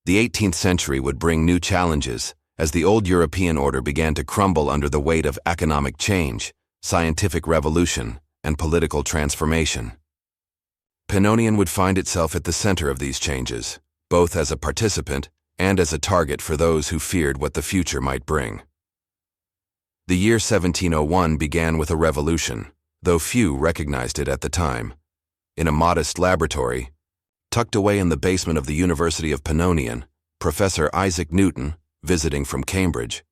The 18th century would bring new challenges as the old European order began to crumble under the weight of economic change, scientific revolution, and political transformation. Pannonian would find itself at the center of these changes, both as a participant and as a target for those who feared what the future might bring. The year 1701 began with a revolution, though few recognized it at the time. In a modest laboratory, tucked away in the basement of the University of Pannonian, Professor Isaac Newton, visiting from Cambridge,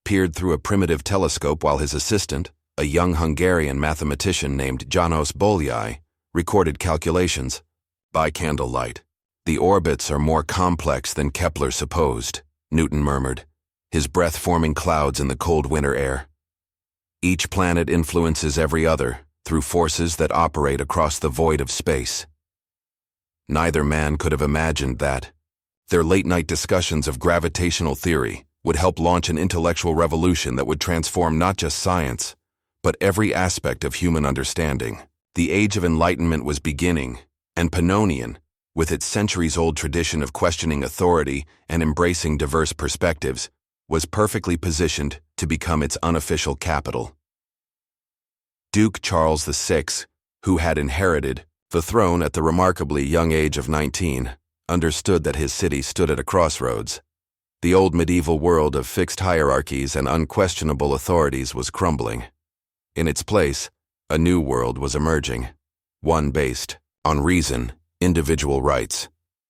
peered through a primitive telescope while his assistant, a young Hungarian mathematician named János Bolyai, recorded calculations. "By candlelight, the orbits are more complex than Kepler supposed," Newton murmured, his breath forming clouds in the cold winter air. "Each planet influences every other through forces that operate across the void of space." Neither man could have imagined that. Their late-night discussions of gravitational theory would help launch an intellectual revolution that would transform not just science, but every aspect of human understanding. The Age of Enlightenment was beginning, and Pannonian, with its centuries-old tradition of questioning authority and embracing diverse perspectives, was perfectly positioned to become its unofficial capital. Duke Charles VI, who had inherited the throne at the remarkably young age of 19, understood that his city stood at a crossroads. The old medieval world of fixed hierarchies and unquestionable authorities was crumbling. In its place, a new world was emerging, one based on reason, individual rights,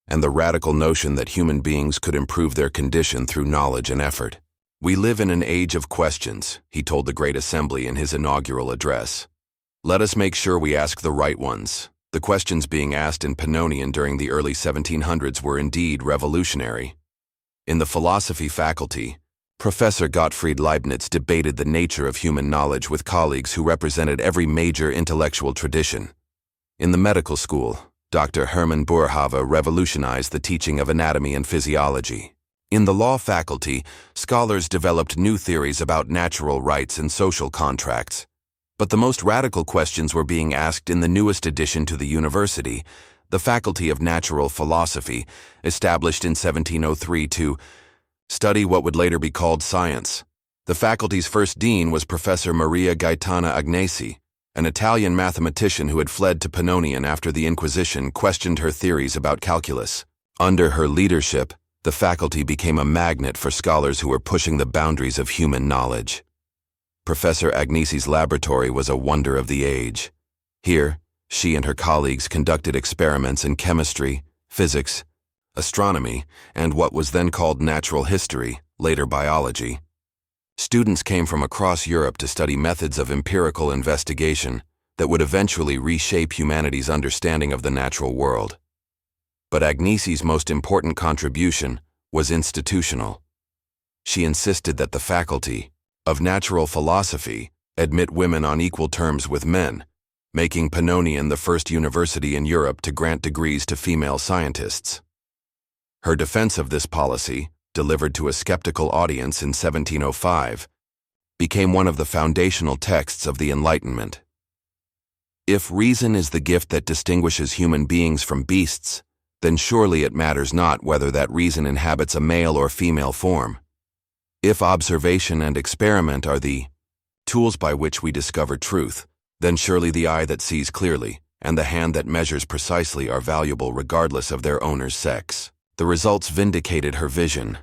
and the radical notion that human beings could improve their condition through knowledge and effort. "We live in an age of questions," he told the Great Assembly in his inaugural address. "Let us make sure we ask the right ones, The questions being asked in Pannonian during the early 1700s were indeed revolutionary. In the philosophy faculty, Professor Gottfried Leibniz debated the nature of human knowledge with colleagues who represented every major intellectual tradition. In the medical school, Dr. Hermann Boerhaave revolutionized the teaching of anatomy and physiology. In the law faculty, scholars developed new theories about natural rights and social contracts. But the most radical questions were being asked in the newest addition to the university, the Faculty of Natural Philosophy, established in 1703 to study what would later be called science. The faculty's first dean was Professor Maria Gaetana Agnesi, an Italian mathematician who had fled to Pannonian after the Inquisition questioned her theories about calculus. Under her leadership, the faculty became a magnet for scholars who were pushing the boundaries of human knowledge. Professor Agnesi's laboratory was a wonder of the age. Here, she and her colleagues conducted experiments in chemistry, physics, astronomy, and what was then called natural history, later biology. Students came from across Europe to study methods of empirical investigation that would eventually reshape humanity's understanding of the natural world. But Agnesi's most important contribution was institutional. She insisted that the Faculty of Natural Philosophy admit women on equal terms with men, making Pannonian the first university in Europe to grant degrees to female scientists. Her defense of this policy, delivered to a skeptical audience in 1705, became one of the foundational texts of the Enlightenment. If reason is the gift that distinguishes human beings from beasts, then surely it matters not whether that reason inhabits a male or female form. If observation and experiment are the tools by which we discover truth, then surely the eye that sees clearly and the hand that measures precisely are valuable regardless of their owner's sex. The results vindicated her vision.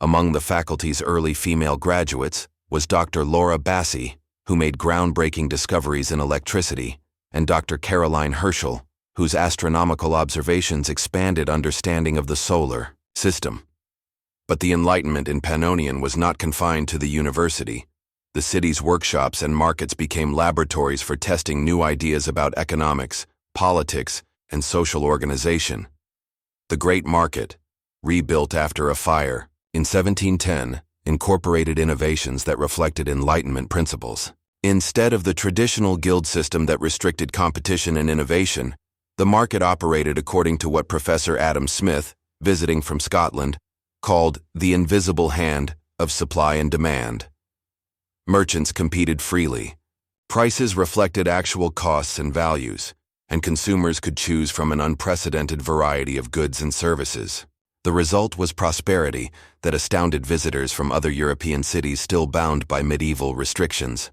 Among the faculty's early female graduates was Dr. Laura Bassi, who made groundbreaking discoveries in electricity, and Dr. Caroline Herschel, whose astronomical observations expanded understanding of the solar system. But the Enlightenment in Pannonian was not confined to the university. The city's workshops and markets became laboratories for testing new ideas about economics, politics, and social organization. The Great Market, rebuilt after a fire in 1710, incorporated innovations that reflected Enlightenment principles. Instead of the traditional guild system that restricted competition and innovation, the market operated according to what Professor Adam Smith, visiting from Scotland, called the invisible hand of supply and demand. Merchants competed freely. Prices reflected actual costs and values, and consumers could choose from an unprecedented variety of goods and services. The result was prosperity that astounded visitors from other European cities still bound by medieval restrictions.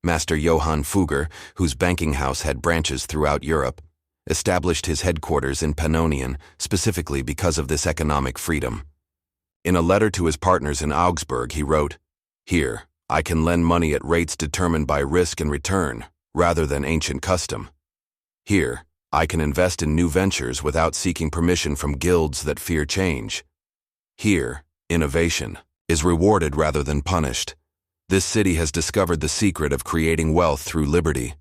Master Johann Fugger, whose banking house had branches throughout Europe, established his headquarters in Pannonian specifically because of this economic freedom. In a letter to his partners in Augsburg, he wrote, "Here, I can lend money at rates determined by risk and return, rather than ancient custom. Here, I can invest in new ventures without seeking permission from guilds that fear change. Here, innovation is rewarded rather than punished. This city has discovered the secret of creating wealth through liberty."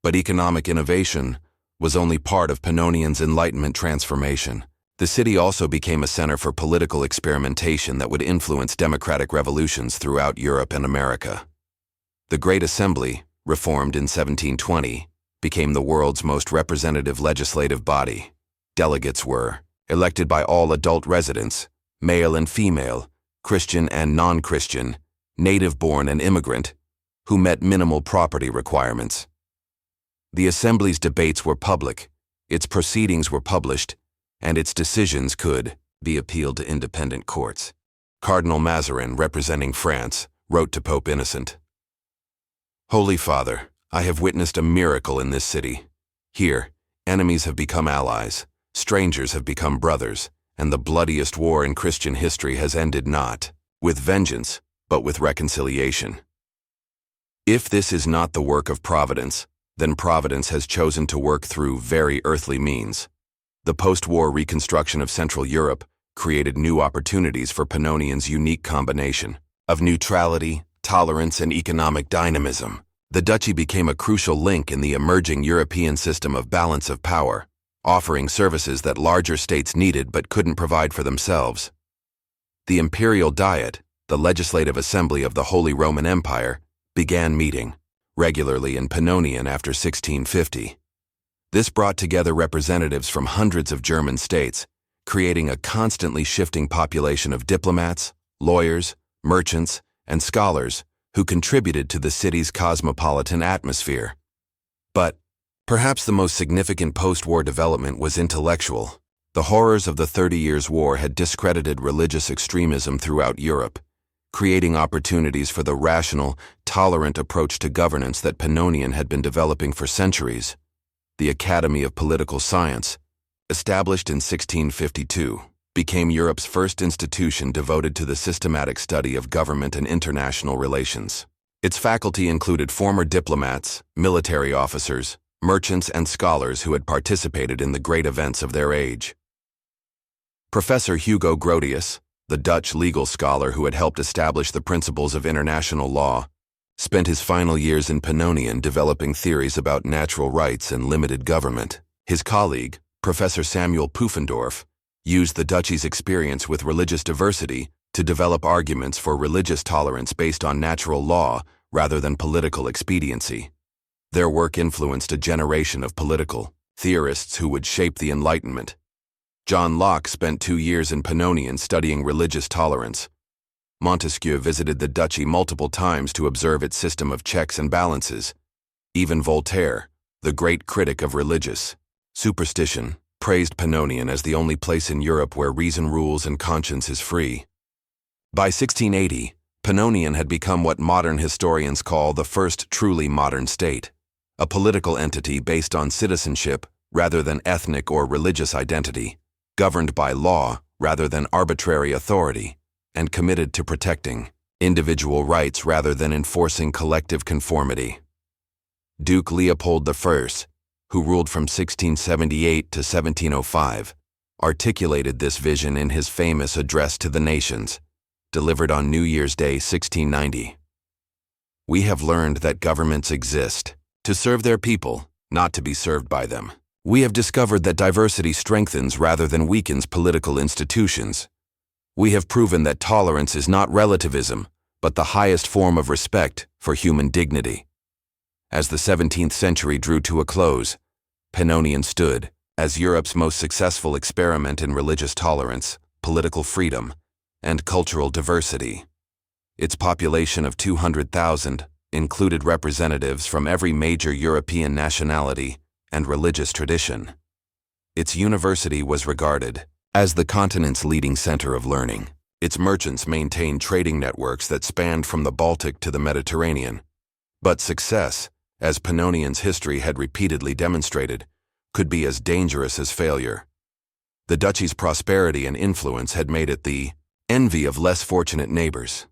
But economic innovation was only part of Pannonian's Enlightenment transformation. The city also became a center for political experimentation that would influence democratic revolutions throughout Europe and America. The Great Assembly, reformed in 1720, became the world's most representative legislative body. Delegates were elected by all adult residents, male and female, Christian and non-Christian, native-born and immigrant, who met minimal property requirements. The Assembly's debates were public, its proceedings were published, and its decisions could be appealed to independent courts. Cardinal Mazarin, representing France, wrote to Pope Innocent, "Holy Father, I have witnessed a miracle in this city. Here, enemies have become allies, strangers have become brothers, and the bloodiest war in Christian history has ended not with vengeance, but with reconciliation. If this is not the work of Providence, then Providence has chosen to work through very earthly means. The post-war reconstruction of Central Europe created new opportunities for Pannonian's unique combination of neutrality, tolerance, and economic dynamism. The duchy became a crucial link in the emerging European system of balance of power, offering services that larger states needed but couldn't provide for themselves. The Imperial Diet, the legislative assembly of the Holy Roman Empire, began meeting regularly in Pannonian after 1650. This brought together representatives from hundreds of German states, creating a constantly shifting population of diplomats, lawyers, merchants, and scholars who contributed to the city's cosmopolitan atmosphere. But perhaps the most significant post-war development was intellectual. The horrors of the 30 Years' War had discredited religious extremism throughout Europe, creating opportunities for the rational, tolerant approach to governance that Pannonian had been developing for centuries. The Academy of Political Science, established in 1652, became Europe's first institution devoted to the systematic study of government and international relations. Its faculty included former diplomats, military officers, merchants, and scholars who had participated in the great events of their age. Professor Hugo Grotius, the Dutch legal scholar who had helped establish the principles of international law, spent his final years in Pannonian developing theories about natural rights and limited government. His colleague, Professor Samuel Pufendorf, used the duchy's experience with religious diversity to develop arguments for religious tolerance based on natural law rather than political expediency. Their work influenced a generation of political theorists who would shape the Enlightenment. John Locke spent 2 years in Pannonian studying religious tolerance. Montesquieu visited the duchy multiple times to observe its system of checks and balances. Even Voltaire, the great critic of religious superstition, praised Pannonian as the only place in Europe where reason rules and conscience is free. By 1680, Pannonian had become what modern historians call the first truly modern state, a political entity based on citizenship rather than ethnic or religious identity, governed by law rather than arbitrary authority, and committed to protecting individual rights rather than enforcing collective conformity. Duke Leopold I, who ruled from 1678 to 1705, articulated this vision in his famous Address to the Nations, delivered on New Year's Day 1690. "We have learned that governments exist to serve their people, not to be served by them. We have discovered that diversity strengthens rather than weakens political institutions. We have proven that tolerance is not relativism, but the highest form of respect for human dignity." As the 17th century drew to a close, Pannonian stood as Europe's most successful experiment in religious tolerance, political freedom, and cultural diversity. Its population of 200,000 included representatives from every major European nationality and religious tradition. Its university was regarded as the continent's leading center of learning. Its merchants maintained trading networks that spanned from the Baltic to the Mediterranean. But success, as Pannonian's history had repeatedly demonstrated, could be as dangerous as failure. The duchy's prosperity and influence had made it the envy of less fortunate neighbors.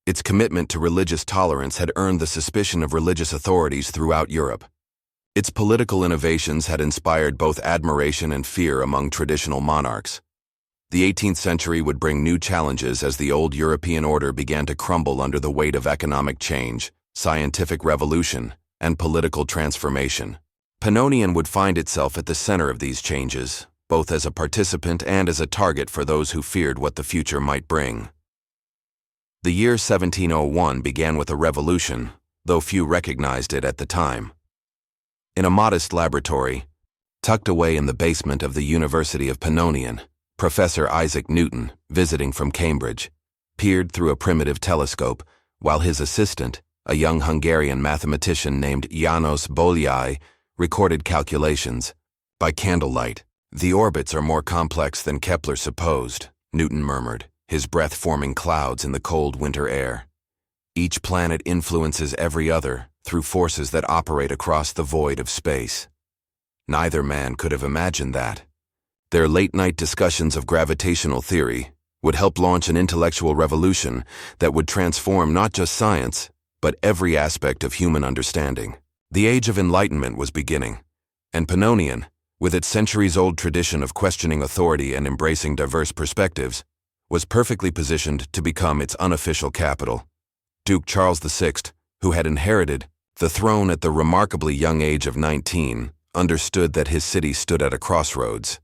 Its commitment to religious tolerance had earned the suspicion of religious authorities throughout Europe. Its political innovations had inspired both admiration and fear among traditional monarchs. The 18th century would bring new challenges as the old European order began to crumble under the weight of economic change, scientific revolution, and political transformation. Pannonian would find itself at the center of these changes, both as a participant and as a target for those who feared what the future might bring. The year 1701 began with a revolution, though few recognized it at the time. In a modest laboratory, tucked away in the basement of the University of Pannonian, Professor Isaac Newton, visiting from Cambridge, peered through a primitive telescope, while his assistant, a young Hungarian mathematician named János Bolyai, recorded calculations. "By candlelight, the orbits are more complex than Kepler supposed," Newton murmured, his breath forming clouds in the cold winter air. "Each planet influences every other through forces that operate across the void of space. Neither man could have imagined that." Their late-night discussions of gravitational theory would help launch an intellectual revolution that would transform not just science, but every aspect of human understanding. The Age of Enlightenment was beginning, and Pannonian, with its centuries-old tradition of questioning authority and embracing diverse perspectives, was perfectly positioned to become its unofficial capital. Duke Charles VI, who had inherited The throne at the remarkably young age of 19 understood that his city stood at a crossroads.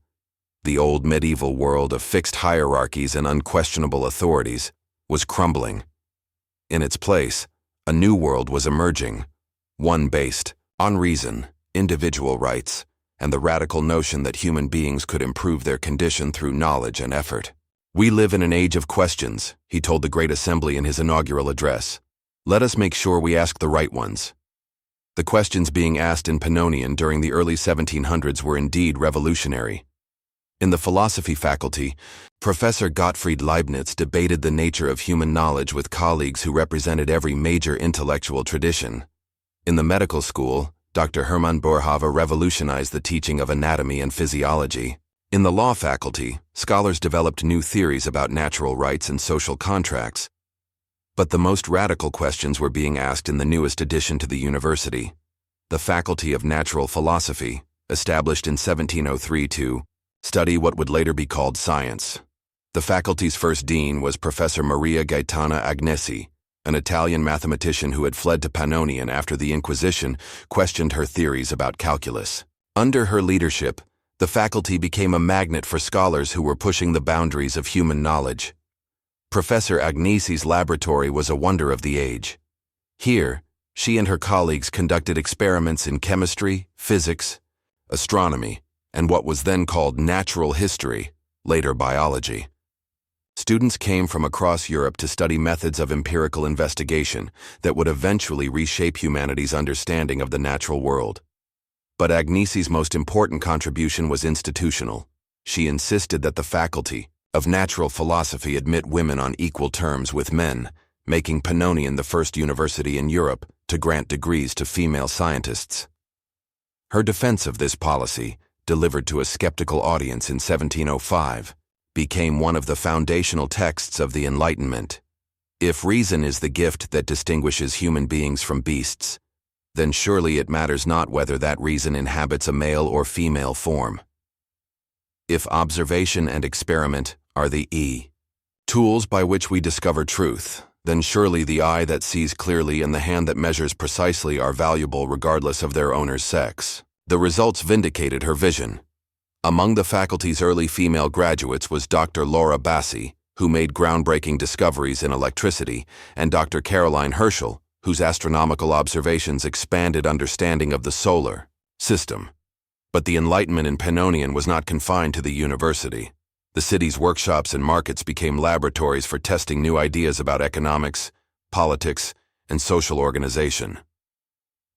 The old medieval world of fixed hierarchies and unquestionable authorities was crumbling. In its place, a new world was emerging, one based on reason, individual rights, and the radical notion that human beings could improve their condition through knowledge and effort. "We live in an age of questions," he told the Great Assembly in his inaugural address. "Let us make sure we ask the right ones." The questions being asked in Pannonian during the early 1700s were indeed revolutionary. In the philosophy faculty, Professor Gottfried Leibniz debated the nature of human knowledge with colleagues who represented every major intellectual tradition. In the medical school, Dr. Hermann Boerhaave revolutionized the teaching of anatomy and physiology. In the law faculty, scholars developed new theories about natural rights and social contracts. But the most radical questions were being asked in the newest addition to the university, the Faculty of Natural Philosophy, established in 1703 to study what would later be called science. The faculty's first dean was Professor Maria Gaetana Agnesi, an Italian mathematician who had fled to Pannonian after the Inquisition questioned her theories about calculus. Under her leadership, the faculty became a magnet for scholars who were pushing the boundaries of human knowledge. Professor Agnesi's laboratory was a wonder of the age. Here, she and her colleagues conducted experiments in chemistry, physics, astronomy, and what was then called natural history, later biology. Students came from across Europe to study methods of empirical investigation that would eventually reshape humanity's understanding of the natural world. But Agnesi's most important contribution was institutional. She insisted that the Faculty of Natural Philosophy admit women on equal terms with men, making Pannonian the first university in Europe to grant degrees to female scientists. Her defense of this policy, delivered to a skeptical audience in 1705, became one of the foundational texts of the Enlightenment. If reason is the gift that distinguishes human beings from beasts, then surely it matters not whether that reason inhabits a male or female form. If observation and experiment are the tools by which we discover truth, then surely the eye that sees clearly and the hand that measures precisely are valuable regardless of their owner's sex. The results vindicated her vision. Among the faculty's early female graduates was Dr. Laura Bassi, who made groundbreaking discoveries in electricity, and Dr. Caroline Herschel, whose astronomical observations expanded understanding of the solar system. But the Enlightenment in Pannonian was not confined to the university. The city's workshops and markets became laboratories for testing new ideas about economics, politics, and social organization.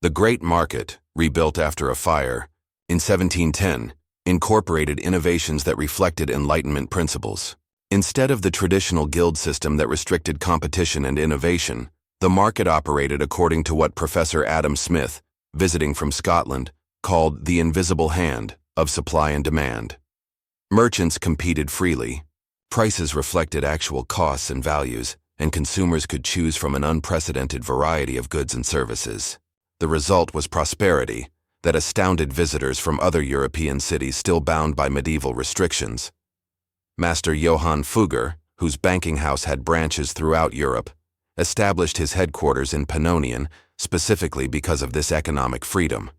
The Great Market, rebuilt after a fire, in 1710, incorporated innovations that reflected Enlightenment principles. Instead of the traditional guild system that restricted competition and innovation, the market operated according to what Professor Adam Smith, visiting from Scotland, called the invisible hand of supply and demand. Merchants competed freely. Prices reflected actual costs and values, and consumers could choose from an unprecedented variety of goods and services. The result was prosperity that astounded visitors from other European cities still bound by medieval restrictions. Master Johann Fugger, whose banking house had branches throughout Europe, established his headquarters in Pannonian specifically because of this economic freedom.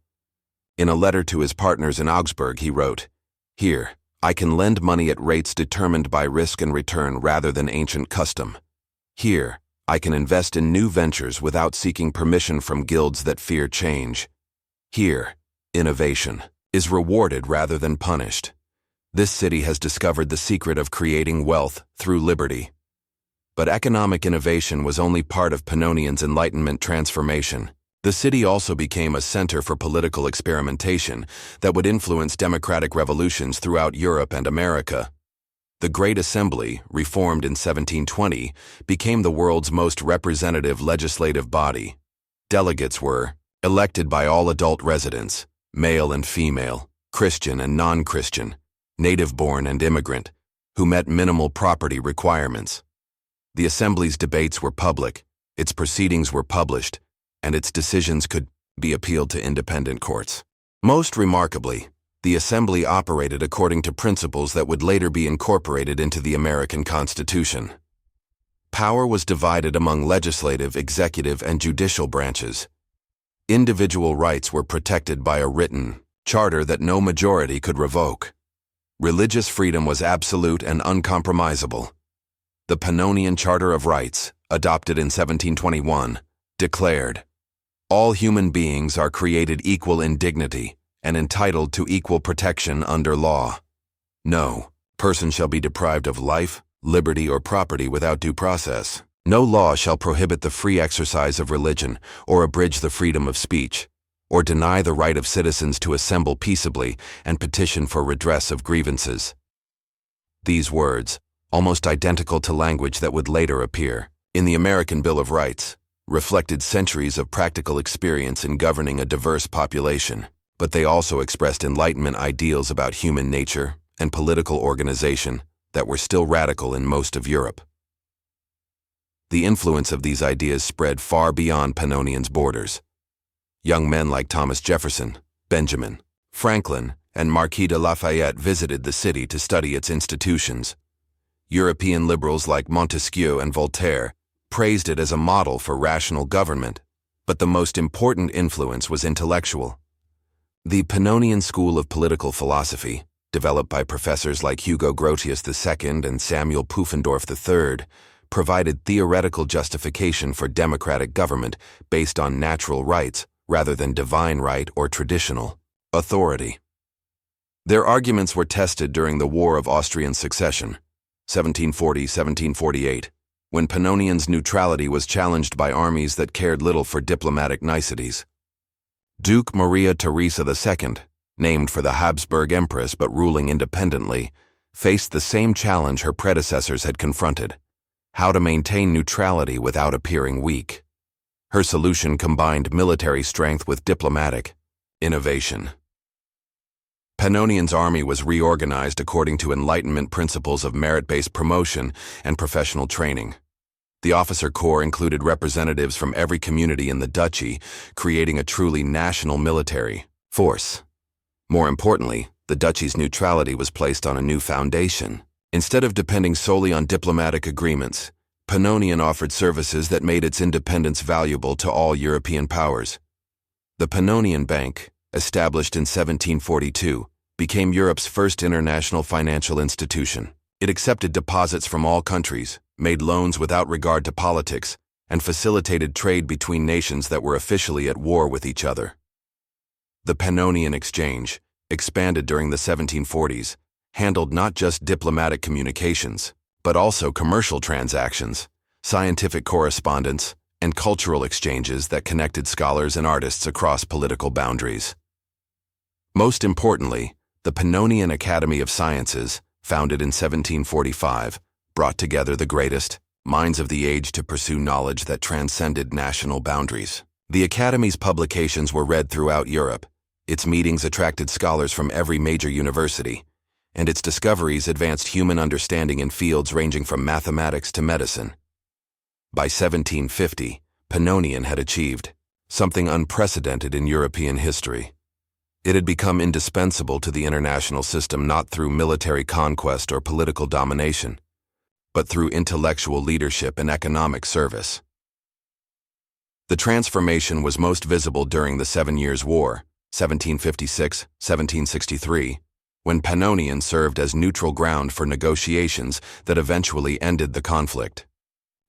In a letter to his partners in Augsburg, he wrote, "Here, I can lend money at rates determined by risk and return rather than ancient custom. Here, I can invest in new ventures without seeking permission from guilds that fear change. Here, innovation is rewarded rather than punished. This city has discovered the secret of creating wealth through liberty." But economic innovation was only part of Pannonian's Enlightenment transformation. The city also became a center for political experimentation that would influence democratic revolutions throughout Europe and America. The Great Assembly, reformed in 1720, became the world's most representative legislative body. Delegates were elected by all adult residents, male and female, Christian and non-Christian, native-born and immigrant, who met minimal property requirements. The Assembly's debates were public, its proceedings were published, and its decisions could be appealed to independent courts. Most remarkably, the Assembly operated according to principles that would later be incorporated into the American Constitution. Power was divided among legislative, executive, and judicial branches. Individual rights were protected by a written charter that no majority could revoke. Religious freedom was absolute and uncompromisable. The Pannonian Charter of Rights, adopted in 1721, declared, "All human beings are created equal in dignity and entitled to equal protection under law. No person shall be deprived of life, liberty, or property without due process. No law shall prohibit the free exercise of religion or abridge the freedom of speech, or deny the right of citizens to assemble peaceably and petition for redress of grievances." These words, almost identical to language that would later appear in the American Bill of Rights, reflected centuries of practical experience in governing a diverse population, but they also expressed Enlightenment ideals about human nature and political organization that were still radical in most of Europe. The influence of these ideas spread far beyond Pannonian's borders. Young men like Thomas Jefferson, Benjamin Franklin, and Marquis de Lafayette visited the city to study its institutions. European liberals like Montesquieu and Voltaire praised it as a model for rational government, but the most important influence was intellectual. The Pannonian school of political philosophy, developed by professors like Hugo Grotius II and Samuel Pufendorf III, provided theoretical justification for democratic government based on natural rights rather than divine right or traditional authority. Their arguments were tested during the War of Austrian Succession, 1740–1748, when Pannonian's neutrality was challenged by armies that cared little for diplomatic niceties. Duke Maria Theresa II, named for the Habsburg Empress but ruling independently, faced the same challenge her predecessors had confronted: how to maintain neutrality without appearing weak. Her solution combined military strength with diplomatic innovation. Pannonian's army was reorganized according to Enlightenment principles of merit-based promotion and professional training. The officer corps included representatives from every community in the duchy, creating a truly national military force. More importantly, the duchy's neutrality was placed on a new foundation. Instead of depending solely on diplomatic agreements, Pannonian offered services that made its independence valuable to all European powers. The Pannonian Bank, established in 1742, became Europe's first international financial institution. It accepted deposits from all countries, made loans without regard to politics, and facilitated trade between nations that were officially at war with each other. The Pannonian Exchange, expanded during the 1740s, handled not just diplomatic communications, but also commercial transactions, scientific correspondence, and cultural exchanges that connected scholars and artists across political boundaries. Most importantly, the Pannonian Academy of Sciences, founded in 1745, brought together the greatest minds of the age to pursue knowledge that transcended national boundaries. The Academy's publications were read throughout Europe, its meetings attracted scholars from every major university, and its discoveries advanced human understanding in fields ranging from mathematics to medicine. By 1750, Pannonian had achieved something unprecedented in European history. It had become indispensable to the international system not through military conquest or political domination, but through intellectual leadership and economic service. The transformation was most visible during the 7 Years' War, 1756–1763, when Pannonian served as neutral ground for negotiations that eventually ended the conflict.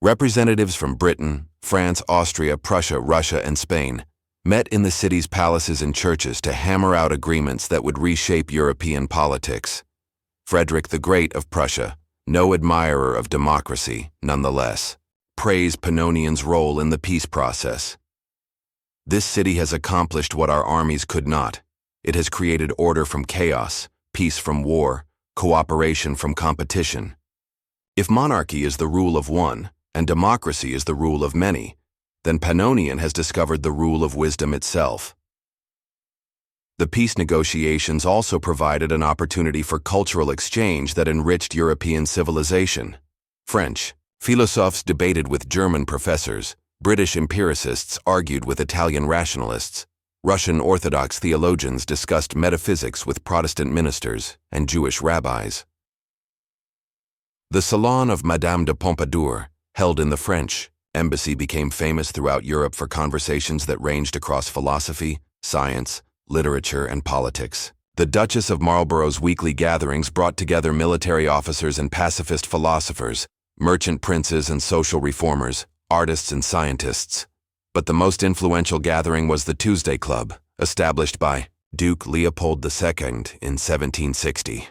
Representatives from Britain, France, Austria, Prussia, Russia, and Spain met in the city's palaces and churches to hammer out agreements that would reshape European politics. Frederick the Great of Prussia, no admirer of democracy, nonetheless, praised Pannonian's role in the peace process. "This city has accomplished what our armies could not. It has created order from chaos, peace from war, cooperation from competition. If monarchy is the rule of one, and democracy is the rule of many, then Pannonian has discovered the rule of wisdom itself." The peace negotiations also provided an opportunity for cultural exchange that enriched European civilization. French philosophers debated with German professors, British empiricists argued with Italian rationalists, Russian Orthodox theologians discussed metaphysics with Protestant ministers and Jewish rabbis. The Salon of Madame de Pompadour, held in the French embassy became famous throughout Europe for conversations that ranged across philosophy, science, literature, and politics. The Duchess of Marlborough's weekly gatherings brought together military officers and pacifist philosophers, merchant princes and social reformers, artists and scientists. But the most influential gathering was the Tuesday Club, established by Duke Leopold II in 1760.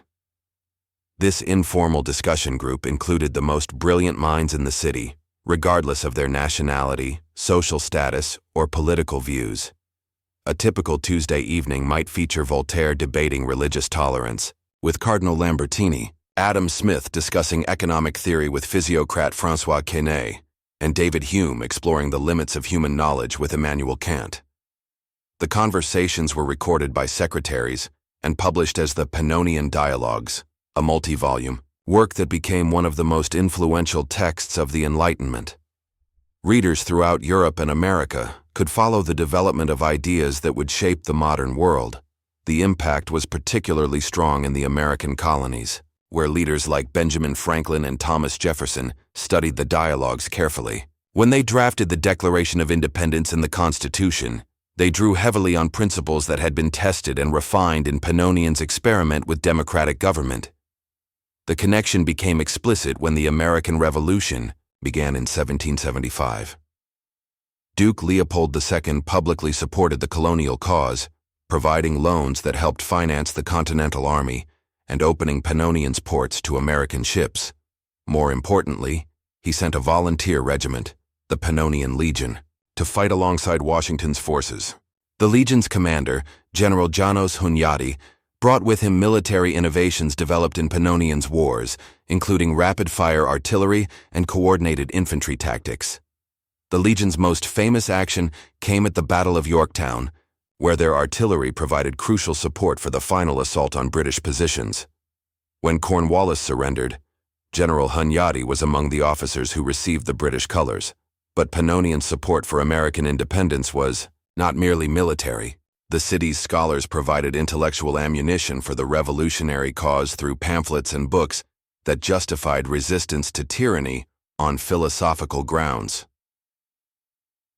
This informal discussion group included the most brilliant minds in the city, regardless of their nationality, social status, or political views. A typical Tuesday evening might feature Voltaire debating religious tolerance, with Cardinal Lambertini, Adam Smith discussing economic theory with physiocrat François Quesnay, and David Hume exploring the limits of human knowledge with Immanuel Kant. The conversations were recorded by secretaries and published as the Pannonian Dialogues, a multi-volume work that became one of the most influential texts of the Enlightenment. Readers throughout Europe and America could follow the development of ideas that would shape the modern world. The impact was particularly strong in the American colonies, where leaders like Benjamin Franklin and Thomas Jefferson studied the dialogues carefully. When they drafted the Declaration of Independence and the Constitution, they drew heavily on principles that had been tested and refined in Pannonian's experiment with democratic government. The connection became explicit when the American Revolution began in 1775. Duke Leopold II publicly supported the colonial cause, providing loans that helped finance the Continental Army and opening Pannonian's ports to American ships. More importantly, he sent a volunteer regiment, the Pannonian Legion, to fight alongside Washington's forces. The Legion's commander, General János Hunyadi, brought with him military innovations developed in Pannonian's wars, including rapid-fire artillery and coordinated infantry tactics. The Legion's most famous action came at the Battle of Yorktown, where their artillery provided crucial support for the final assault on British positions. When Cornwallis surrendered, General Hunyadi was among the officers who received the British colors, but Pannonian's support for American independence was not merely military. The city's scholars provided intellectual ammunition for the revolutionary cause through pamphlets and books that justified resistance to tyranny on philosophical grounds.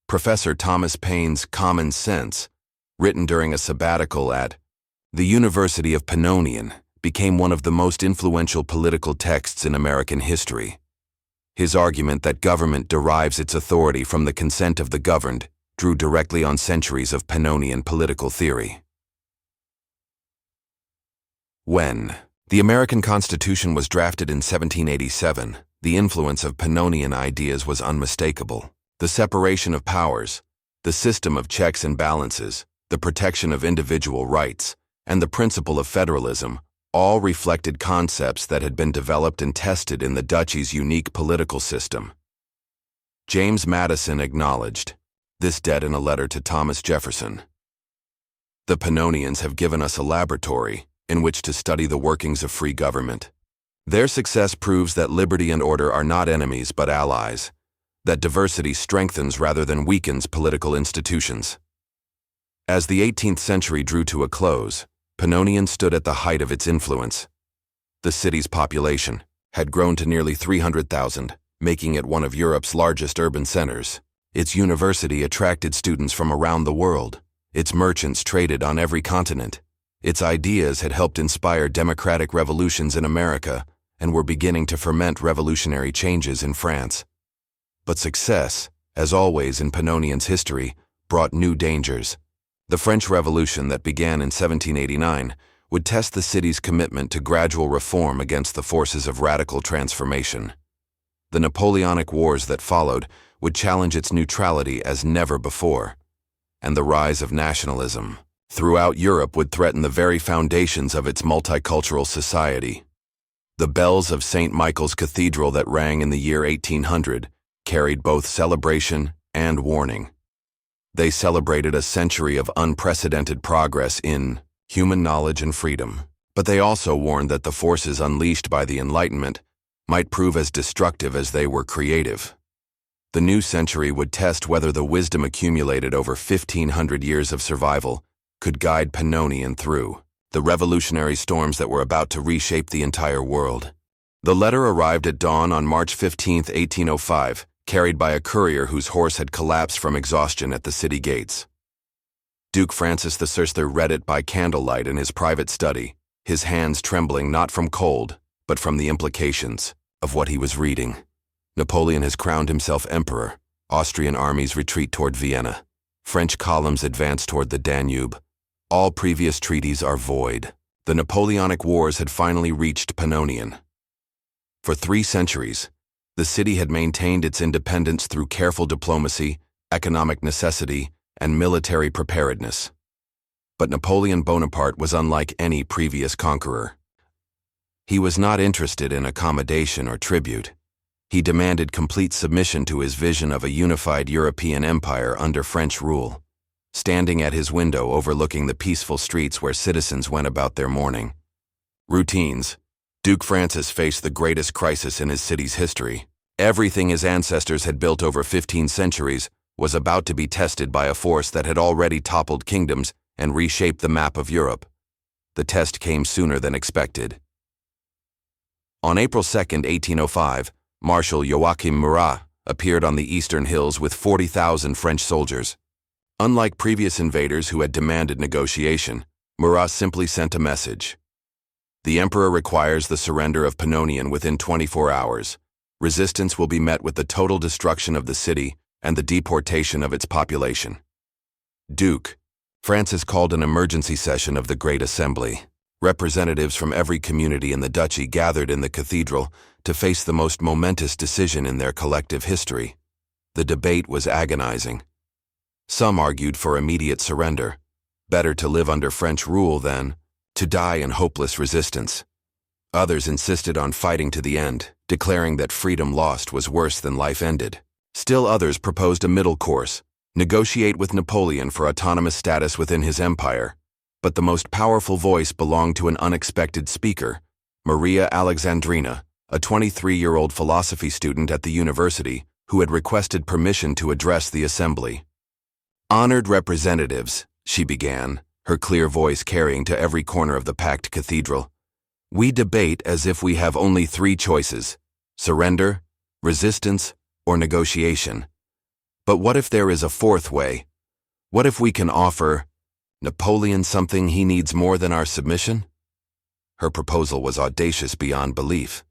Professor Thomas Paine's Common Sense, written during a sabbatical at the University of Pannonian, became one of the most influential political texts in American history. His argument that government derives its authority from the consent of the governed drew directly on centuries of Pannonian political theory. When the American Constitution was drafted in 1787, the influence of Pannonian ideas was unmistakable. The separation of powers, the system of checks and balances, the protection of individual rights, and the principle of federalism all reflected concepts that had been developed and tested in the duchy's unique political system. James Madison acknowledged this debt in a letter to Thomas Jefferson. The Pannonians have given us a laboratory in which to study the workings of free government. Their success proves that liberty and order are not enemies but allies, that diversity strengthens rather than weakens political institutions. As the 18th century drew to a close, Pannonian stood at the height of its influence. The city's population had grown to nearly 300,000, making it one of Europe's largest urban centers. Its university attracted students from around the world. Its merchants traded on every continent. Its ideas had helped inspire democratic revolutions in America and were beginning to ferment revolutionary changes in France. But success, as always in Pannonian's history, brought new dangers. The French Revolution that began in 1789 would test the city's commitment to gradual reform against the forces of radical transformation. The Napoleonic Wars that followed would challenge its neutrality as never before, and the rise of nationalism throughout Europe would threaten the very foundations of its multicultural society. The bells of St. Michael's Cathedral that rang in the year 1800 carried both celebration and warning. They celebrated a century of unprecedented progress in human knowledge and freedom, but they also warned that the forces unleashed by the Enlightenment might prove as destructive as they were creative. The new century would test whether the wisdom accumulated over 1,500 years of survival could guide Pannonian through the revolutionary storms that were about to reshape the entire world. The letter arrived at dawn on March 15, 1805, carried by a courier whose horse had collapsed from exhaustion at the city gates. Duke Francis I read it by candlelight in his private study, his hands trembling not from cold, but from the implications of what he was reading. Napoleon has crowned himself emperor. Austrian armies retreat toward Vienna. French columns advance toward the Danube. All previous treaties are void. The Napoleonic Wars had finally reached Pannonian. For 3 centuries, the city had maintained its independence through careful diplomacy, economic necessity, and military preparedness. But Napoleon Bonaparte was unlike any previous conqueror. He was not interested in accommodation or tribute. He demanded complete submission to his vision of a unified European empire under French rule, standing at his window overlooking the peaceful streets where citizens went about their mourning. Routines. Duke Francis faced the greatest crisis in his city's history. Everything his ancestors had built over 15 centuries was about to be tested by a force that had already toppled kingdoms and reshaped the map of Europe. The test came sooner than expected. On April 2, 1805, Marshal Joachim Murat appeared on the eastern hills with 40,000 French soldiers. Unlike previous invaders who had demanded negotiation, Murat simply sent a message. The emperor requires the surrender of Pannonian within 24 hours. Resistance will be met with the total destruction of the city and the deportation of its population. Duke Francis called an emergency session of the Great Assembly. Representatives from every community in the duchy gathered in the cathedral to face the most momentous decision in their collective history. The debate was agonizing. Some argued for immediate surrender. Better to live under French rule than to die in hopeless resistance. Others insisted on fighting to the end, declaring that freedom lost was worse than life ended. Still others proposed a middle course: negotiate with Napoleon for autonomous status within his empire. But the most powerful voice belonged to an unexpected speaker, Maria Alexandrina, a 23-year-old philosophy student at the university who had requested permission to address the assembly. "Honored representatives," she began, her clear voice carrying to every corner of the packed cathedral. "We debate as if we have only 3 choices: surrender, resistance, or negotiation. But what if there is a 4th way? What if we can offer Napoleon something he needs more than our submission?" Her proposal was audacious beyond belief.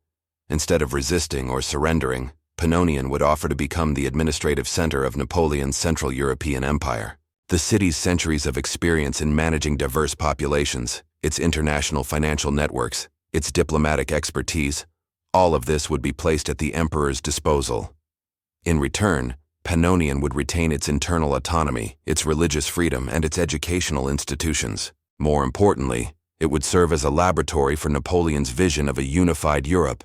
Instead of resisting or surrendering, Pannonian would offer to become the administrative center of Napoleon's Central European Empire. The city's centuries of experience in managing diverse populations, its international financial networks, its diplomatic expertise, all of this would be placed at the emperor's disposal. In return, Pannonian would retain its internal autonomy, its religious freedom, and its educational institutions. More importantly, it would serve as a laboratory for Napoleon's vision of a unified Europe,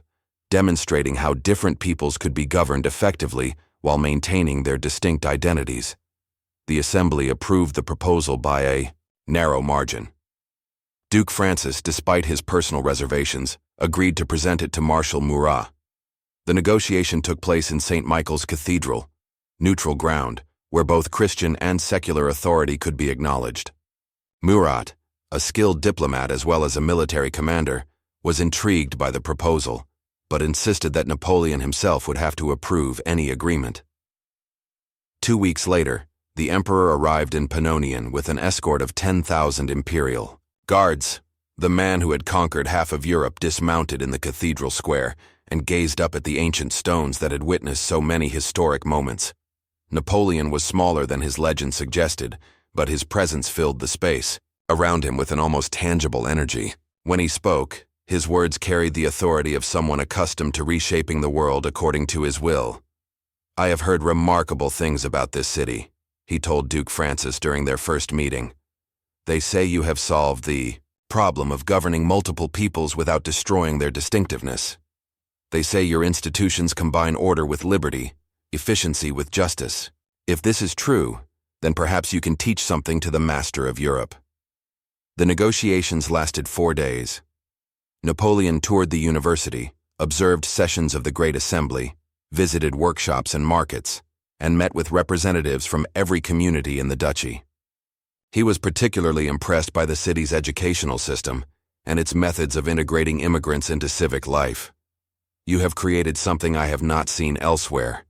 demonstrating how different peoples could be governed effectively while maintaining their distinct identities. The Assembly approved the proposal by a narrow margin. Duke Francis, despite his personal reservations, agreed to present it to Marshal Murat. The negotiation took place in St. Michael's Cathedral, neutral ground, where both Christian and secular authority could be acknowledged. Murat, a skilled diplomat as well as a military commander, was intrigued by the proposal, but insisted that Napoleon himself would have to approve any agreement. 2 weeks later, the emperor arrived in Pannonian with an escort of 10,000 imperial guards. The man who had conquered half of Europe dismounted in the cathedral square and gazed up at the ancient stones that had witnessed so many historic moments. Napoleon was smaller than his legend suggested, but his presence filled the space around him with an almost tangible energy. When he spoke, his words carried the authority of someone accustomed to reshaping the world according to his will. "I have heard remarkable things about this city," he told Duke Francis during their first meeting. "They say you have solved the problem of governing multiple peoples without destroying their distinctiveness. They say your institutions combine order with liberty, efficiency with justice. If this is true, then perhaps you can teach something to the master of Europe." The negotiations lasted 4 days. Napoleon toured the university, observed sessions of the Great Assembly, visited workshops and markets, and met with representatives from every community in the duchy. He was particularly impressed by the city's educational system and its methods of integrating immigrants into civic life. "You have created something I have not seen elsewhere,"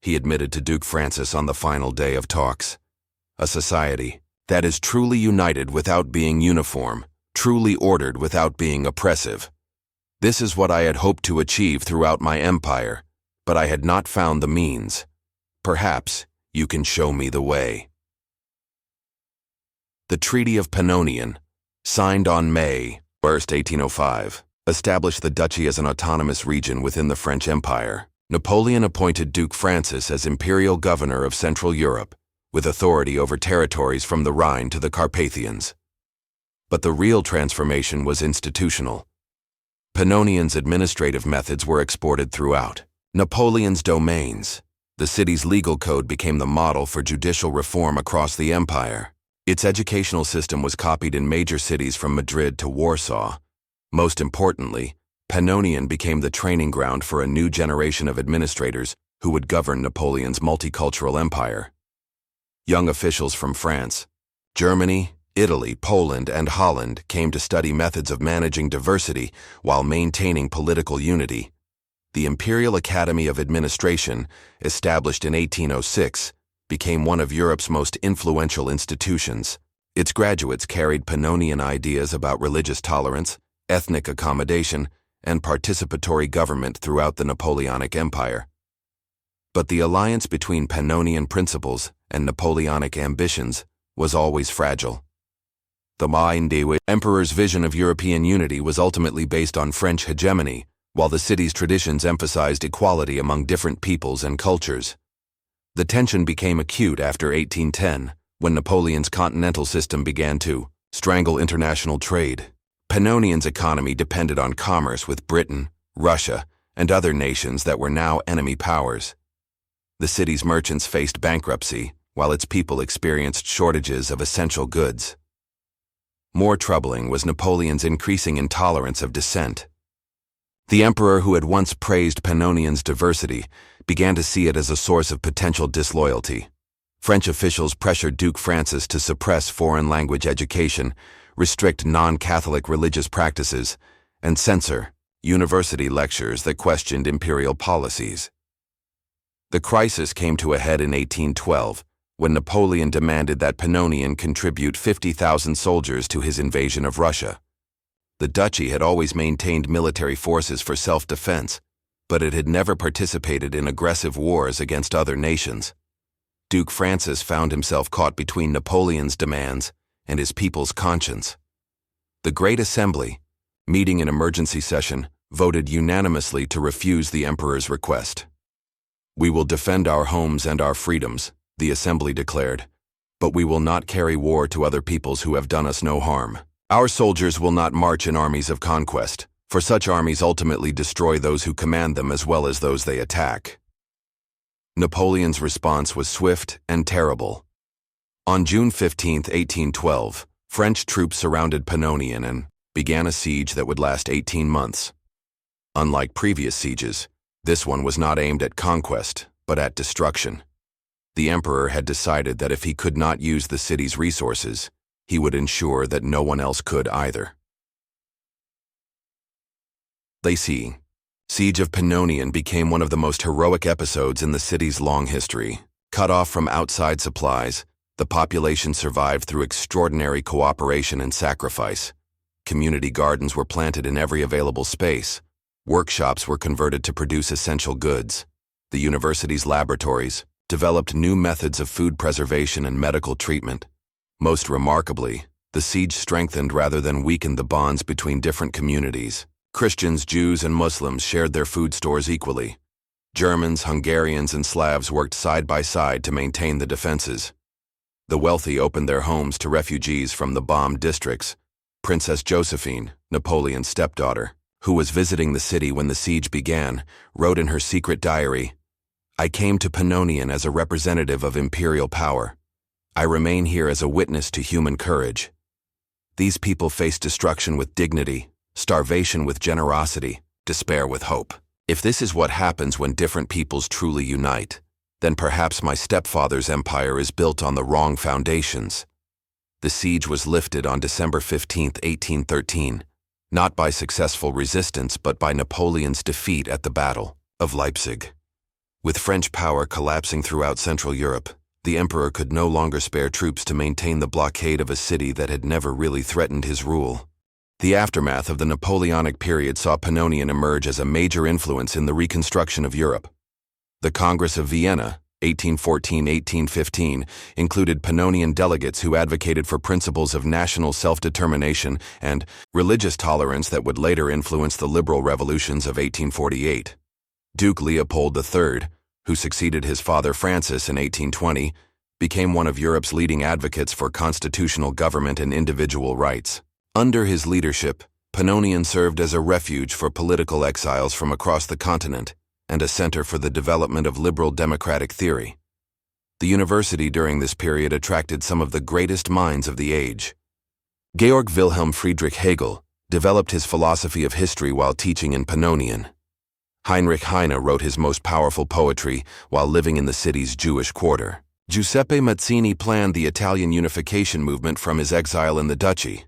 he admitted to Duke Francis on the final day of talks. A society that is truly united without being uniform, truly ordered without being oppressive. This is what I had hoped to achieve throughout my empire, but I had not found the means. Perhaps you can show me the way. The Treaty of Pannonian, signed on May 1st, 1805, established the duchy as an autonomous region within the French Empire. Napoleon appointed Duke Francis as imperial governor of Central Europe, with authority over territories from the Rhine to the Carpathians. But the real transformation was institutional. Pannonian's administrative methods were exported throughout Napoleon's domains. The city's legal code became the model for judicial reform across the empire. Its educational system was copied in major cities from Madrid to Warsaw. Most importantly, Pannonian became the training ground for a new generation of administrators who would govern Napoleon's multicultural empire. Young officials from France, Germany, Italy, Poland, and Holland came to study methods of managing diversity while maintaining political unity. The Imperial Academy of Administration, established in 1806, became one of Europe's most influential institutions. Its graduates carried Pannonian ideas about religious tolerance, ethnic accommodation, and participatory government throughout the Napoleonic Empire. But the alliance between Pannonian principles and Napoleonic ambitions was always fragile. The emperor's vision of European unity was ultimately based on French hegemony, while the city's traditions emphasized equality among different peoples and cultures. The tension became acute after 1810, when Napoleon's continental system began to strangle international trade. Pannonian's economy depended on commerce with Britain, Russia, and other nations that were now enemy powers. The city's merchants faced bankruptcy, while its people experienced shortages of essential goods. More troubling was Napoleon's increasing intolerance of dissent. The emperor, who had once praised Pannonian's diversity, began to see it as a source of potential disloyalty. French officials pressured Duke Francis to suppress foreign language education, restrict non-Catholic religious practices, and censor university lectures that questioned imperial policies. The crisis came to a head in 1812, when Napoleon demanded that Pannonian contribute 50,000 soldiers to his invasion of Russia. The duchy had always maintained military forces for self-defense, but it had never participated in aggressive wars against other nations. Duke Francis found himself caught between Napoleon's demands and his people's conscience. The Great Assembly, meeting in emergency session, voted unanimously to refuse the emperor's request. "We will defend our homes and our freedoms," the Assembly declared, "but we will not carry war to other peoples who have done us no harm. Our soldiers will not march in armies of conquest, for such armies ultimately destroy those who command them as well as those they attack." Napoleon's response was swift and terrible. On June 15, 1812, French troops surrounded Pannonian and began a siege that would last 18 months. Unlike previous sieges, this one was not aimed at conquest, but at destruction. The emperor had decided that if he could not use the city's resources, he would ensure that no one else could either. The Siege of Pannonian became one of the most heroic episodes in the city's long history. Cut off from outside supplies, the population survived through extraordinary cooperation and sacrifice. Community gardens were planted in every available space. Workshops were converted to produce essential goods. The university's laboratories developed new methods of food preservation and medical treatment. Most remarkably, the siege strengthened rather than weakened the bonds between different communities. Christians, Jews, and Muslims shared their food stores equally. Germans, Hungarians, and Slavs worked side by side to maintain the defenses. The wealthy opened their homes to refugees from the bombed districts. Princess Josephine, Napoleon's stepdaughter, who was visiting the city when the siege began, wrote in her secret diary, "I came to Pannonian as a representative of imperial power. I remain here as a witness to human courage. These people face destruction with dignity, starvation with generosity, despair with hope. If this is what happens when different peoples truly unite, then perhaps my stepfather's empire is built on the wrong foundations." The siege was lifted on December 15, 1813, not by successful resistance but by Napoleon's defeat at the Battle of Leipzig. With French power collapsing throughout Central Europe, the emperor could no longer spare troops to maintain the blockade of a city that had never really threatened his rule. The aftermath of the Napoleonic period saw Pannonian emerge as a major influence in the reconstruction of Europe. The Congress of Vienna, 1814–1815, included Pannonian delegates who advocated for principles of national self-determination and religious tolerance that would later influence the liberal revolutions of 1848. Duke Leopold III, who succeeded his father Francis in 1820, became one of Europe's leading advocates for constitutional government and individual rights. Under his leadership, Pannonian served as a refuge for political exiles from across the continent and a center for the development of liberal democratic theory. The university during this period attracted some of the greatest minds of the age. Georg Wilhelm Friedrich Hegel developed his philosophy of history while teaching in Pannonian. Heinrich Heine wrote his most powerful poetry while living in the city's Jewish quarter. Giuseppe Mazzini planned the Italian unification movement from his exile in the duchy.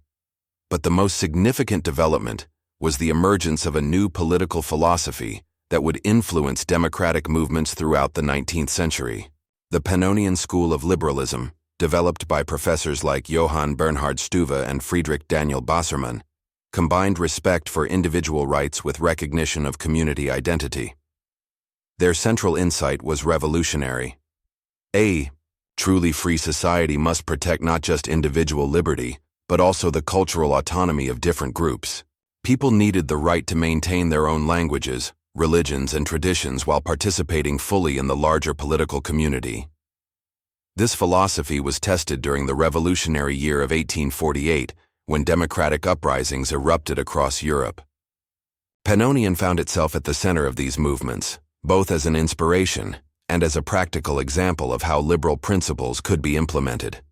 But the most significant development was the emergence of a new political philosophy that would influence democratic movements throughout the 19th century. The Pannonian school of liberalism, developed by professors like Johann Bernhard Stuve and Friedrich Daniel Bassermann, combined respect for individual rights with recognition of community identity. Their central insight was revolutionary. A truly free society must protect not just individual liberty, but also the cultural autonomy of different groups. People needed the right to maintain their own languages, religions, and traditions while participating fully in the larger political community. This philosophy was tested during the revolutionary year of 1848, when democratic uprisings erupted across Europe. Pannonian found itself at the center of these movements, both as an inspiration and as a practical example of how liberal principles could be implemented.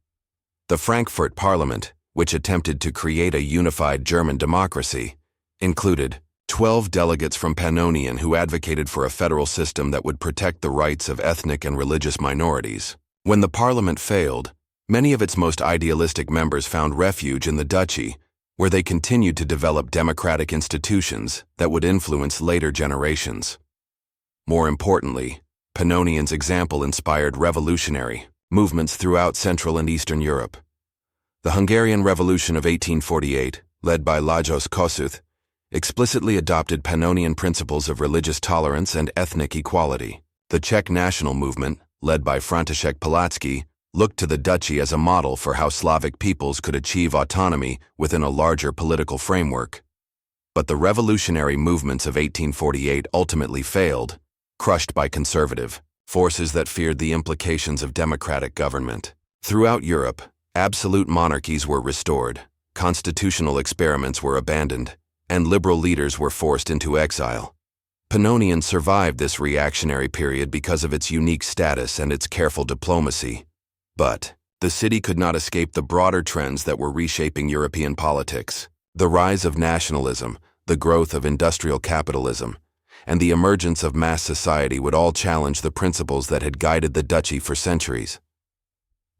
The Frankfurt Parliament, which attempted to create a unified German democracy, included 12 delegates from Pannonian who advocated for a federal system that would protect the rights of ethnic and religious minorities. When the parliament failed, many of its most idealistic members found refuge in the duchy, where they continued to develop democratic institutions that would influence later generations. More importantly, Pannonian's example inspired revolutionary movements throughout Central and Eastern Europe. The Hungarian Revolution of 1848, led by Lajos Kossuth, explicitly adopted Pannonian principles of religious tolerance and ethnic equality. The Czech national movement, led by František Palacký, looked to the duchy as a model for how Slavic peoples could achieve autonomy within a larger political framework. But the revolutionary movements of 1848 ultimately failed, crushed by conservative forces that feared the implications of democratic government. Throughout Europe, absolute monarchies were restored, constitutional experiments were abandoned, and liberal leaders were forced into exile. Pannonian survived this reactionary period because of its unique status and its careful diplomacy. But the city could not escape the broader trends that were reshaping European politics. The rise of nationalism, the growth of industrial capitalism, and the emergence of mass society would all challenge the principles that had guided the duchy for centuries.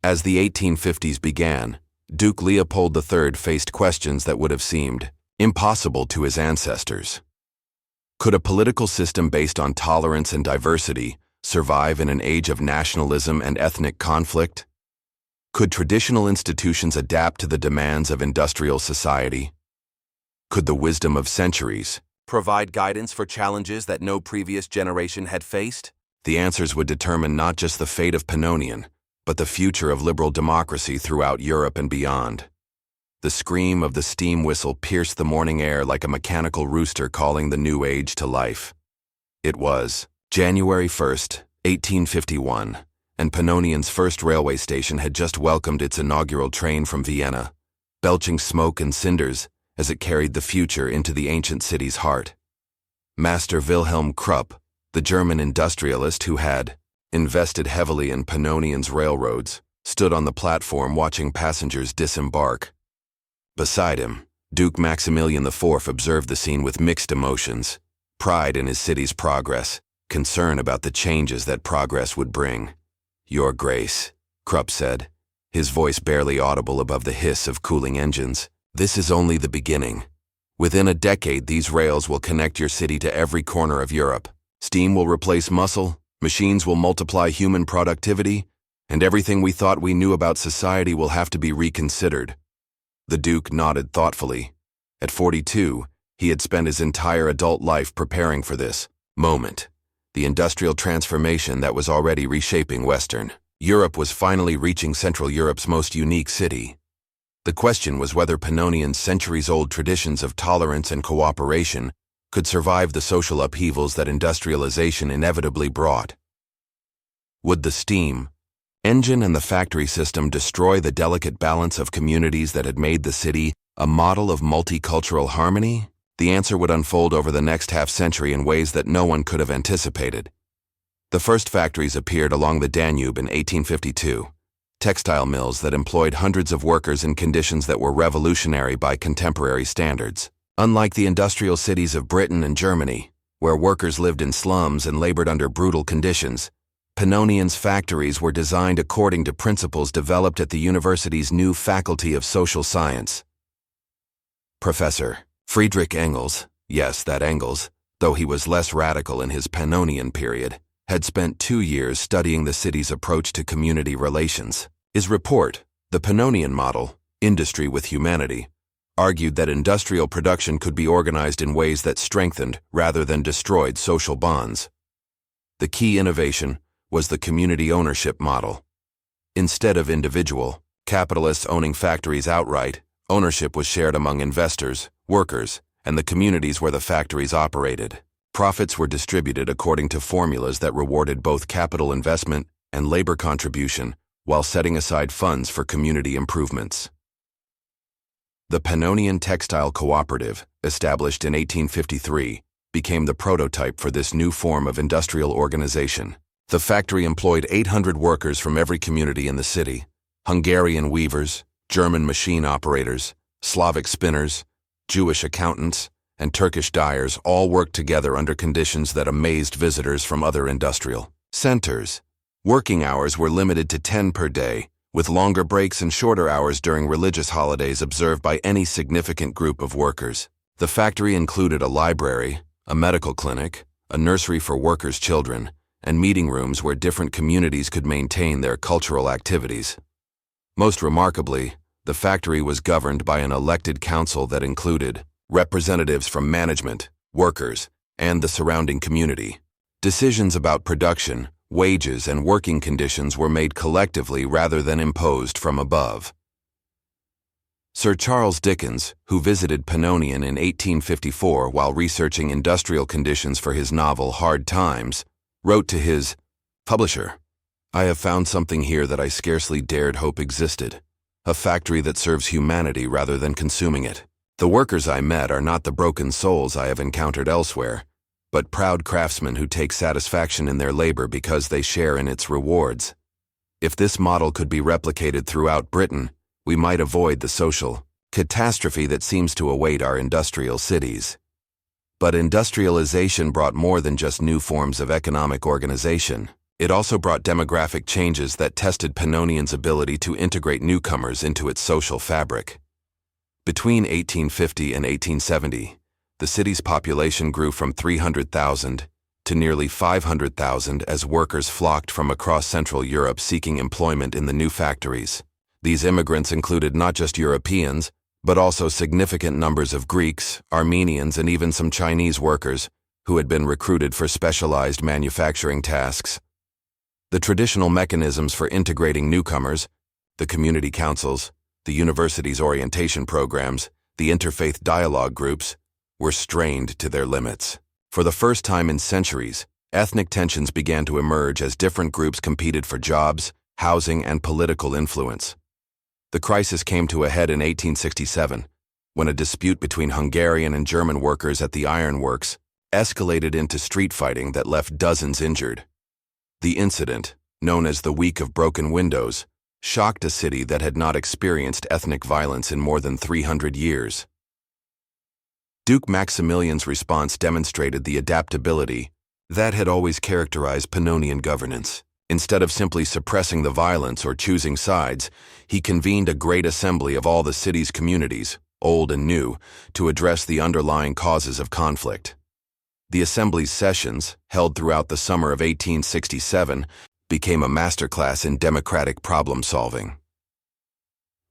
As the 1850s began, Duke Leopold III faced questions that would have seemed impossible to his ancestors. Could a political system based on tolerance and diversity survive in an age of nationalism and ethnic conflict? Could traditional institutions adapt to the demands of industrial society? Could the wisdom of centuries provide guidance for challenges that no previous generation had faced? The answers would determine not just the fate of Pannonian, but the future of liberal democracy throughout Europe and beyond. The scream of the steam whistle pierced the morning air like a mechanical rooster calling the new age to life. It was January 1st, 1851, and Pannonian's first railway station had just welcomed its inaugural train from Vienna, belching smoke and cinders as it carried the future into the ancient city's heart. Master Wilhelm Krupp, the German industrialist who had invested heavily in Pannonian's railroads, stood on the platform watching passengers disembark. Beside him, Duke Maximilian IV observed the scene with mixed emotions: pride in his city's progress, concern about the changes that progress would bring. "Your Grace," Krupp said, his voice barely audible above the hiss of cooling engines, "this is only the beginning. Within a decade, these rails will connect your city to every corner of Europe. Steam will replace muscle, Machines will multiply human productivity, and everything we thought we knew about society will have to be reconsidered. The Duke nodded thoughtfully. At 42, he had spent his entire adult life preparing for this moment, the industrial transformation that was already reshaping Western Europe was finally reaching Central Europe's most unique city. The question was whether Pannonian's centuries-old traditions of tolerance and cooperation could survive the social upheavals that industrialization inevitably brought. Would the steam engine and the factory system destroy the delicate balance of communities that had made the city a model of multicultural harmony? The answer would unfold over the next half-century in ways that no one could have anticipated. The first factories appeared along the Danube in 1852, textile mills that employed hundreds of workers in conditions that were revolutionary by contemporary standards. Unlike the industrial cities of Britain and Germany, where workers lived in slums and labored under brutal conditions, Pannonian's factories were designed according to principles developed at the university's new Faculty of Social Science. Professor Friedrich Engels, yes, that Engels, though he was less radical in his Pannonian period, had spent 2 years studying the city's approach to community relations. His report, The Pannonian Model, Industry with Humanity, argued that industrial production could be organized in ways that strengthened rather than destroyed social bonds. The key innovation was the community ownership model. Instead of individual, capitalists owning factories outright, ownership was shared among investors, workers, and the communities where the factories operated. Profits were distributed according to formulas that rewarded both capital investment and labor contribution while setting aside funds for community improvements. The Pannonian Textile Cooperative, established in 1853, became the prototype for this new form of industrial organization. The factory employed 800 workers from every community in the city: Hungarian weavers, German machine operators, Slavic spinners, Jewish accountants, and Turkish dyers all worked together under conditions that amazed visitors from other industrial centers. Working hours were limited to 10 per day, with longer breaks and shorter hours during religious holidays observed by any significant group of workers. The factory included a library, a medical clinic, a nursery for workers' children, and meeting rooms where different communities could maintain their cultural activities. Most remarkably, the factory was governed by an elected council that included representatives from management, workers, and the surrounding community. Decisions about production, wages, and working conditions were made collectively rather than imposed from above. Sir Charles Dickens, who visited Pannonian in 1854 while researching industrial conditions for his novel Hard Times, wrote to his publisher, "I have found something here that I scarcely dared hope existed, a factory that serves humanity rather than consuming it. The workers I met are not the broken souls I have encountered elsewhere, but proud craftsmen who take satisfaction in their labor because they share in its rewards. If this model could be replicated throughout Britain, we might avoid the social catastrophe that seems to await our industrial cities." But industrialization brought more than just new forms of economic organization. It also brought demographic changes that tested Pannonian's ability to integrate newcomers into its social fabric. Between 1850 and 1870, the city's population grew from 300,000 to nearly 500,000 as workers flocked from across Central Europe seeking employment in the new factories. These immigrants included not just Europeans, but also significant numbers of Greeks, Armenians, and even some Chinese workers who had been recruited for specialized manufacturing tasks. The traditional mechanisms for integrating newcomers, the community councils, the university's orientation programs, the interfaith dialogue groups, were strained to their limits. For the first time in centuries, ethnic tensions began to emerge as different groups competed for jobs, housing, and political influence. The crisis came to a head in 1867, when a dispute between Hungarian and German workers at the ironworks escalated into street fighting that left dozens injured. The incident, known as the Week of Broken Windows, shocked a city that had not experienced ethnic violence in more than 300 years. Duke Maximilian's response demonstrated the adaptability that had always characterized Pannonian governance. Instead of simply suppressing the violence or choosing sides, he convened a great assembly of all the city's communities, old and new, to address the underlying causes of conflict. The Assembly's sessions, held throughout the summer of 1867, became a masterclass in democratic problem-solving.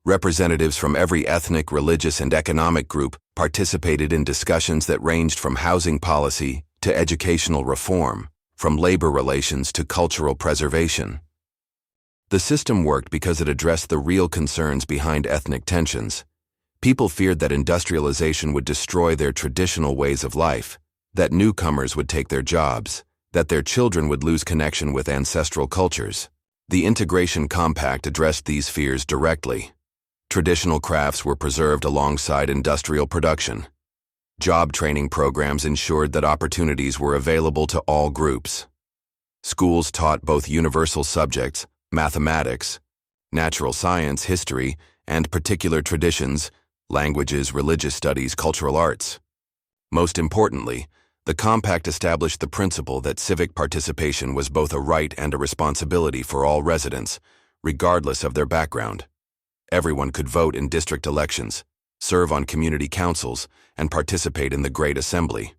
Representatives from every ethnic, religious, and economic group participated in discussions that ranged from housing policy to educational reform, from labor relations to cultural preservation. The system worked because it addressed the real concerns behind ethnic tensions. People feared that industrialization would destroy their traditional ways of life, that newcomers would take their jobs, that their children would lose connection with ancestral cultures. The Integration Compact addressed these fears directly. Traditional crafts were preserved alongside industrial production. Job training programs ensured that opportunities were available to all groups. Schools taught both universal subjects, mathematics, natural science, history, and particular traditions, languages, religious studies, cultural arts. Most importantly, the compact established the principle that civic participation was both a right and a responsibility for all residents, regardless of their background. Everyone could vote in district elections, serve on community councils, and participate in the Great Assembly.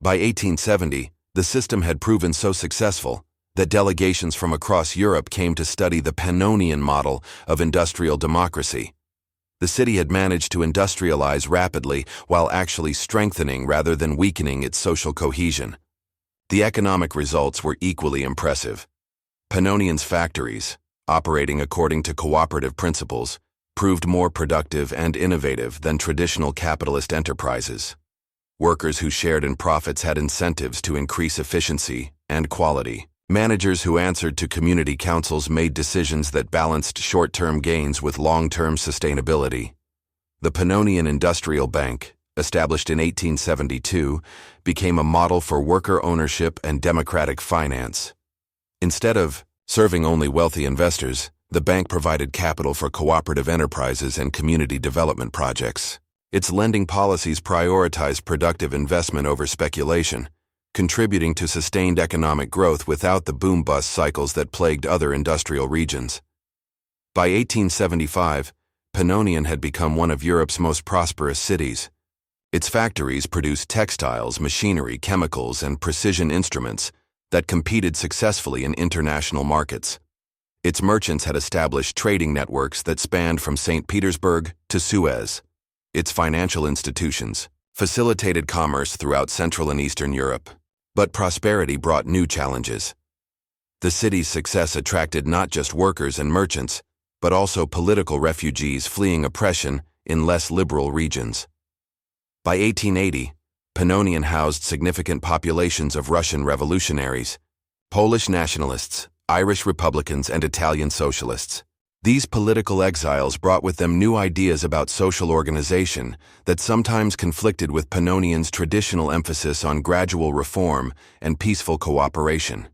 By 1870, the system had proven so successful that delegations from across Europe came to study the Pannonian model of industrial democracy. The city had managed to industrialize rapidly while actually strengthening rather than weakening its social cohesion. The economic results were equally impressive. Pannonian's factories, operating according to cooperative principles, proved more productive and innovative than traditional capitalist enterprises. Workers who shared in profits had incentives to increase efficiency and quality. Managers who answered to community councils made decisions that balanced short-term gains with long-term sustainability. The Pannonian Industrial Bank, established in 1872, became a model for worker ownership and democratic finance. Instead of serving only wealthy investors, the bank provided capital for cooperative enterprises and community development projects. Its lending policies prioritized productive investment over speculation, contributing to sustained economic growth without the boom-bust cycles that plagued other industrial regions. By 1875, Pannonian had become one of Europe's most prosperous cities. Its factories produced textiles, machinery, chemicals, and precision instruments that competed successfully in international markets. Its merchants had established trading networks that spanned from St. Petersburg to Suez. Its financial institutions facilitated commerce throughout Central and Eastern Europe. But prosperity brought new challenges. The city's success attracted not just workers and merchants, but also political refugees fleeing oppression in less liberal regions. By 1880, Pannonian housed significant populations of Russian revolutionaries, Polish nationalists, Irish Republicans, and Italian socialists. These political exiles brought with them new ideas about social organization that sometimes conflicted with Pannonian's traditional emphasis on gradual reform and peaceful cooperation.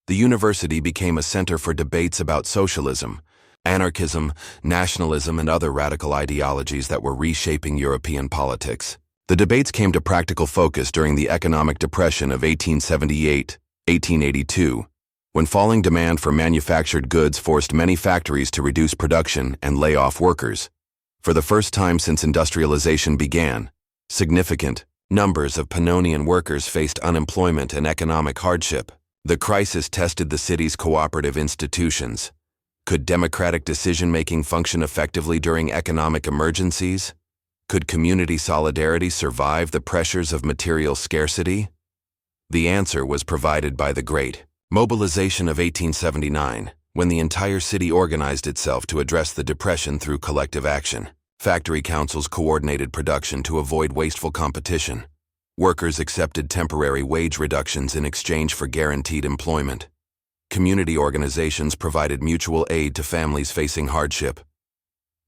The university became a center for debates about socialism, anarchism, nationalism, and other radical ideologies that were reshaping European politics. The debates came to practical focus during the economic depression of 1878-1882, when falling demand for manufactured goods forced many factories to reduce production and lay off workers. For the first time since industrialization began, significant numbers of Pannonian workers faced unemployment and economic hardship. The crisis tested the city's cooperative institutions. Could democratic decision-making function effectively during economic emergencies? Could community solidarity survive the pressures of material scarcity? The answer was provided by the Great Mobilization of 1879, when the entire city organized itself to address the depression through collective action. Factory councils coordinated production to avoid wasteful competition. Workers accepted temporary wage reductions in exchange for guaranteed employment. Community organizations provided mutual aid to families facing hardship.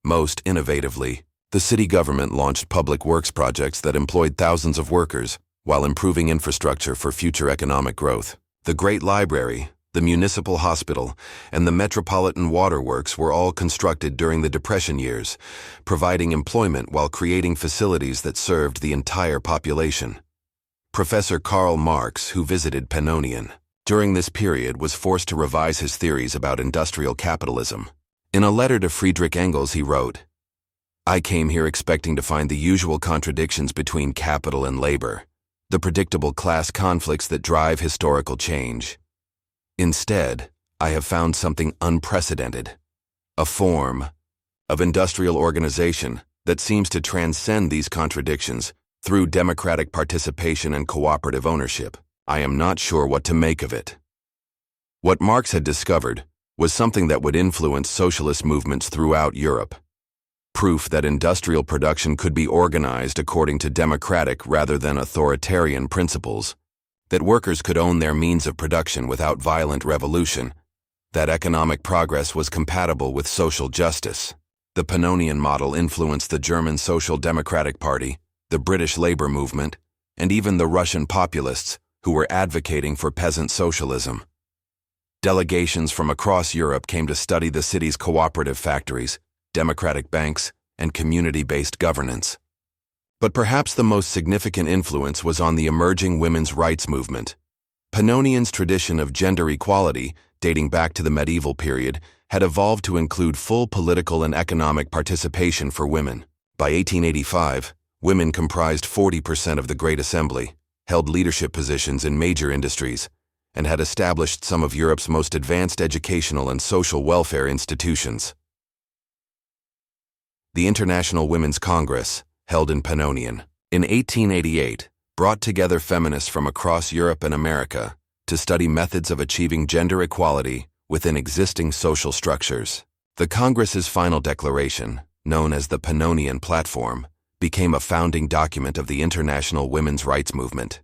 Most innovatively, the city government launched public works projects that employed thousands of workers while improving infrastructure for future economic growth. The Great Library, the Municipal Hospital, and the Metropolitan Water Works were all constructed during the Depression years, providing employment while creating facilities that served the entire population. Professor Karl Marx, who visited Pannonian during this period, was forced to revise his theories about industrial capitalism. In a letter to Friedrich Engels, he wrote, "I came here expecting to find the usual contradictions between capital and labor. the predictable class conflicts that drive historical change. Instead, I have found something unprecedented, a form of industrial organization that seems to transcend these contradictions through democratic participation and cooperative ownership. I am not sure what to make of it. What Marx had discovered was something that would influence socialist movements throughout Europe. Proof that industrial production could be organized according to democratic rather than authoritarian principles, that workers could own their means of production without violent revolution, that economic progress was compatible with social justice. The Pannonian model influenced the German Social Democratic Party, the British labor movement, and even the Russian populists who were advocating for peasant socialism. Delegations from across Europe came to study the city's cooperative factories, democratic banks, and community-based governance. But perhaps the most significant influence was on the emerging women's rights movement. Pannonian's tradition of gender equality, dating back to the medieval period, had evolved to include full political and economic participation for women. By 1885, women comprised 40% of the Great Assembly, held leadership positions in major industries, and had established some of Europe's most advanced educational and social welfare institutions. The International Women's Congress, held in Pannonian, in 1888, brought together feminists from across Europe and America to study methods of achieving gender equality within existing social structures. The Congress's final declaration, known as the Pannonian Platform, became a founding document of the international women's rights movement.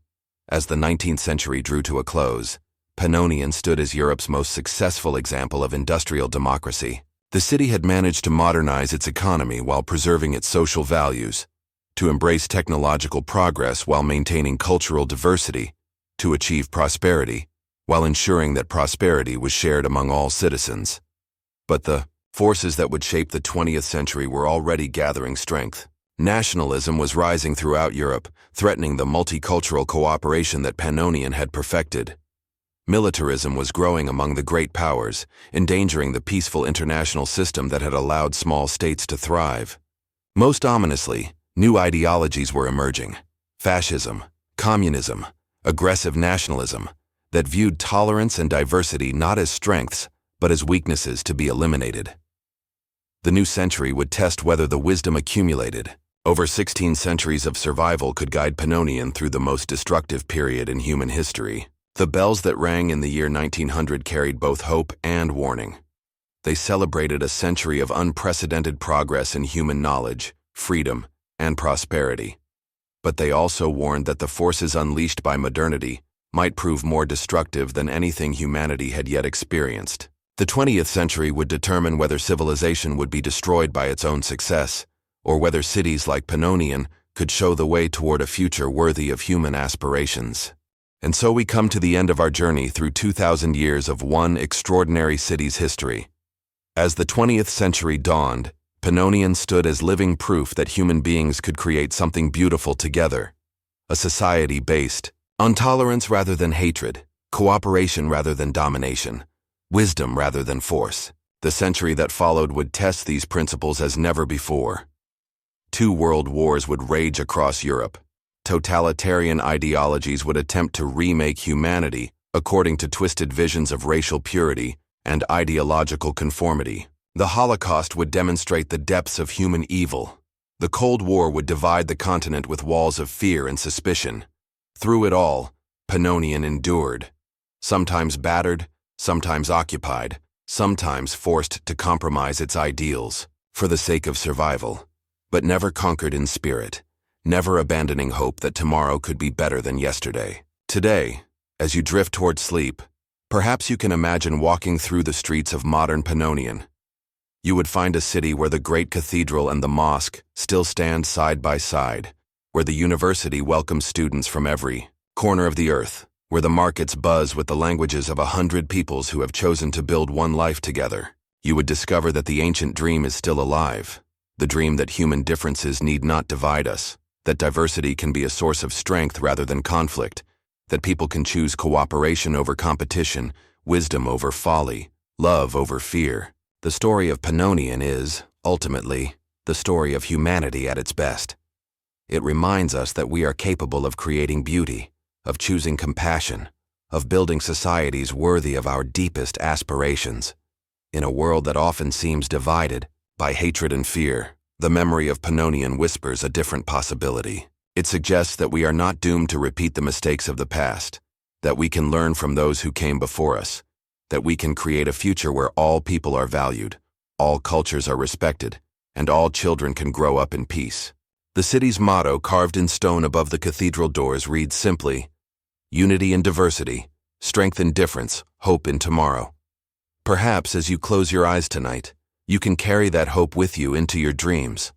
As the 19th century drew to a close, Pannonian stood as Europe's most successful example of industrial democracy. The city had managed to modernize its economy while preserving its social values, to embrace technological progress while maintaining cultural diversity, to achieve prosperity, while ensuring that prosperity was shared among all citizens. But the forces that would shape the 20th century were already gathering strength. Nationalism was rising throughout Europe, threatening the multicultural cooperation that Pannonian had perfected. Militarism was growing among the great powers, endangering the peaceful international system that had allowed small states to thrive. Most ominously, new ideologies were emerging: fascism, communism, aggressive nationalism, that viewed tolerance and diversity not as strengths, but as weaknesses to be eliminated. The new century would test whether the wisdom accumulated over 16 centuries of survival could guide Pannonian through the most destructive period in human history. The bells that rang in the year 1900 carried both hope and warning. They celebrated a century of unprecedented progress in human knowledge, freedom, and prosperity. But they also warned that the forces unleashed by modernity might prove more destructive than anything humanity had yet experienced. The 20th century would determine whether civilization would be destroyed by its own success, or whether cities like Pannonian could show the way toward a future worthy of human aspirations. And so we come to the end of our journey through 2,000 years of one extraordinary city's history. As the 20th century dawned, Pannonian stood as living proof that human beings could create something beautiful together. A society based on tolerance rather than hatred, cooperation rather than domination, wisdom rather than force. The century that followed would test these principles as never before. 2 world wars would rage across Europe. Totalitarian ideologies would attempt to remake humanity according to twisted visions of racial purity and ideological conformity. The Holocaust would demonstrate the depths of human evil. The Cold War would divide the continent with walls of fear and suspicion. Through it all, Pannonian endured, sometimes battered, sometimes occupied, sometimes forced to compromise its ideals for the sake of survival, but never conquered in spirit, never abandoning hope that tomorrow could be better than yesterday. Today, as you drift toward sleep, perhaps you can imagine walking through the streets of modern Pannonian. You would find a city where the great cathedral and the mosque still stand side by side, where the university welcomes students from every corner of the earth, where the markets buzz with the languages of 100 peoples who have chosen to build one life together. You would discover that the ancient dream is still alive, the dream that human differences need not divide us, that diversity can be a source of strength rather than conflict, that people can choose cooperation over competition, wisdom over folly, love over fear. The story of Pannonian is, ultimately, the story of humanity at its best. It reminds us that we are capable of creating beauty, of choosing compassion, of building societies worthy of our deepest aspirations. In a world that often seems divided by hatred and fear, the memory of Pannonian whispers a different possibility. It suggests that we are not doomed to repeat the mistakes of the past, that we can learn from those who came before us, that we can create a future where all people are valued, all cultures are respected, and all children can grow up in peace. The city's motto, carved in stone above the cathedral doors, reads simply, "Unity in diversity, strength in difference, hope in tomorrow." Perhaps as you close your eyes tonight, you can carry that hope with you into your dreams.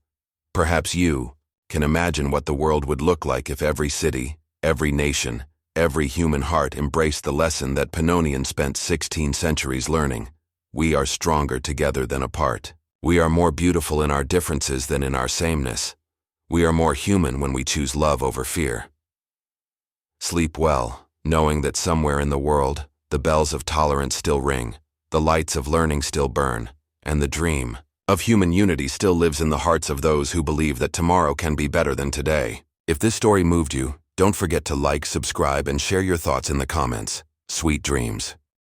Perhaps you can imagine what the world would look like if every city, every nation, every human heart embraced the lesson that Pannonian spent 16 centuries learning. We are stronger together than apart. We are more beautiful in our differences than in our sameness. We are more human when we choose love over fear. Sleep well, knowing that somewhere in the world, the bells of tolerance still ring, the lights of learning still burn, and the dream of human unity still lives in the hearts of those who believe that tomorrow can be better than today. If this story moved you, don't forget to like, subscribe, and share your thoughts in the comments. Sweet dreams.